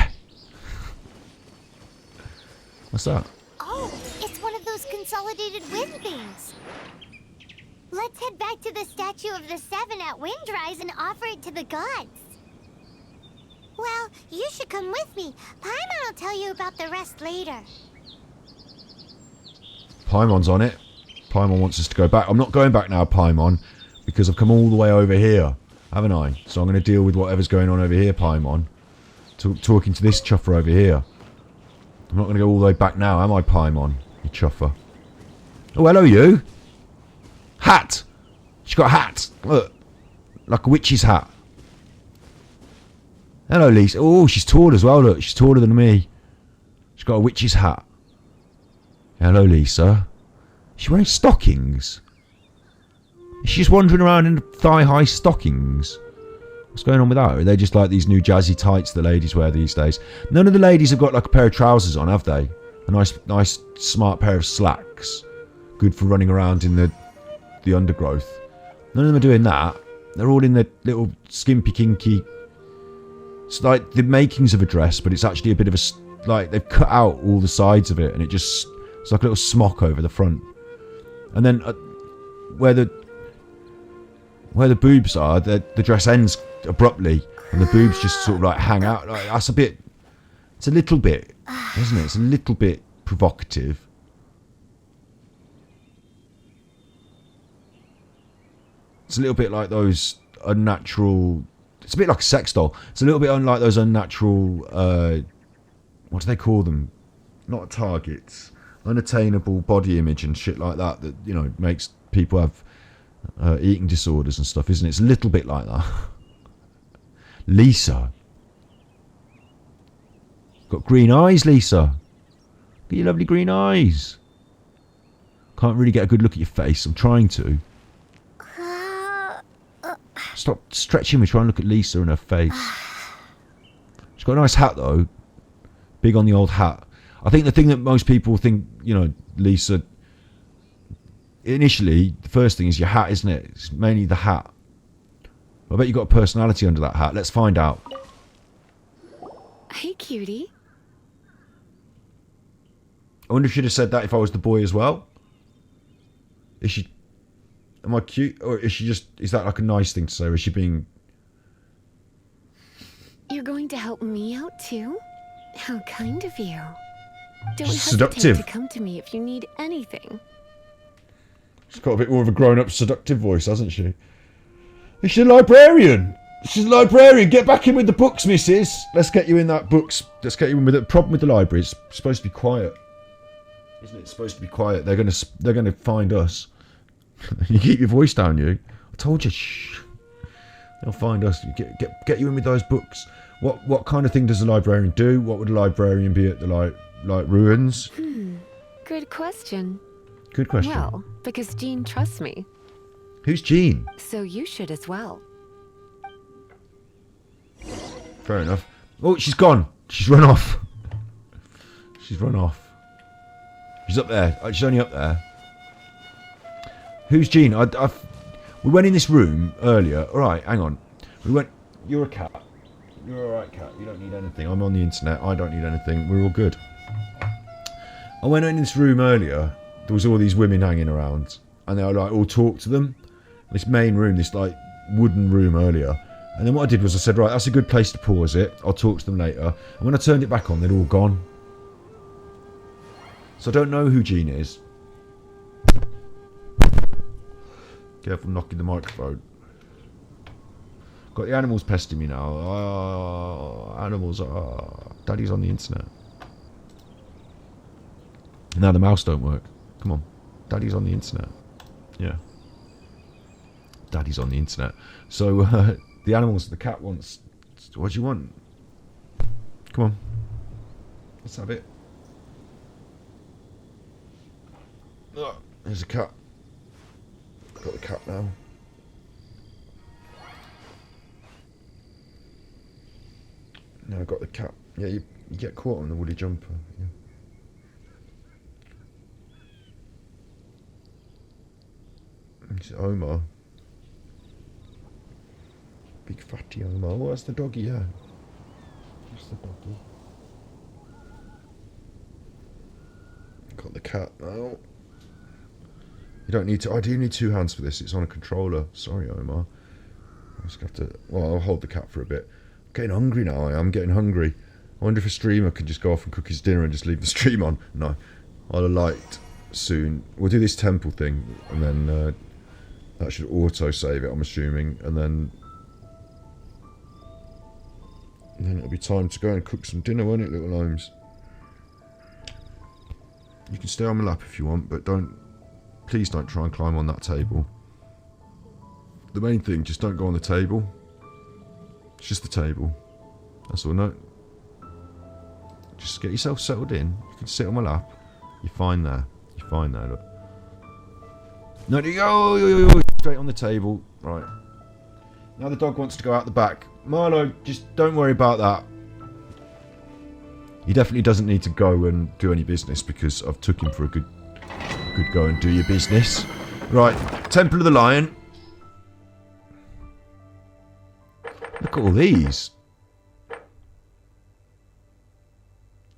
What's that? Oh, it's one of those consolidated wind things. Let's head back to the statue of the Seven at Windrise and offer it to the gods. Well, you should come with me. Paimon will tell you about the rest later. Paimon's on it. Paimon wants us to go back. I'm not going back now, Paimon, because I've come all the way over here, haven't I? So I'm going to deal with whatever's going on over here, Paimon. Talking to this chuffer over here. I'm not going to go all the way back now, am I, Paimon? You chuffer. Oh, hello, you. Hat. She's got a hat. Look. Like a witch's hat. Hello, Lisa. Oh, she's tall as well, look. She's taller than me. She's got a witch's hat. Hello, Lisa. She's wearing stockings. Is she just wandering around in thigh-high stockings? What's going on with that? Are they just like these new jazzy tights the ladies wear these days? None of the ladies have got like a pair of trousers on, have they? A nice, smart pair of slacks. Good for running around in the undergrowth. None of them are doing that. They're all in their little skimpy, kinky... It's like the makings of a dress, but it's actually a bit of a... Like, they've cut out all the sides of it, and it just... It's like a little smock over the front. And then where the boobs are, the dress ends abruptly, and the boobs just sort of like hang out. Like, that's a bit. It's a little bit, isn't it? It's a little bit provocative. It's a little bit like those unnatural. It's a bit like a sex doll. It's a little bit unlike those unnatural. What do they call them? Not targets. Unattainable body image and shit like that. That, you know, makes people have eating disorders and stuff, isn't it? It's a little bit like that. Lisa. Got green eyes, Lisa. Got your lovely green eyes. Can't really get a good look at your face. I'm trying to. Stop stretching me. Try and look at Lisa and her face. She's got a nice hat, though. Big on the old hat. I think the thing that most people think, you know, Lisa... Initially, the first thing is your hat, isn't it? It's mainly the hat. I bet you've got a personality under that hat. Let's find out. Hey, cutie. I wonder if she'd have said that if I was the boy as well. Is she... Am I cute? Or is she just... Is that like a nice thing to say? Or is she being... You're going to help me out too? How kind of you. Don't She's hesitate seductive. to come to me if you need anything. She's got a bit more of a grown-up seductive voice, hasn't she? Is she a librarian? She's a librarian. Get back in with the books, missus. Let's get you in that books. Let's get you in with it. The problem with the library, it's supposed to be quiet. Isn't it? It's supposed to be quiet. They're gonna find us. You keep your voice down, you. I told you. Shh. They'll find us. Get you in with those books. What kind of thing does a librarian do? What would a librarian be at the like ruins? Good question. Good question. Well, because Jean trusts me. Who's Jean? So you should as well. Fair enough. Oh, she's gone. She's run off. She's run off. She's up there. She's only up there. Who's Jean? We went in this room earlier. All right, hang on. We went... You're a cat. You're all right, cat. You don't need anything. I'm on the internet. I don't need anything. We're all good. I went in this room earlier. There was all these women hanging around. And they were like, all talk to them. This main room, this like wooden room earlier. And then what I did was I said, right, that's a good place to pause it. I'll talk to them later. And when I turned it back on, they'd all gone. So I don't know who Jean is. Careful knocking the microphone. Got the animals pesting me now. Oh, animals. Oh, Daddy's on the internet. Now the mouse don't work. Come on. Daddy's on the internet. Yeah. Daddy's on the internet. So the animals, the cat wants... What do you want? Come on. Let's have it. Oh, there's a cat. Got the cat now. Now I've got the cat. Yeah, you get caught on the woolly jumper. Yeah. It's Omar. Big fatty Omar. Oh, that's the doggy, yeah. That's the doggy. Got the cat now. You don't need to. I do need 2 hands for this. It's on a controller. Sorry, Omar. I just have to. Well, I'll hold the cat for a bit. I'm getting hungry now. I am getting hungry. I wonder if a streamer could just go off and cook his dinner and just leave the stream on. No, I'll alight soon. We'll do this temple thing, and then that should auto save it. I'm assuming, and then it'll be time to go and cook some dinner, won't it, little gnomes? You can stay on my lap if you want, but please don't try and climb on that table. The main thing, just don't go on the table. It's just the table. That's all. No. Just get yourself settled in. You can sit on my lap. You're fine there. You're fine there, look. No, you go straight on the table. Right. Now the dog wants to go out the back. Marlo, just don't worry about that. He definitely doesn't need to go and do any business because I've took him for a good go and do your business. Right, Temple of the Lion. Look at all these.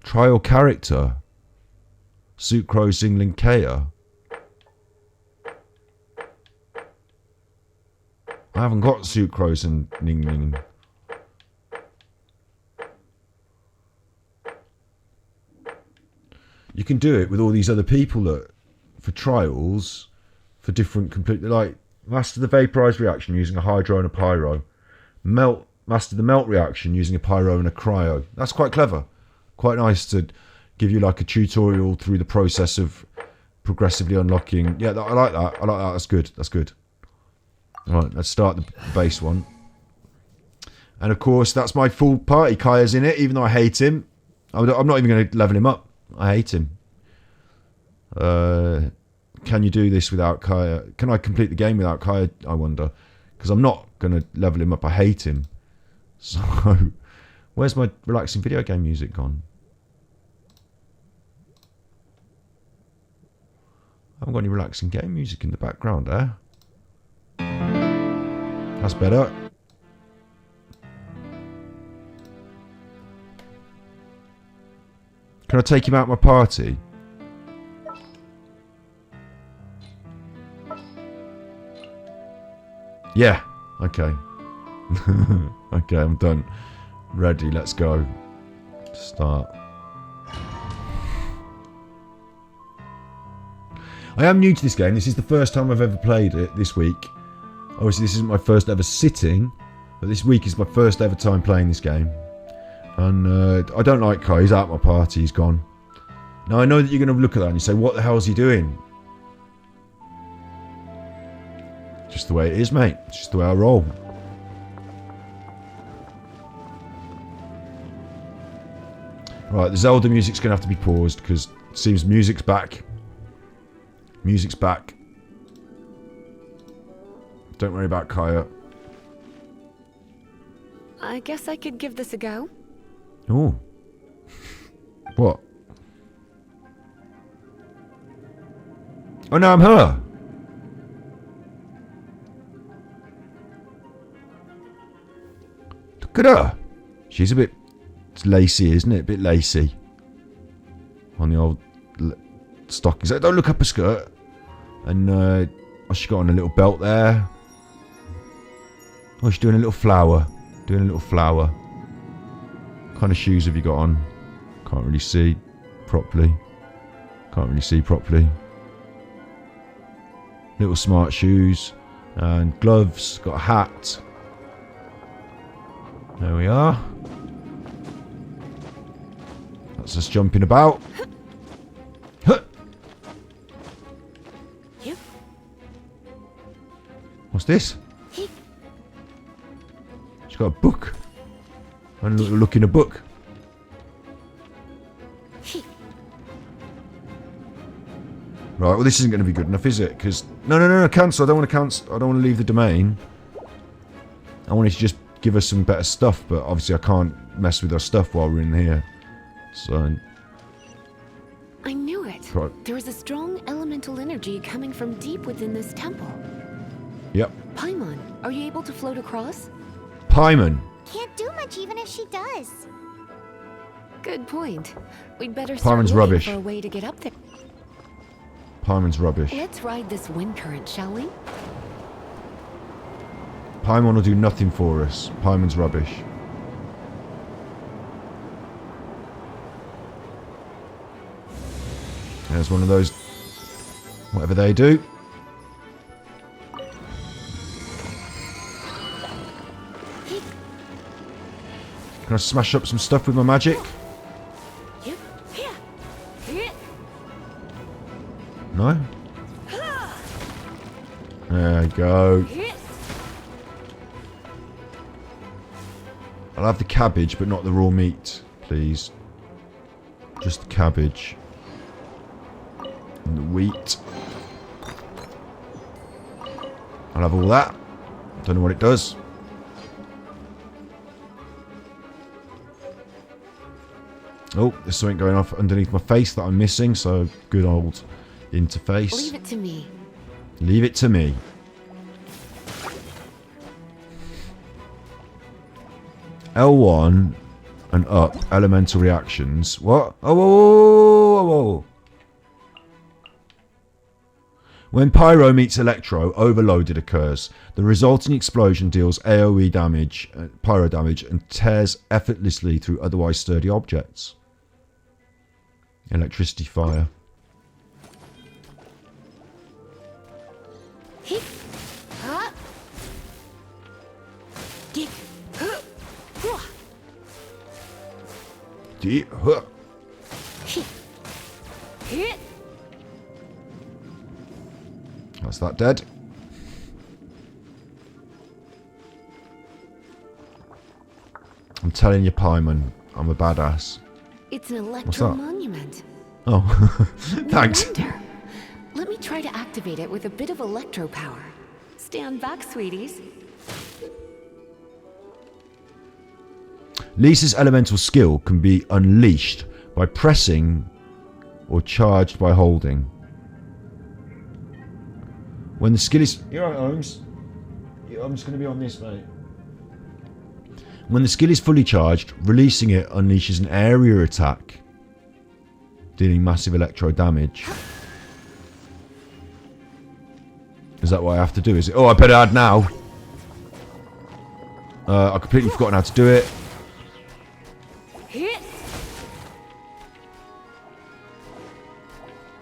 Trial character. Sucrose England Kaeya. I haven't got Sucrose and Ningling. You can do it with all these other people that, for trials, for different completely, like master the vaporized reaction using a hydro and a pyro. Master the melt reaction using a pyro and a cryo. That's quite clever. Quite nice to give you like a tutorial through the process of progressively unlocking. Yeah, I like that. I like that. That's good. That's good. All right, let's start the base one. And of course, that's my full party. Kaeya's in it, even though I hate him. I'm not even going to level him up. I hate him. Can you do this without Kaeya? Can I complete the game without Kaeya? I wonder. Because I'm not going to level him up. I hate him. So, where's my relaxing video game music gone? I haven't got any relaxing game music in the background there. That's better. Can I take him out of my party? Yeah. Okay. Okay, I'm done. Ready, let's go. Start. I am new to this game. This is the first time I've ever played it this week. Obviously, this isn't my first ever sitting, but this week is my first ever time playing this game. And I don't like Kaeya. He's out of my party. He's gone. Now, I know that you're going to look at that and you say, what the hell is he doing? Just the way it is, mate. It's just the way I roll. Right, the Zelda music's going to have to be paused because it seems music's back. Music's back. Don't worry about Kaeya. I guess I could give this a go. Oh. What? Oh no, I'm her. Look at her. She's a bit lacy, isn't it? A bit lacy. On the old stockings. Don't look up her skirt. And what's she got on a little belt there? Oh, she's doing a little flower. Doing a little flower. What kind of shoes have you got on? Can't really see properly. Can't really see properly. Little smart shoes. And gloves. Got a hat. There we are. That's us jumping about. What's this? She's got a book. And a look in a book. Right, well this isn't going to be good enough, is it? Because... No, cancel. I don't want to cancel. I don't want to leave the domain. I wanted to just give us some better stuff, but obviously I can't mess with our stuff while we're in here. So... I knew it. Right. There was a strong elemental energy coming from deep within this temple. Yep. Paimon, are you able to float across? Paimon. Can't do much even if she does. Good point. We'd better start Paimon's looking rubbish. for a way to get up there. Paimon's rubbish. Let's ride this wind current, shall we? Paimon will do nothing for us. Paimon's rubbish. There's one of those... whatever they do. Can I smash up some stuff with my magic? No? There you go. I'll have the cabbage, but not the raw meat, please. Just the cabbage. And the wheat. I'll have all that. Don't know what it does. Oh, there's something going off underneath my face that I'm missing, so good old interface. Leave it to me. Leave it to me. L1 and up, elemental reactions. What? Oh, whoa, whoa, whoa, whoa, whoa. When Pyro meets Electro, overloaded occurs. The resulting explosion deals AoE damage, pyro damage, and tears effortlessly through otherwise sturdy objects. Electricity fire. That's that dead. I'm telling you, Paimon, I'm a badass. It's an What's that? electro monument. Oh, thanks. No wonder. Let me try to activate it with a bit of electro power. Stand back, sweeties. Lisa's elemental skill can be unleashed by pressing or charged by holding. When the skill is... You're right, Holmes. I'm just going to be on this, mate. When the skill is fully charged, releasing it unleashes an area attack, dealing massive electro damage. Is that what I have to do? Is it? Oh, I better add now. I completely forgotten how to do it.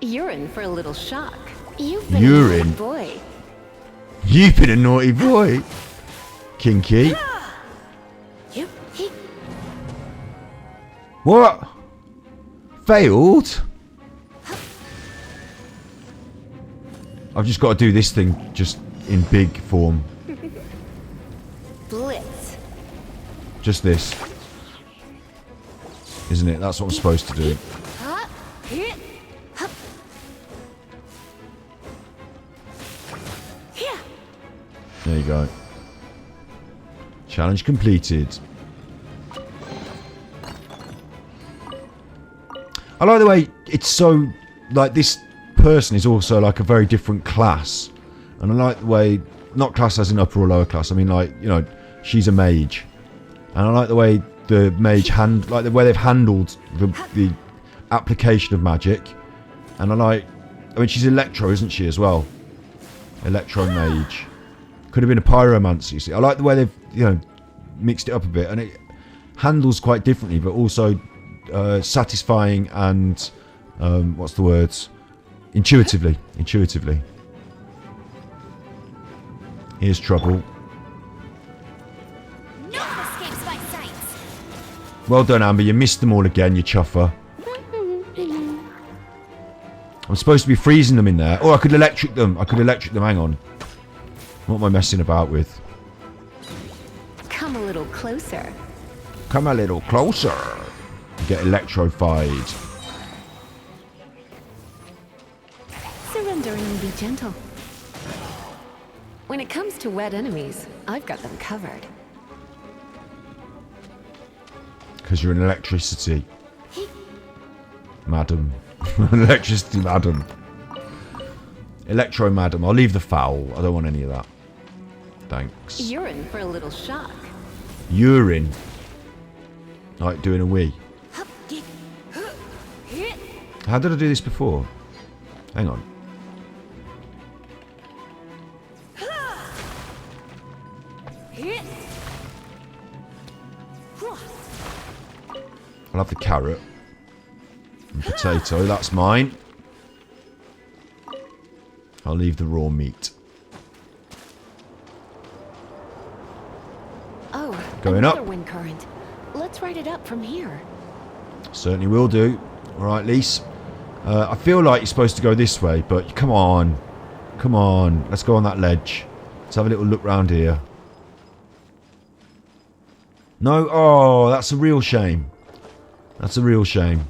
You're in for a little shock. You've been You're a in. naughty boy. You've been a naughty boy. Kinky. What? Failed? I've just got to do this thing just in big form. Blitz. Just this. Isn't it? That's what I'm supposed to do. There you go. Challenge completed. I like the way it's so... Like, this person is also, like, a very different class. And I like the way... Not class as in upper or lower class. I mean, like, you know, she's a mage. And I like the way the mage like the way they've handled the application of magic. And I like... I mean, she's electro, isn't she, as well? Electro mage. Could have been a pyromancer, you see. I like the way they've, you know, mixed it up a bit. And it handles quite differently, but also satisfying and... what's the words? Intuitively. Intuitively. Here's trouble. No one escapes my sight. Well done, Amber. You missed them all again, you chuffer. I'm supposed to be freezing them in there. Oh, I could electric them. Hang on. What am I messing about with? Come a little closer. Come a little closer. Get electrified. So gentle. When it comes to wet enemies, I've got them covered. Because you're an electricity. Madam. Electricity madam. Electro madam. I'll leave the foul. I don't want any of that. Thanks. You're in for a little shock. Urine. Like doing a wee. How did I do this before? Hang on. I'll have the carrot. And potato, that's mine. I'll leave the raw meat. Oh, going up. another wind current. Let's ride it up from here. Certainly will do. Alright, Lise. I feel like you're supposed to go this way, but come on. Come on. Let's go on that ledge. Let's have a little look round here. No? Oh, that's a real shame. That's a real shame.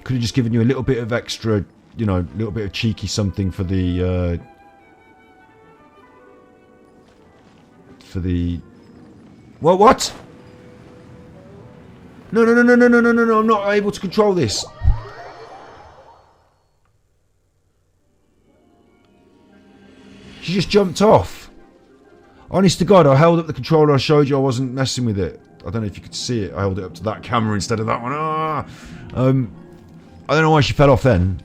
Could have just given you a little bit of extra, you know, a little bit of cheeky something for the... What? No, I'm not able to control this. She just jumped off. Honest to God, I held up the controller, I showed you I wasn't messing with it. I don't know if you could see it. I held it up to that camera instead of that one. I don't know why she fell off then.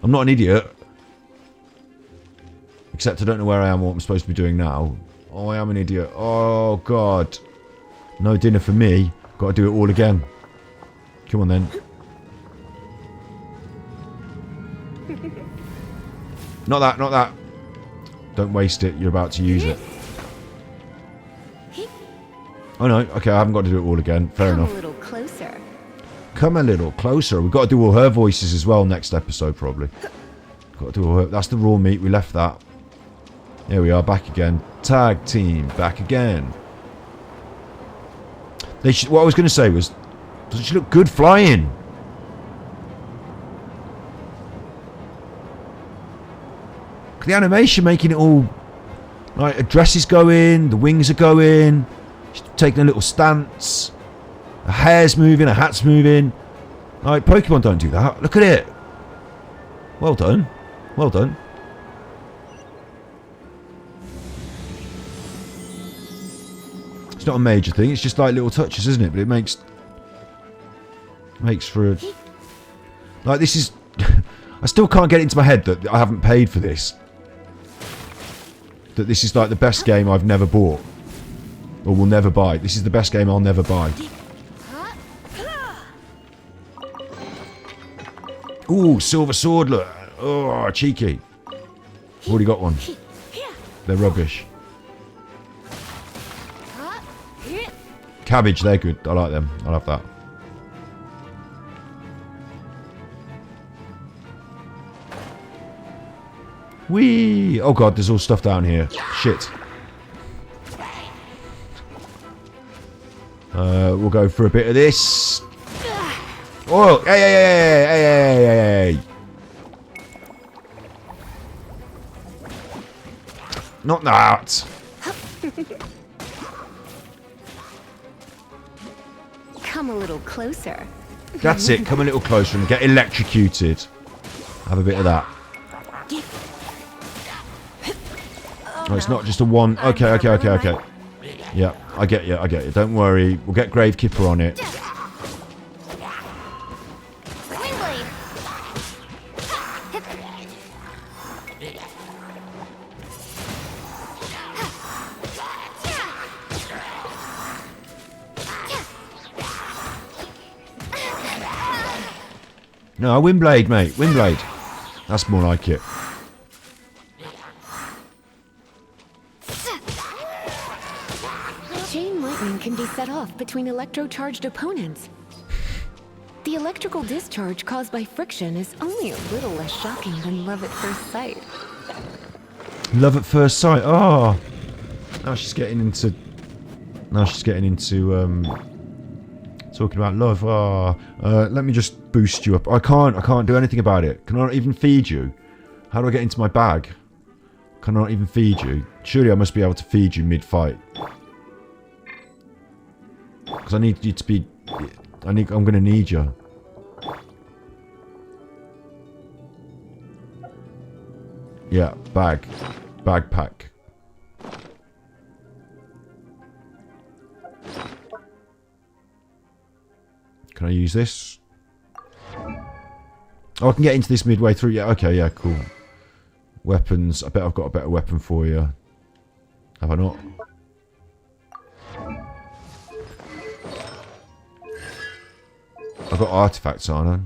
I'm not an idiot. Except I don't know where I am or what I'm supposed to be doing now. Oh, I am an idiot. Oh, God. No dinner for me. Got to do it all again. Come on, then. Not that, not that. Don't waste it. You're about to use it. Oh, no. Okay, I haven't got to do it all again. Fair enough. Come a little closer. Come a little closer. We've got to do all her voices as well next episode, probably. Got to do all her... That's the raw meat. We left that. Here we are, back again. Tag team, back again. What I was going to say was, doesn't she look good flying? The animation making it all... Like, her dress is going, the wings are going, she's taking a little stance, her hair's moving, her hat's moving. Like, Pokemon don't do that. Look at it. Well done. Well done. It's not a major thing, it's just like little touches, isn't it? But it makes for a... Like, this is... I still can't get it into my head that I haven't paid for this. That this is like the best game I've never bought. Or will never buy. This is the best game I'll never buy. Ooh, silver sword, look. Oh, cheeky. Already got one. They're rubbish. Cabbage, they're good. I like them. I'll have that. Whee! Oh god, there's all stuff down here. Shit. We'll go for a bit of this. Oh! Hey! Not that. Come a little closer. That's it. Come a little closer and get electrocuted. Have a bit of that. Oh, it's not just a one. Okay. Yeah, I get you. Don't worry. We'll get Grave Kipper on it. No, Windblade, mate. Windblade. That's more like it. Chain lightning can be set off between electro-charged opponents. The electrical discharge caused by friction is only a little less shocking than love at first sight. Love at first sight. Oh, now she's getting into Talking about love. Let me just boost you up. I can't do anything about it. Can I not even feed you? How do I get into my bag? Can I not even feed you? Surely I must be able to feed you mid-fight. Because I need you to be... I'm going to need you. Yeah, bag. Bag pack. Can I use this? Oh, I can get into this midway through. Yeah, okay, yeah, cool. Weapons. I bet I've got a better weapon for you. Have I not? I've got artifacts on her.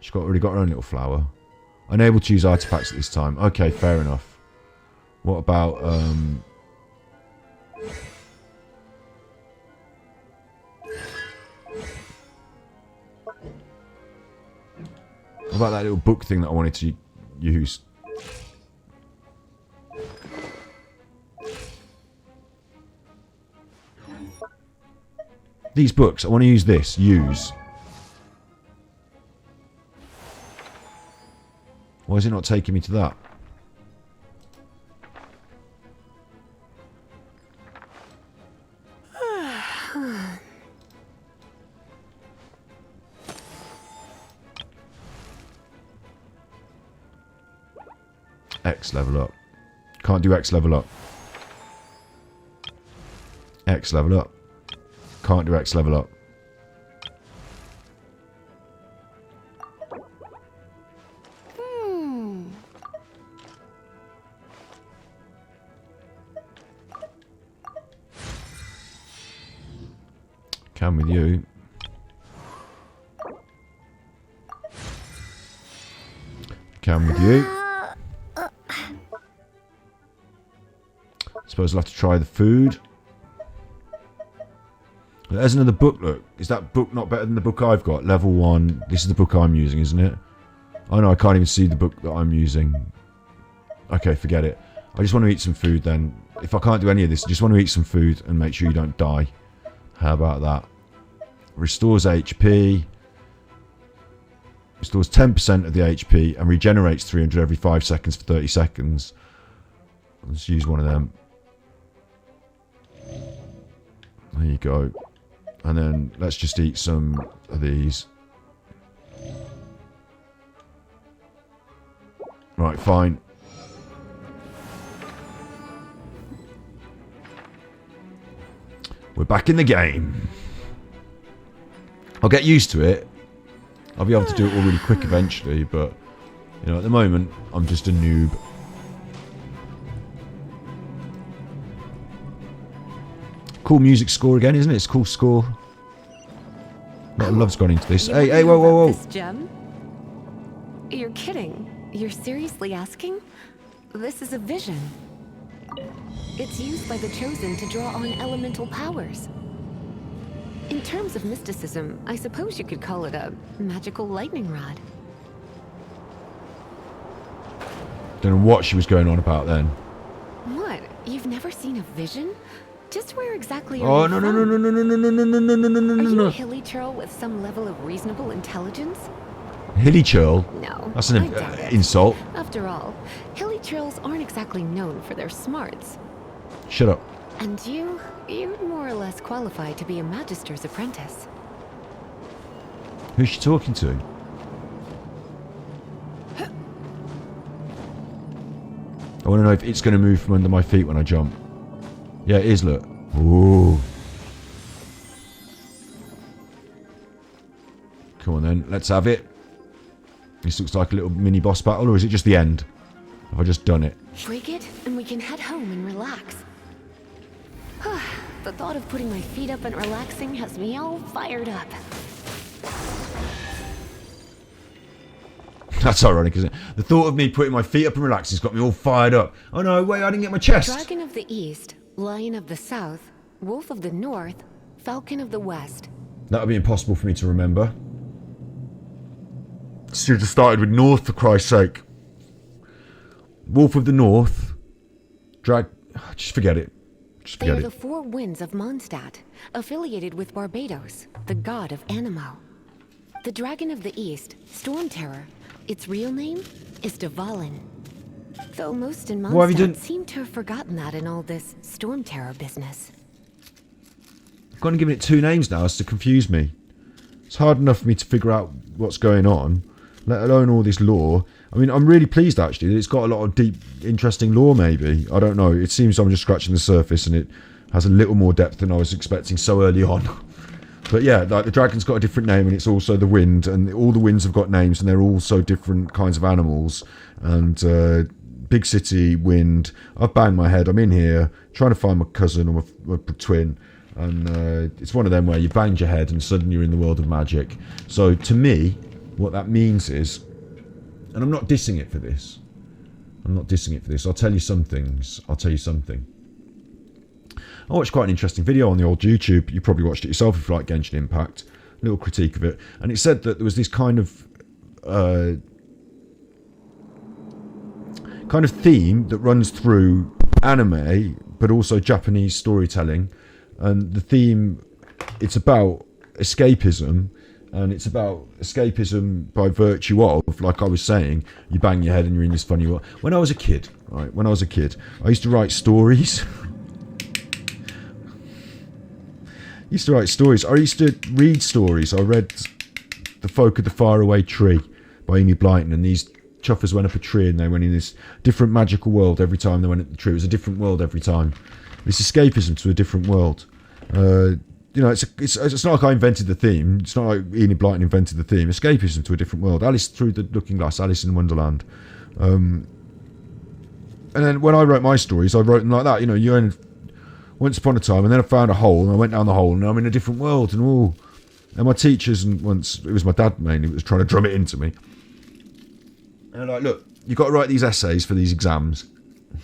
She's already got her own little flower. Unable to use artifacts at this time. Okay, fair enough. What about, what about that little book thing that I wanted to use? These books, I want to use this. Use. Why is it not taking me to that? X level up. Can't do X level up. X level up. Can't do X level up. Can with you. Can with you. Suppose I'll have to try the food. There's another book, look. Is that book not better than the book I've got? Level 1. This is the book I'm using, isn't it? Oh no, I can't even see the book that I'm using. Okay, forget it. I just want to eat some food then. If I can't do any of this, I just want to eat some food and make sure you don't die. How about that? Restores HP. Restores 10% of the HP and regenerates 300 every 5 seconds for 30 seconds. Let's use one of them. There you go. And then let's just eat some of these. Right, fine. We're back in the game. I'll get used to it. I'll be able to do it all really quick eventually, but you know, at the moment, I'm just a noob. Cool music score again, isn't it? It's a cool score. A lot of love's gone into this. Hey, whoa, whoa, whoa. This gem? You're kidding. You're seriously asking? This is a vision. It's used by the Chosen to draw on elemental powers. In terms of mysticism, I suppose you could call it a magical lightning rod. Don't know what she was going on about then. What? You've never seen a vision? Just where exactly are Oh, you no, no, from? no, no, no, no, no, no, no, no, no, no, Are you no. a hilly churl with some level of reasonable intelligence? Hilly churl? No, That's an I doubt it. insult. After all, hilly churls aren't exactly known for their smarts. Shut up. And you're more or less qualified to be a magister's apprentice. Who's she talking to? I want to know if it's going to move from under my feet when I jump. Yeah, it is, look. Ooh. Come on then, let's have it. This looks like a little mini boss battle, or is it just the end? Have I just done it? Break it, and we can head home and relax. The thought of putting my feet up and relaxing has me all fired up. That's ironic, isn't it? The thought of me putting my feet up and relaxing has got me all fired up. Oh no, wait, I didn't get my chest. Dragon of the East, Lion of the South, Wolf of the North, Falcon of the West. That would be impossible for me to remember. Should have started with North, for Christ's sake. Wolf of the North. Just forget it. Just They forget are it. the four winds of Mondstadt, affiliated with Barbados, the god of Anemo. The dragon of the east, Storm Terror, its real name is Dvalin. Though most in What have you done? Mondstadt seem to have forgotten that in all this Storm Terror business. I've gone and given it 2 names now as to confuse me. It's hard enough for me to figure out what's going on, let alone all this lore. I mean, I'm really pleased actually that it's got a lot of deep, interesting lore maybe. I don't know. It seems I'm just scratching the surface and it has a little more depth than I was expecting so early on. But yeah, like the dragon's got a different name and it's also the wind, and all the winds have got names and they're also different kinds of animals. And big city, wind. I've banged my head. I'm in here trying to find my cousin or my twin. And it's one of them where you banged your head and suddenly you're in the world of magic. So to me, what that means is, and I'm not dissing it for this. I'll tell you some things. I watched quite an interesting video on the old YouTube. You probably watched it yourself if you like Genshin Impact. A little critique of it. And it said that there was this kind of theme that runs through anime, but also Japanese storytelling. And the theme, it's about escapism. And it's about escapism by virtue of, like I was saying, you bang your head and you're in this funny world. When I was a kid, I used to write stories. I used to read stories. I read The Folk of the Faraway Tree by Enid Blyton, and these chuffers went up a tree and they went in this different magical world every time they went up the tree. It was a different world every time. This escapism to a different world. It's not like I invented the theme. It's not like Enid Blyton invented the theme. Escapism to a different world. Alice Through the Looking Glass, Alice in Wonderland. And then when I wrote my stories, I wrote them like that. Once upon a time, and then I found a hole, and I went down the hole, and I'm in a different world, and my teachers, and once, it was my dad mainly, was trying to drum it into me. And they're like, look, you've got to write these essays for these exams,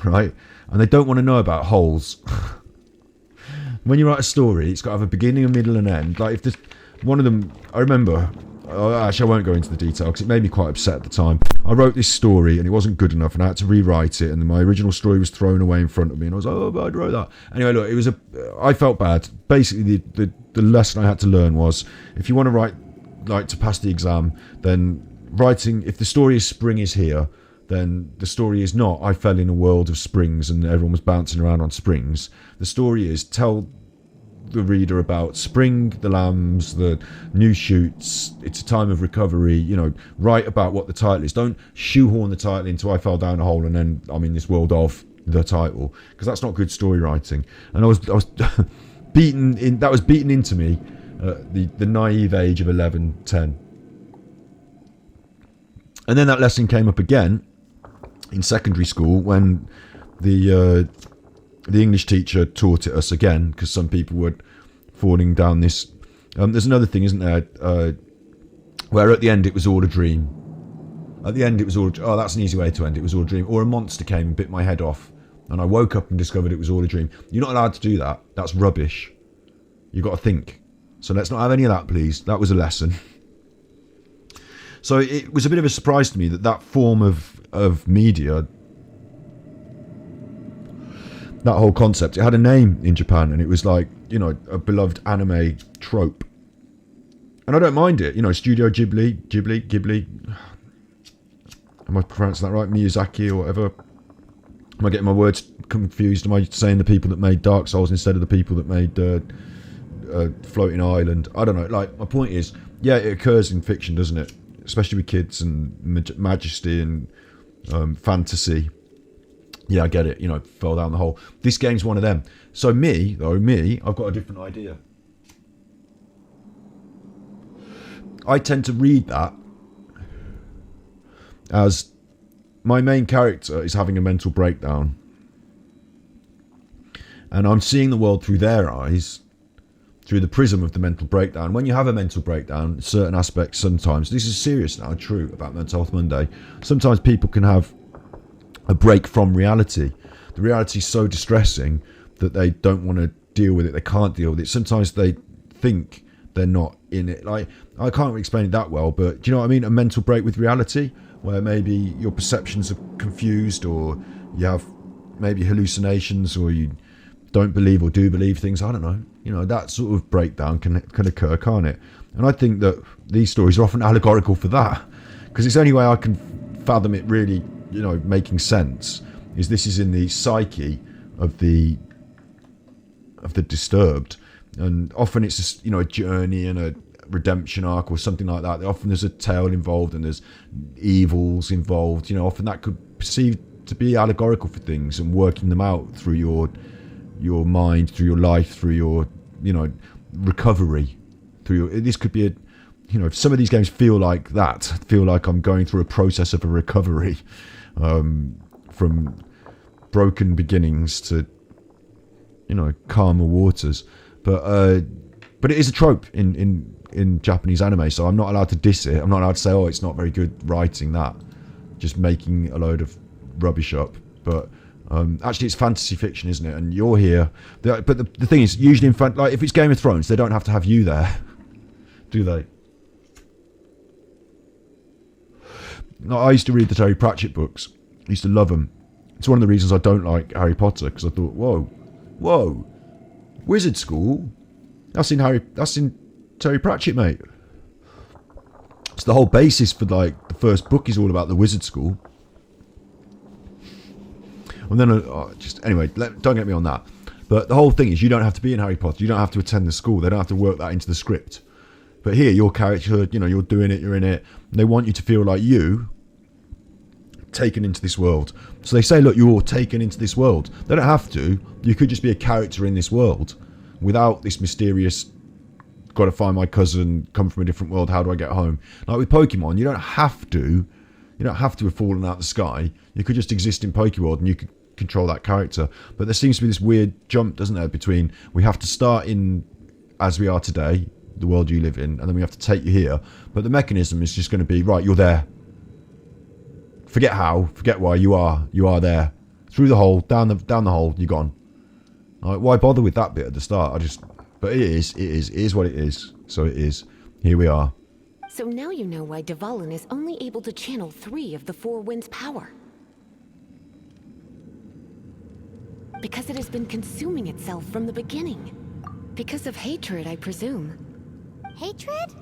right? And they don't want to know about holes. When you write a story, it's got to have a beginning, a middle, and end. Like, if there's one of them, I remember, actually, I won't go into the detail because it made me quite upset at the time. I wrote this story and it wasn't good enough, and I had to rewrite it. And my original story was thrown away in front of me, and I was like, "Oh, but I wrote that." Anyway, look, I felt bad. Basically, the lesson I had to learn was, if you want to write, like, to pass the exam, then writing. If the story is spring is here, then the story is not I fell in a world of springs and everyone was bouncing around on springs. The story is tell the reader about spring, the lambs, the new shoots. It's a time of recovery. Write about what the title is. Don't shoehorn the title into I fell down a hole and then I'm in this world of the title, because that's not good story writing. And I was beaten in. That was beaten into me at the naive age of 11, 10. And then that lesson came up again in secondary school when the English teacher taught it us again, because some people were falling down this. There's another thing, isn't there, where at the end it was all a dream. At the end it was all, oh, that's an easy way to end. It was all a dream. Or a monster came and bit my head off, and I woke up and discovered it was all a dream. You're not allowed to do that. That's rubbish. You've got to think. So let's not have any of that, please. That was a lesson. So it was a bit of a surprise to me that form of media, that whole concept, it had a name in Japan, and it was like, a beloved anime trope. And I don't mind it. Studio Ghibli. Am I pronouncing that right? Miyazaki or whatever. Am I getting my words confused? Am I saying the people that made Dark Souls instead of the people that made Floating Island? I don't know. Like, my point is, yeah, it occurs in fiction, doesn't it? Especially with kids and majesty and fantasy. Yeah, I get it. Fell down the hole. This game's one of them. So I've got a different idea. I tend to read that as my main character is having a mental breakdown, and I'm seeing the world through their eyes, through the prism of the mental breakdown. When you have a mental breakdown, certain aspects sometimes, this is serious now, true about Mental Health Monday, sometimes people can have a break from reality. The reality is so distressing that they don't want to deal with it. They can't deal with it. Sometimes they think they're not in it. Like, I can't explain it that well, but do you know what I mean? A mental break with reality, where maybe your perceptions are confused, or you have maybe hallucinations, or you don't believe or do believe things. I don't know. You know, that sort of breakdown can occur, can't it? And I think that these stories are often allegorical for that, because it's the only way I can fathom it really, you know, making sense, is this is in the psyche of the disturbed, and often it's just, you know, a journey and a redemption arc or something like that. Often there's a tale involved and there's evils involved. You know, often that could perceive to be allegorical for things and working them out through your mind, through your life, through your, you know, recovery, through your, this could be a, you know, some of these games feel like that, feel like I'm going through a process of a recovery, from broken beginnings to, you know, calmer waters. But it is a trope in Japanese anime, so I'm not allowed to diss it. I'm not allowed to say, oh, it's not very good writing that, just making a load of rubbish up. But actually it's fantasy fiction, isn't it? And you're here. But the thing is, usually in like if it's Game of Thrones, they don't have to have you there, do they? No, I used to read the Terry Pratchett books. I used to love them. It's one of the reasons I don't like Harry Potter, because I thought, whoa, wizard school? That's in Terry Pratchett, mate. It's the whole basis for, like, the first book is all about the wizard school. And then, anyway, don't get me on that. But the whole thing is, you don't have to be in Harry Potter. You don't have to attend the school. They don't have to work that into the script. But here, your character, you know, you're doing it, you're in it. They want you to feel like you taken into this world. So they say, look, you're taken into this world. They don't have to. You could just be a character in this world without this mysterious, got to find my cousin, come from a different world, how do I get home? Like with Pokemon, you don't have to have fallen out the sky. You could just exist in Pokeworld and you could control that character. But there seems to be this weird jump, doesn't there, between we have to start in as we are today, the world you live in, and then we have to take you here. But the mechanism is just going to be, right, you're there. Forget how, forget why, you are there. Through the hole, down the hole, you're gone. Like, why bother with that bit at the start? But it is what it is. So it is. Here we are. So now you know why Dvalin is only able to channel 3 of the 4 winds' power. Because it has been consuming itself from the beginning. Because of hatred, I presume. Hatred?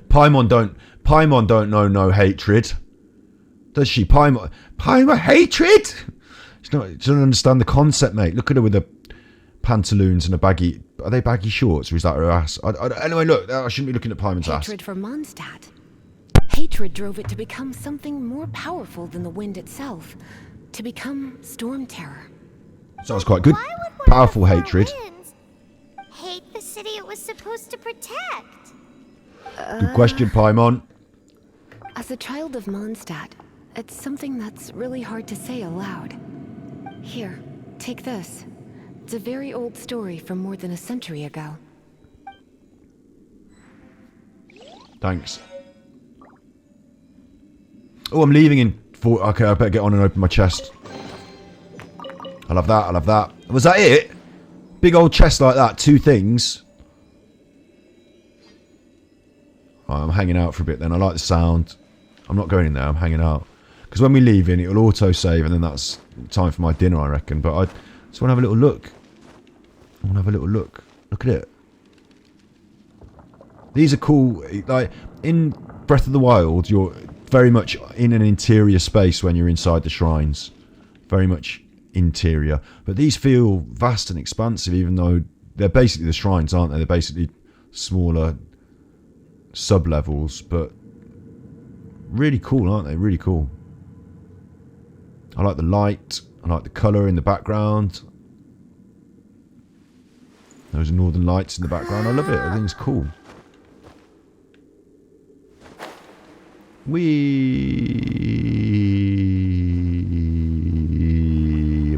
Paimon don't know no hatred. Does she? Paimon hatred? She doesn't understand the concept, mate. Look at her with the pantaloons and a baggy. Are they baggy shorts or is that her ass? Anyway, look, I shouldn't be looking at Paimon's ass. Hatred for Mondstadt. Hatred drove it to become something more powerful than the wind itself. To become Storm Terror. Sounds quite good. Powerful hatred. Hate the city it was supposed to protect. Good question, Paimon. As a child of Mondstadt, it's something that's really hard to say aloud. Here, take this. It's a very old story from more than a century ago. Thanks. Oh, I'm leaving in 4. Okay, I better get on and open my chest. I love that. Was that it? Big old chest like that, 2 things. Right, I'm hanging out for a bit then. I like the sound. I'm not going in there, I'm hanging out. Because when we leave in, it'll auto-save and then that's time for my dinner, I reckon. But I just want to have a little look. Look at it. These are cool. Like, in Breath of the Wild, you're very much in an interior space when you're inside the shrines. Very much interior. But these feel vast and expansive, even though they're basically the shrines, aren't they? They're basically smaller sub-levels, but really cool, aren't they? Really cool. I like the light. I like the colour in the background. Those northern lights in the background. I love it. I think it's cool. Am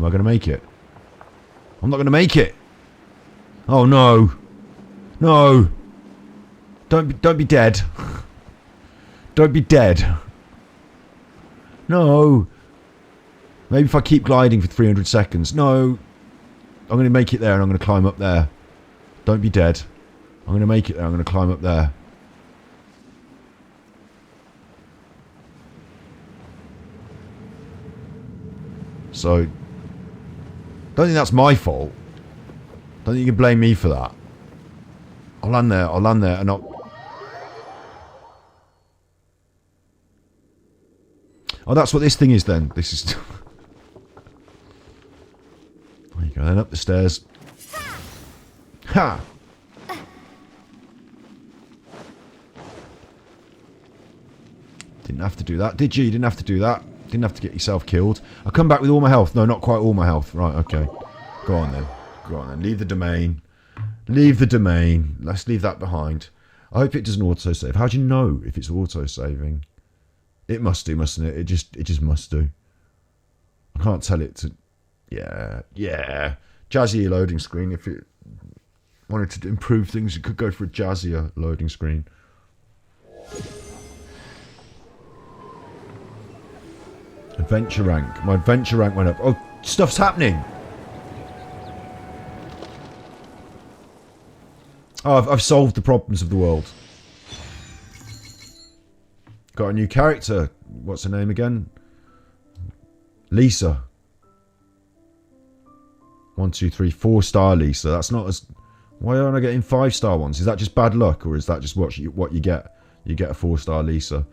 I going to make it? I'm not going to make it. Oh no. No. Don't be dead. Don't be dead. No. Maybe if I keep gliding for 300 seconds. No. I'm going to make it there and I'm going to climb up there. Don't be dead. I'm going to make it there. I'm going to climb up there. So, Don't think that's my fault. Don't think you can blame me for that. I'll land there, and I'll... Oh, that's what this thing is then. This is... There you go, then up the stairs. Ha! Didn't have to do that, did you? You didn't have to do that. Didn't have to get yourself killed. I'll come back with all my health. No, not quite all my health. Right, okay. Go on then. Go on then. Leave the domain. Leave the domain. Let's leave that behind. I hope it doesn't autosave. How do you know if it's autosaving? It must do, mustn't it? It just must do. I can't tell it to... Yeah. Jazzier loading screen. If it wanted to improve things, it could go for a jazzier loading screen. Adventure rank. My adventure rank went up. Oh, stuff's happening. Oh, I've solved the problems of the world. Got a new character. What's her name again? Lisa. 1, 2, 3, 4-star Lisa. That's not as... Why aren't I getting 5-star ones? Is that just bad luck, or is that just what you get? You get a 4-star Lisa.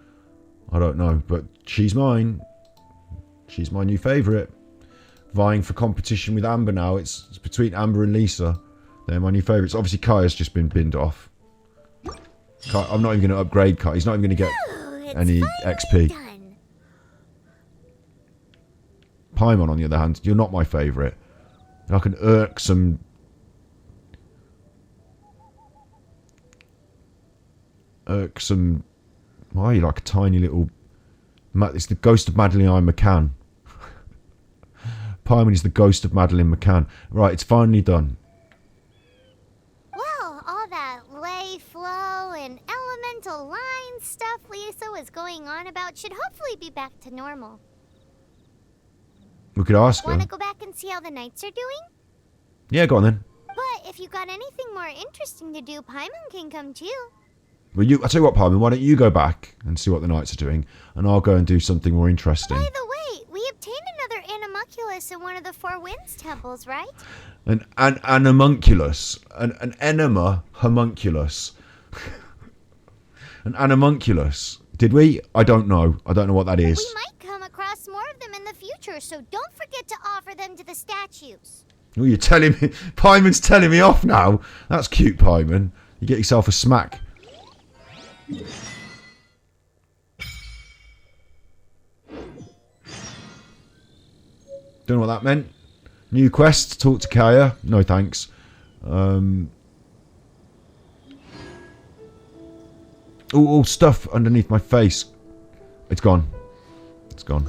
I don't know, but she's mine. She's my new favourite. Vying for competition with Amber now. It's between Amber and Lisa. They're my new favourites. Obviously, Kaeya's just been binned off. I'm not even going to upgrade Kaeya. He's not even going to get any XP. Done. Paimon, on the other hand, you're not my favourite. Like an irksome... Why are you like a tiny little... It's the ghost of Madeline McCann. Paimon is the ghost of Madeline McCann. Right, it's finally done. Well, all that lay, flow, and elemental line stuff Lisa was going on about should hopefully be back to normal. We could ask her. Want to go back and see how the knights are doing? Yeah, go on then. But if you got anything more interesting to do, Paimon can come too. Well, I'll tell you what, Paimon, why don't you go back and see what the knights are doing, and I'll go and do something more interesting. By the way, we obtained another animalculus in one of the Four Winds temples, right? An homunculus. An enema homunculus. An animunculus. Did we? I don't know. I don't know what that is. We might come across more of them in the future, so don't forget to offer them to the statues. Oh, you're telling me... Paimon's telling me off now. That's cute, Paimon. You get yourself a smack. Don't know what that meant. New quest, talk to Kaeya. No thanks. Oh, stuff underneath my face. It's gone. It's gone.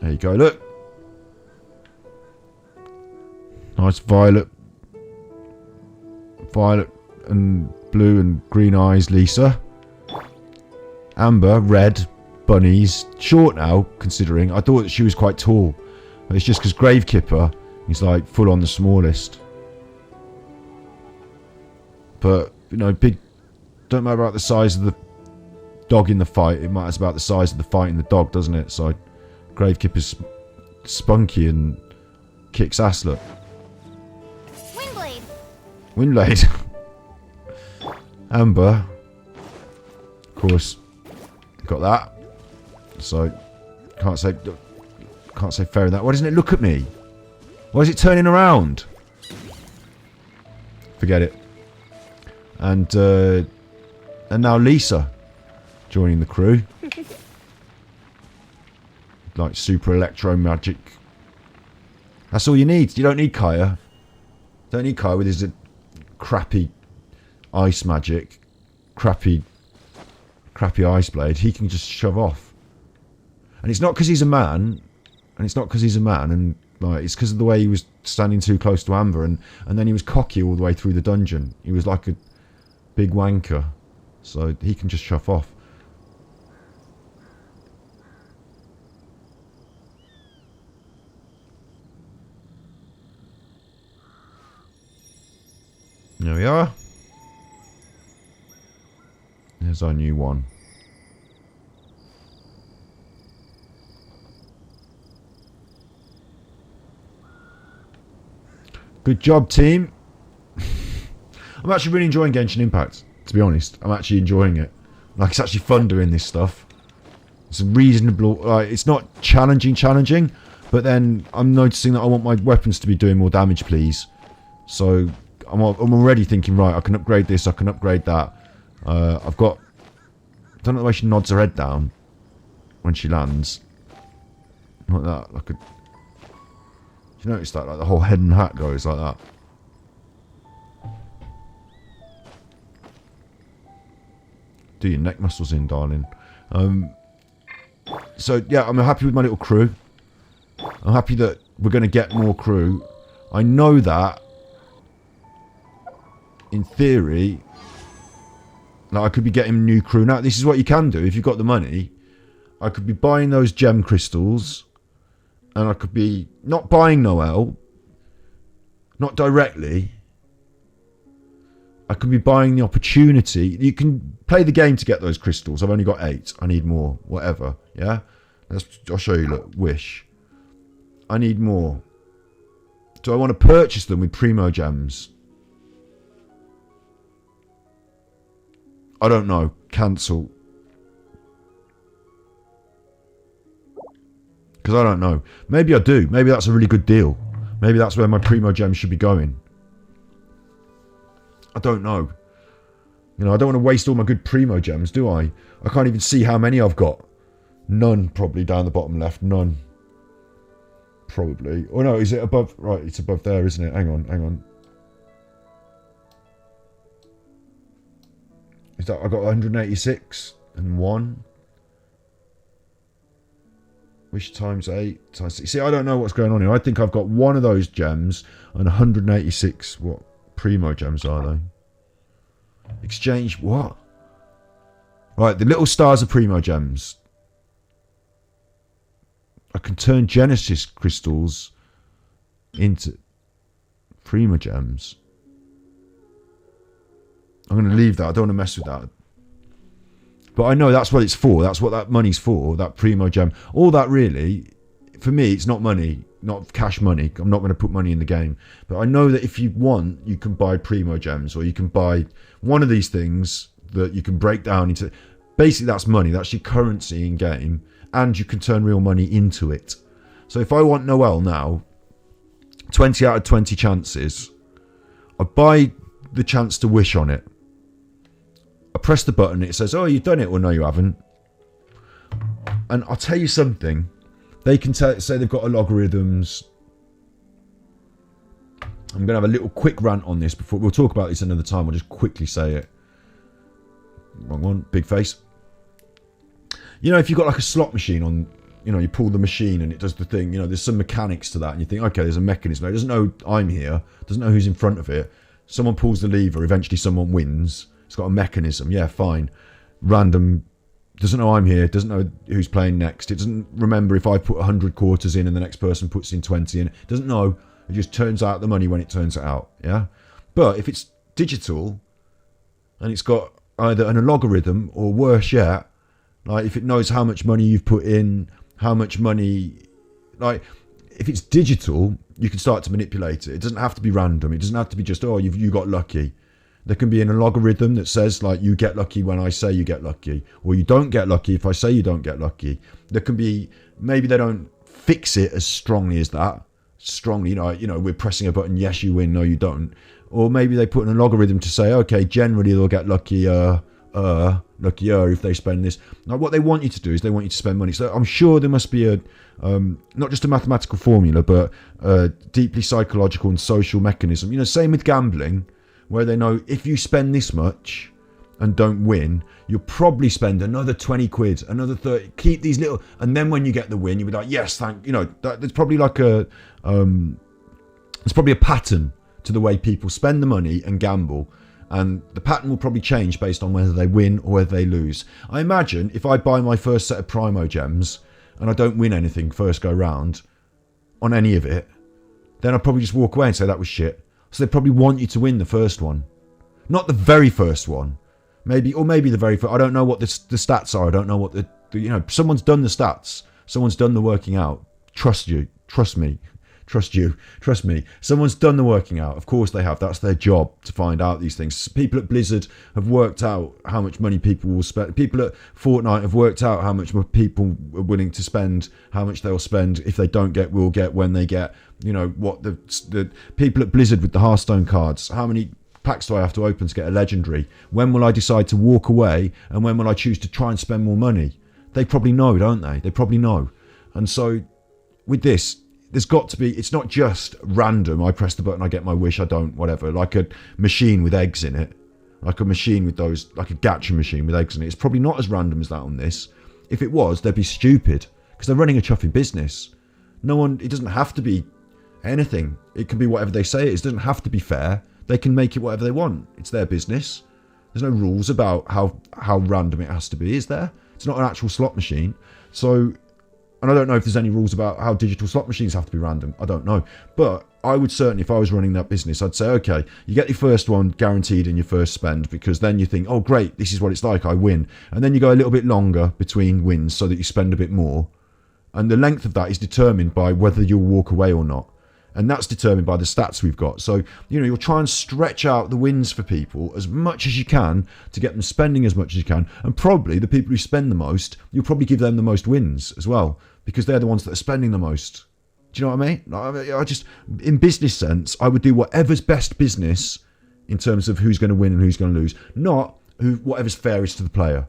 There you go, look. Nice violet and blue and green eyes, Lisa. Amber, red, bunnies. Short now, considering. I thought that she was quite tall. But it's just because Gravekipper is like full on the smallest. But, you know, big... Don't matter about the size of the dog in the fight. It matters about the size of the fight in the dog, doesn't it? So, Gravekipper's spunky and kicks ass, look. Windblade. Windblade. Amber. Of course. Got that. So, can't say fair in that. Why doesn't it look at me? Why is it turning around? Forget it. And now Lisa joining the crew. Like super electro magic. That's all you need. You don't need Kaeya. Don't need Kaeya with his crappy ice magic. Crappy ice blade. He can just shove off. And it's not because he's a man. And like it's because of the way he was standing too close to Amber, and then he was cocky all the way through the dungeon. He was like a big wanker. So he can just shove off. There we are. There's our new one. Good job, team. I'm actually really enjoying Genshin Impact, to be honest. I'm actually enjoying it. Like, it's actually fun doing this stuff. It's reasonable. Like, it's not challenging, but then I'm noticing that I want my weapons to be doing more damage, please. So I'm already thinking, right, I can upgrade this, I can upgrade that. I've got... I don't know the way she nods her head down when she lands. Like that. Like a... You notice that? Like the whole head and hat goes like that. Do your neck muscles in, darling. So, yeah, I'm happy with my little crew. I'm happy that we're going to get more crew. I know that, in theory, like I could be getting new crew. Now, this is what you can do if you've got the money. I could be buying those gem crystals. And I could be not buying Noelle. Not directly. I could be buying the opportunity. You can play the game to get those crystals. I've only got 8. I need more. Whatever. Yeah? I'll show you. Look. Wish. I need more. Do I want to purchase them with Primo Gems? I don't know. Cancel. Because I don't know. Maybe I do. Maybe that's a really good deal. Maybe that's where my Primo Gems should be going. I don't know. You know, I don't want to waste all my good Primo Gems, do I? I can't even see how many I've got. None, probably, down the bottom left. None. Probably. Oh, no, is it above? Right, it's above there, isn't it? Hang on. Is that... I got 186 and 1. Wish times 8 times 6. See, I don't know what's going on here. I think I've got one of those gems and 186. What Primo Gems are they? Exchange what? Right, the little stars are Primo Gems. I can turn Genesis crystals into Primo Gems. I'm going to leave that. I don't want to mess with that. But I know that's what it's for. That's what that money's for, that Primo Gem. All that really, for me, it's not money, not cash money. I'm not going to put money in the game. But I know that if you want, you can buy Primo Gems, or you can buy one of these things that you can break down into... Basically, that's money. That's your currency in game. And you can turn real money into it. So if I want Noelle now, 20 out of 20 chances, I buy the chance to wish on it. I press the button, it says, oh, you've done it. Well, no, you haven't. And I'll tell you something. They can say they've got a logarithms. I'm going to have a little quick rant on this before. We'll talk about this another time. I'll just quickly say it. Wrong one. Big face. You know, if you've got like a slot machine on, you know, you pull the machine and it does the thing, you know, there's some mechanics to that. And you think, okay, there's a mechanism. It doesn't know I'm here. Doesn't know who's in front of it. Someone pulls the lever. Eventually someone wins. It's got a mechanism. Yeah, fine. Random. Doesn't know I'm here. Doesn't know who's playing next. It doesn't remember if I put 100 quarters in and the next person puts in 20 in. It doesn't know. It just turns out the money when it turns it out. Yeah. But if it's digital and it's got either an logarithm or worse yet, like if it knows how much money you've put in, how much money, like if it's digital, you can start to manipulate it. It doesn't have to be random. It doesn't have to be just, oh, you got lucky. There can be an logarithm that says, like, you get lucky when I say you get lucky. Or you don't get lucky if I say you don't get lucky. There can be, maybe they don't fix it as strongly as that. Strongly, you know, we're pressing a button, yes, you win, no, you don't. Or maybe they put in a logarithm to say, okay, generally they'll get luckier if they spend this. Now, what they want you to do is they want you to spend money. So I'm sure there must be a, not just a mathematical formula, but a deeply psychological and social mechanism. You know, same with gambling, where they know if you spend this much and don't win, you'll probably spend another 20 quid, another 30, keep these little, and then when you get the win, you'll be like, yes, there's probably like there's probably a pattern to the way people spend the money and gamble. And the pattern will probably change based on whether they win or whether they lose. I imagine if I buy my first set of Primo Gems and I don't win anything first go round on any of it, then I'll probably just walk away and say that was shit. So they probably want you to win the first one. Not the very first one. Maybe the very first. I don't know what the stats are. I don't know what the someone's done the stats. Someone's done the working out. Trust me. Trust me. Someone's done the working out. Of course they have. That's their job to find out these things. People at Blizzard have worked out how much money people will spend. People at Fortnite have worked out how much people are willing to spend, how much they'll spend if they don't get, will get, when they get. You know, what the people at Blizzard with the Hearthstone cards, how many packs do I have to open to get a legendary? When will I decide to walk away? And when will I choose to try and spend more money? They probably know, don't they? They probably know. And so with this, there's got to be, it's not just random. I press the button, I get my wish, I don't, whatever. Like a machine with eggs in it. Like a machine with those, like a gacha machine with eggs in it. It's probably not as random as that on this. If it was, they'd be stupid. Because they're running a chuffing business. No one, it doesn't have to be anything. It can be whatever they say it is. It doesn't have to be fair. They can make it whatever they want. It's their business. There's no rules about how random it has to be, is there? It's not an actual slot machine. So, and I don't know if there's any rules about how digital slot machines have to be random. I don't know. But I would certainly, if I was running that business, I'd say, okay, you get your first one guaranteed in your first spend, because then you think, oh, great, this is what it's like, I win. And then you go a little bit longer between wins so that you spend a bit more. And the length of that is determined by whether you'll walk away or not. And that's determined by the stats we've got. So, you know, you'll try and stretch out the wins for people as much as you can to get them spending as much as you can. And probably the people who spend the most, you'll probably give them the most wins as well, because they're the ones that are spending the most. Do you know what I mean? I just, in business sense, I would do whatever's best business in terms of who's going to win and who's going to lose, not whatever's fairest to the player.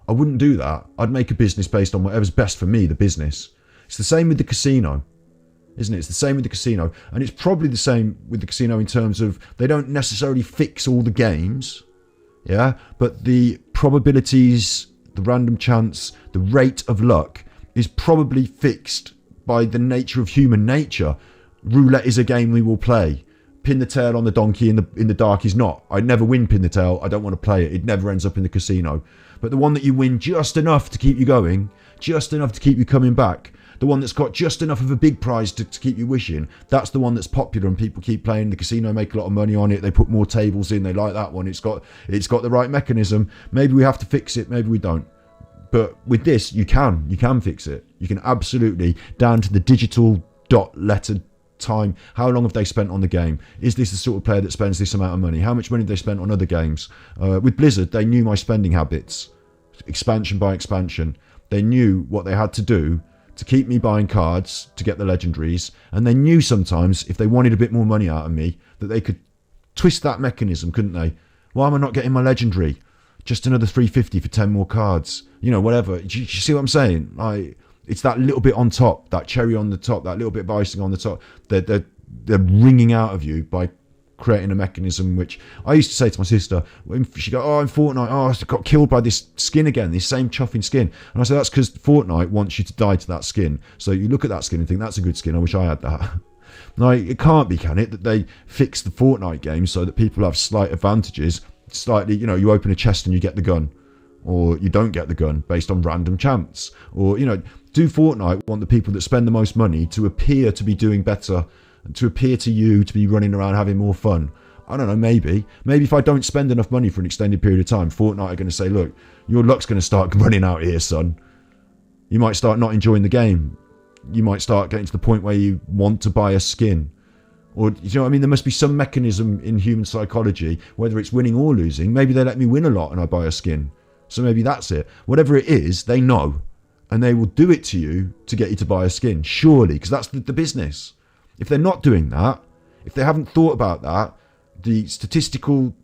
I wouldn't do that. I'd make a business based on whatever's best for me, the business. It's the same with the casino. Isn't it? It's the same with the casino. And it's probably the same with the casino in terms of they don't necessarily fix all the games, yeah? But the probabilities, the random chance, the rate of luck is probably fixed by the nature of human nature. Roulette is a game we will play. Pin the tail on the donkey in the dark is not. I never win pin the tail. I don't want to play it. It never ends up in the casino. But the one that you win just enough to keep you going, just enough to keep you coming back, the one that's got just enough of a big prize to keep you wishing, that's the one that's popular and people keep playing. The casino make a lot of money on it. They put more tables in. They like that one. It's got the right mechanism. Maybe we have to fix it. Maybe we don't. But with this, you can fix it. You can absolutely, down to the digital dot letter time. How long have they spent on the game? Is this the sort of player that spends this amount of money? How much money have they spent on other games? With Blizzard, they knew my spending habits, expansion by expansion. They knew what they had to do to keep me buying cards to get the legendaries, and they knew sometimes if they wanted a bit more money out of me that they could twist that mechanism, couldn't they? Why am I not getting my legendary? Just another 350 for 10 more cards, you know, whatever. Do you see what I'm saying? Like, it's that little bit on top, that cherry on the top, that little bit of icing on the top. They're wringing out of you by creating a mechanism, which I used to say to my sister, when she go, oh, in Fortnite, oh, I got killed by this skin again, this same chuffing skin. And I said, that's because Fortnite wants you to die to that skin. So you look at that skin and think, that's a good skin, I wish I had that. No, it can't be, can it, that they fix the Fortnite game so that people have slight advantages, slightly, you know, you open a chest and you get the gun, or you don't get the gun based on random chance. Or, you know, do Fortnite want the people that spend the most money to appear to be doing better, to appear to you to be running around having more fun? I don't know, maybe if I don't spend enough money for an extended period of time, Fortnite are going to say, look, your luck's going to start running out here, son. You might start not enjoying the game. You might start getting to the point where you want to buy a skin. Or, you know what I mean? There must be some mechanism in human psychology, whether it's winning or losing. Maybe they let me win a lot and I buy a skin. So maybe that's it. Whatever it is, they know. And they will do it to you to get you to buy a skin, surely, because that's the business. If they're not doing that, if they haven't thought about that, the statistical,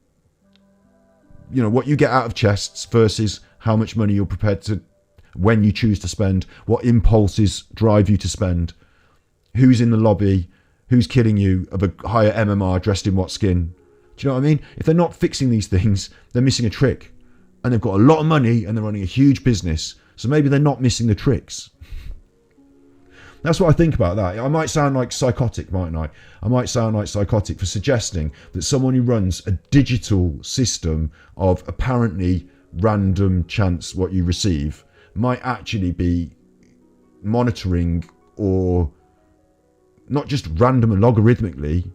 you know, what you get out of chests versus how much money you're prepared to, when you choose to spend, what impulses drive you to spend, who's in the lobby, who's killing you of a higher MMR dressed in what skin. Do you know what I mean? If they're not fixing these things, they're missing a trick. And they've got a lot of money and they're running a huge business. So maybe they're not missing the tricks. That's what I think about that. I might sound like psychotic, mightn't I? I might sound like psychotic for suggesting that someone who runs a digital system of apparently random chance what you receive might actually be monitoring, or not just random and logarithmically,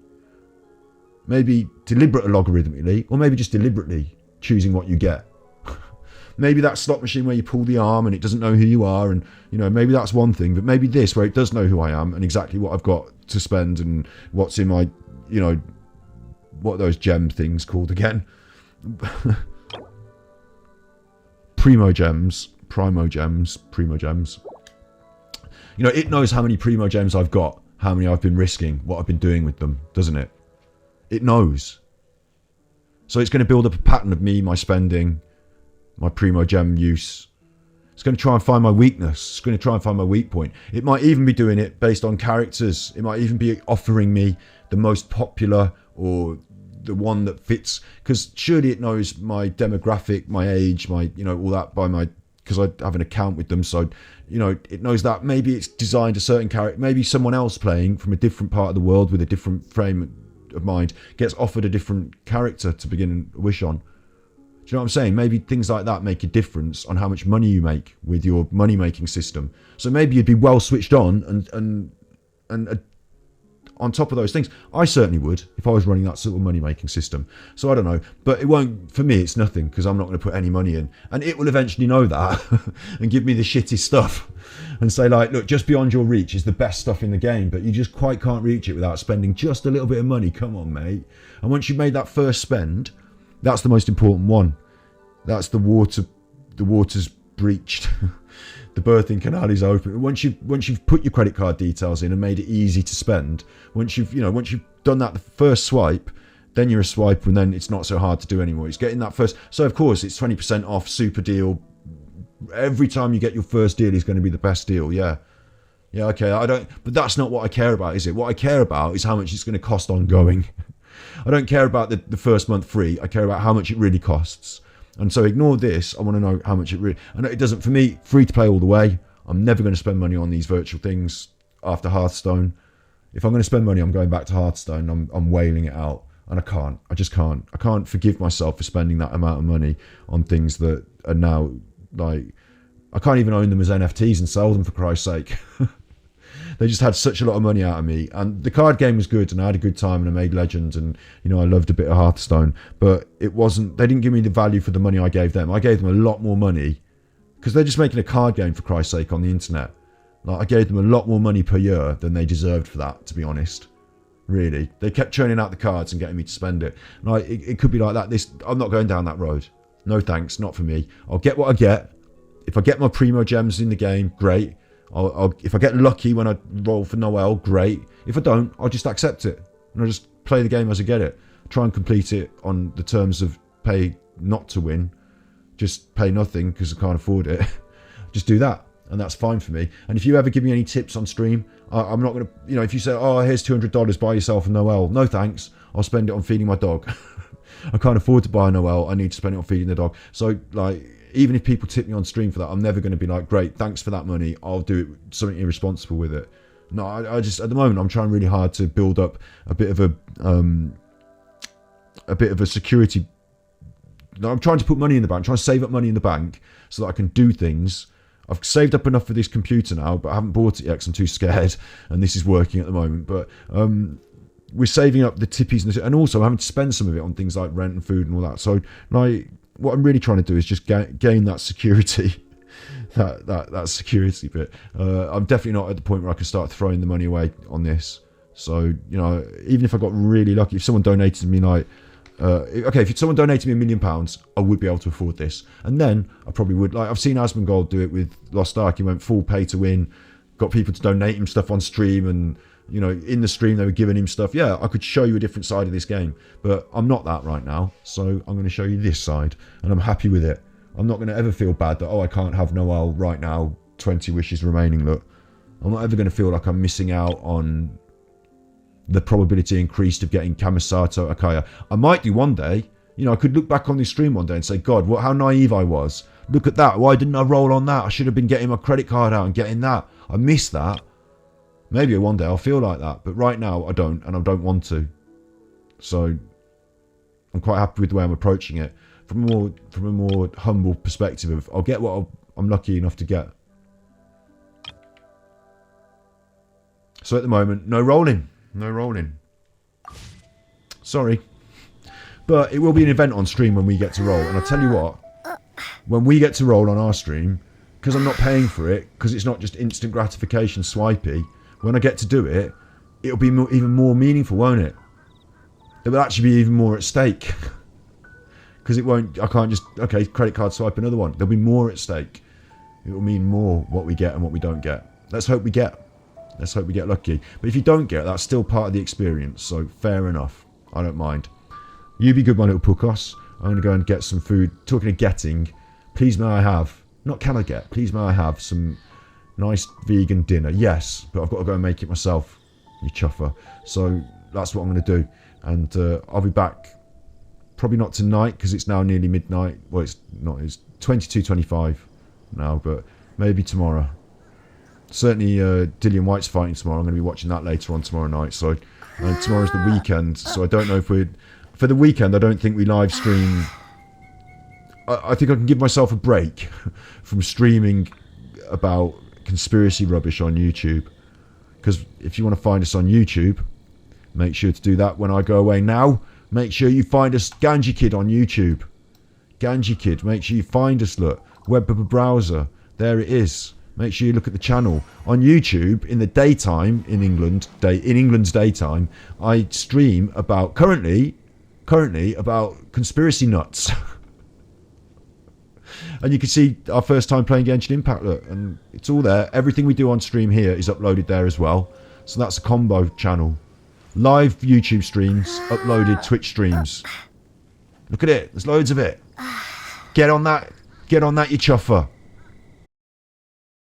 maybe deliberate and logarithmically, or maybe just deliberately choosing what you get. maybe that slot machine where you pull the arm and it doesn't know who you are, and maybe that's one thing. But maybe this, where it does know who I am and exactly what I've got to spend and what's in my, what are those gem things called again? Primo gems. It knows how many primo gems I've got, how many I've been risking, what I've been doing with them, doesn't it? It knows. So it's going to build up a pattern of me, my spending, my primo gem use. It's going to try and find my weakness. It's going to try and find my weak point. It might even be doing it based on characters. It might even be offering me the most popular or the one that fits. Because surely it knows my demographic, my age, my, all that by my, because I have an account with them. So, it knows that maybe it's designed a certain character. Maybe someone else playing from a different part of the world with a different frame of mind gets offered a different character to begin a wish on. Do you know what I'm saying? Maybe things like that make a difference on how much money you make with your money making system. So maybe you'd be well switched on and on top of those things. I certainly would if I was running that sort of money making system. So I don't know, but it won't, for me it's nothing, because I'm not going to put any money in, and it will eventually know that and give me the shitty stuff and say, like, look, just beyond your reach is the best stuff in the game, but you just quite can't reach it without spending just a little bit of money. Come on, mate. And once you've made that first spend, that's the most important one. That's the water's breached. The birthing canal is open. Once you've put your credit card details in and made it easy to spend, once you've done that, the first swipe, then you're a swiper, and then it's not so hard to do anymore. It's getting that first. So of course it's 20% off, super deal. Every time you get your first deal is going to be the best deal. Yeah, okay. But that's not what I care about, is it? What I care about is how much it's going to cost ongoing. I don't care about the first month free. I care about how much it really costs. And so ignore this. I want to know how much it really... And it doesn't... For me, free to play all the way. I'm never going to spend money on these virtual things after Hearthstone. If I'm going to spend money, I'm going back to Hearthstone. I'm wailing it out. And I can't. I just can't. I can't forgive myself for spending that amount of money on things that are now... Like... I can't even own them as NFTs and sell them, for Christ's sake. They just had such a lot of money out of me, and the card game was good, and I had a good time, and I made Legends, and I loved a bit of Hearthstone, but it wasn't. They didn't give me the value for the money I gave them. I gave them a lot more money because they're just making a card game, for Christ's sake, on the internet. Like, I gave them a lot more money per year than they deserved for that, to be honest. Really, they kept churning out the cards and getting me to spend it. Like, it could be like that. I'm not going down that road. No thanks, not for me. I'll get what I get. If I get my primo gems in the game, great. If I get lucky when I roll for Noel, great. If I don't, I'll just accept it. And I'll just play the game as I get it. Try and complete it on the terms of pay not to win. Just pay nothing because I can't afford it. Just do that. And that's fine for me. And if you ever give me any tips on stream, I'm not going to... if you say, oh, here's $200, buy yourself a Noel. No thanks. I'll spend it on feeding my dog. I can't afford to buy a Noel. I need to spend it on feeding the dog. So, even if people tip me on stream for that, I'm never going to be like, great, thanks for that money, I'll do something irresponsible with it. No, I just, at the moment, I'm trying really hard to build up a bit of a security. No, I'm trying to put money in the bank, I'm trying to save up money in the bank so that I can do things. I've saved up enough for this computer now, but I haven't bought it yet because I'm too scared, and this is working at the moment. But we're saving up the tippies, and also having to spend some of it on things like rent and food and all that. So, what I'm really trying to do is just gain that security, that security bit. I'm definitely not at the point where I can start throwing the money away on this. So, even if I got really lucky, if someone donated me if someone donated me £1 million, I would be able to afford this. And then I probably would. I've seen Asmongold do it with Lost Ark. He went full pay to win, got people to donate him stuff on stream, and in the stream they were giving him stuff. Yeah, I could show you a different side of this game, but I'm not that right now, so I'm going to show you this side, and I'm happy with it. I'm not going to ever feel bad that, I can't have Noel right now, 20 wishes remaining. Look, I'm not ever going to feel like I'm missing out on the probability increased of getting Kamisato Kaeya. I might do one day. I could look back on this stream one day and say, God, how naive I was. Look at that. Why didn't I roll on that? I should have been getting my credit card out and getting that. I missed that. Maybe one day I'll feel like that, but right now I don't, and I don't want to. So I'm quite happy with the way I'm approaching it. From a more humble perspective of, I'll get what I'm lucky enough to get. So at the moment, no rolling. Sorry. But it will be an event on stream when we get to roll, and I'll tell you what, when we get to roll on our stream, because I'm not paying for it, because it's not just instant gratification swipey, when I get to do it, it'll be even more meaningful, won't it? There will actually be even more at stake. Because it won't, I can't just, okay, credit card swipe another one. There'll be more at stake. It will mean more what we get and what we don't get. Let's hope we get. Let's hope we get lucky. But if you don't get, that's still part of the experience. So fair enough. I don't mind. You be good, my little Pukos. I'm going to go and get some food. Talking of getting, please may I have, not can I get, please may I have some nice vegan dinner. Yes, but I've got to go and make it myself, you chuffer. So that's what I'm going to do. And I'll be back, probably not tonight because it's now nearly midnight. Well, it's not, it's 22:25 now, but maybe tomorrow. Certainly Dillian White's fighting tomorrow. I'm going to be watching that later on tomorrow night. So tomorrow's the weekend, so I don't know if we're... For the weekend, I don't think we live stream... I think I can give myself a break from streaming about conspiracy rubbish on YouTube. Because if you want to find us on YouTube, make sure to do that when I go away now. Make sure you find us, Ganji Kid, on YouTube. Ganji Kid, make sure you find us, look. Web browser, there it is. Make sure you look at the channel. On YouTube, in the daytime, in England's daytime, I stream about, currently about conspiracy nuts. And you can see our first time playing Genshin Impact, look, and it's all there. Everything we do on stream here is uploaded there as well. So that's a combo channel. Live YouTube streams, uploaded Twitch streams. Look at it, there's loads of it. Get on that, you chuffer.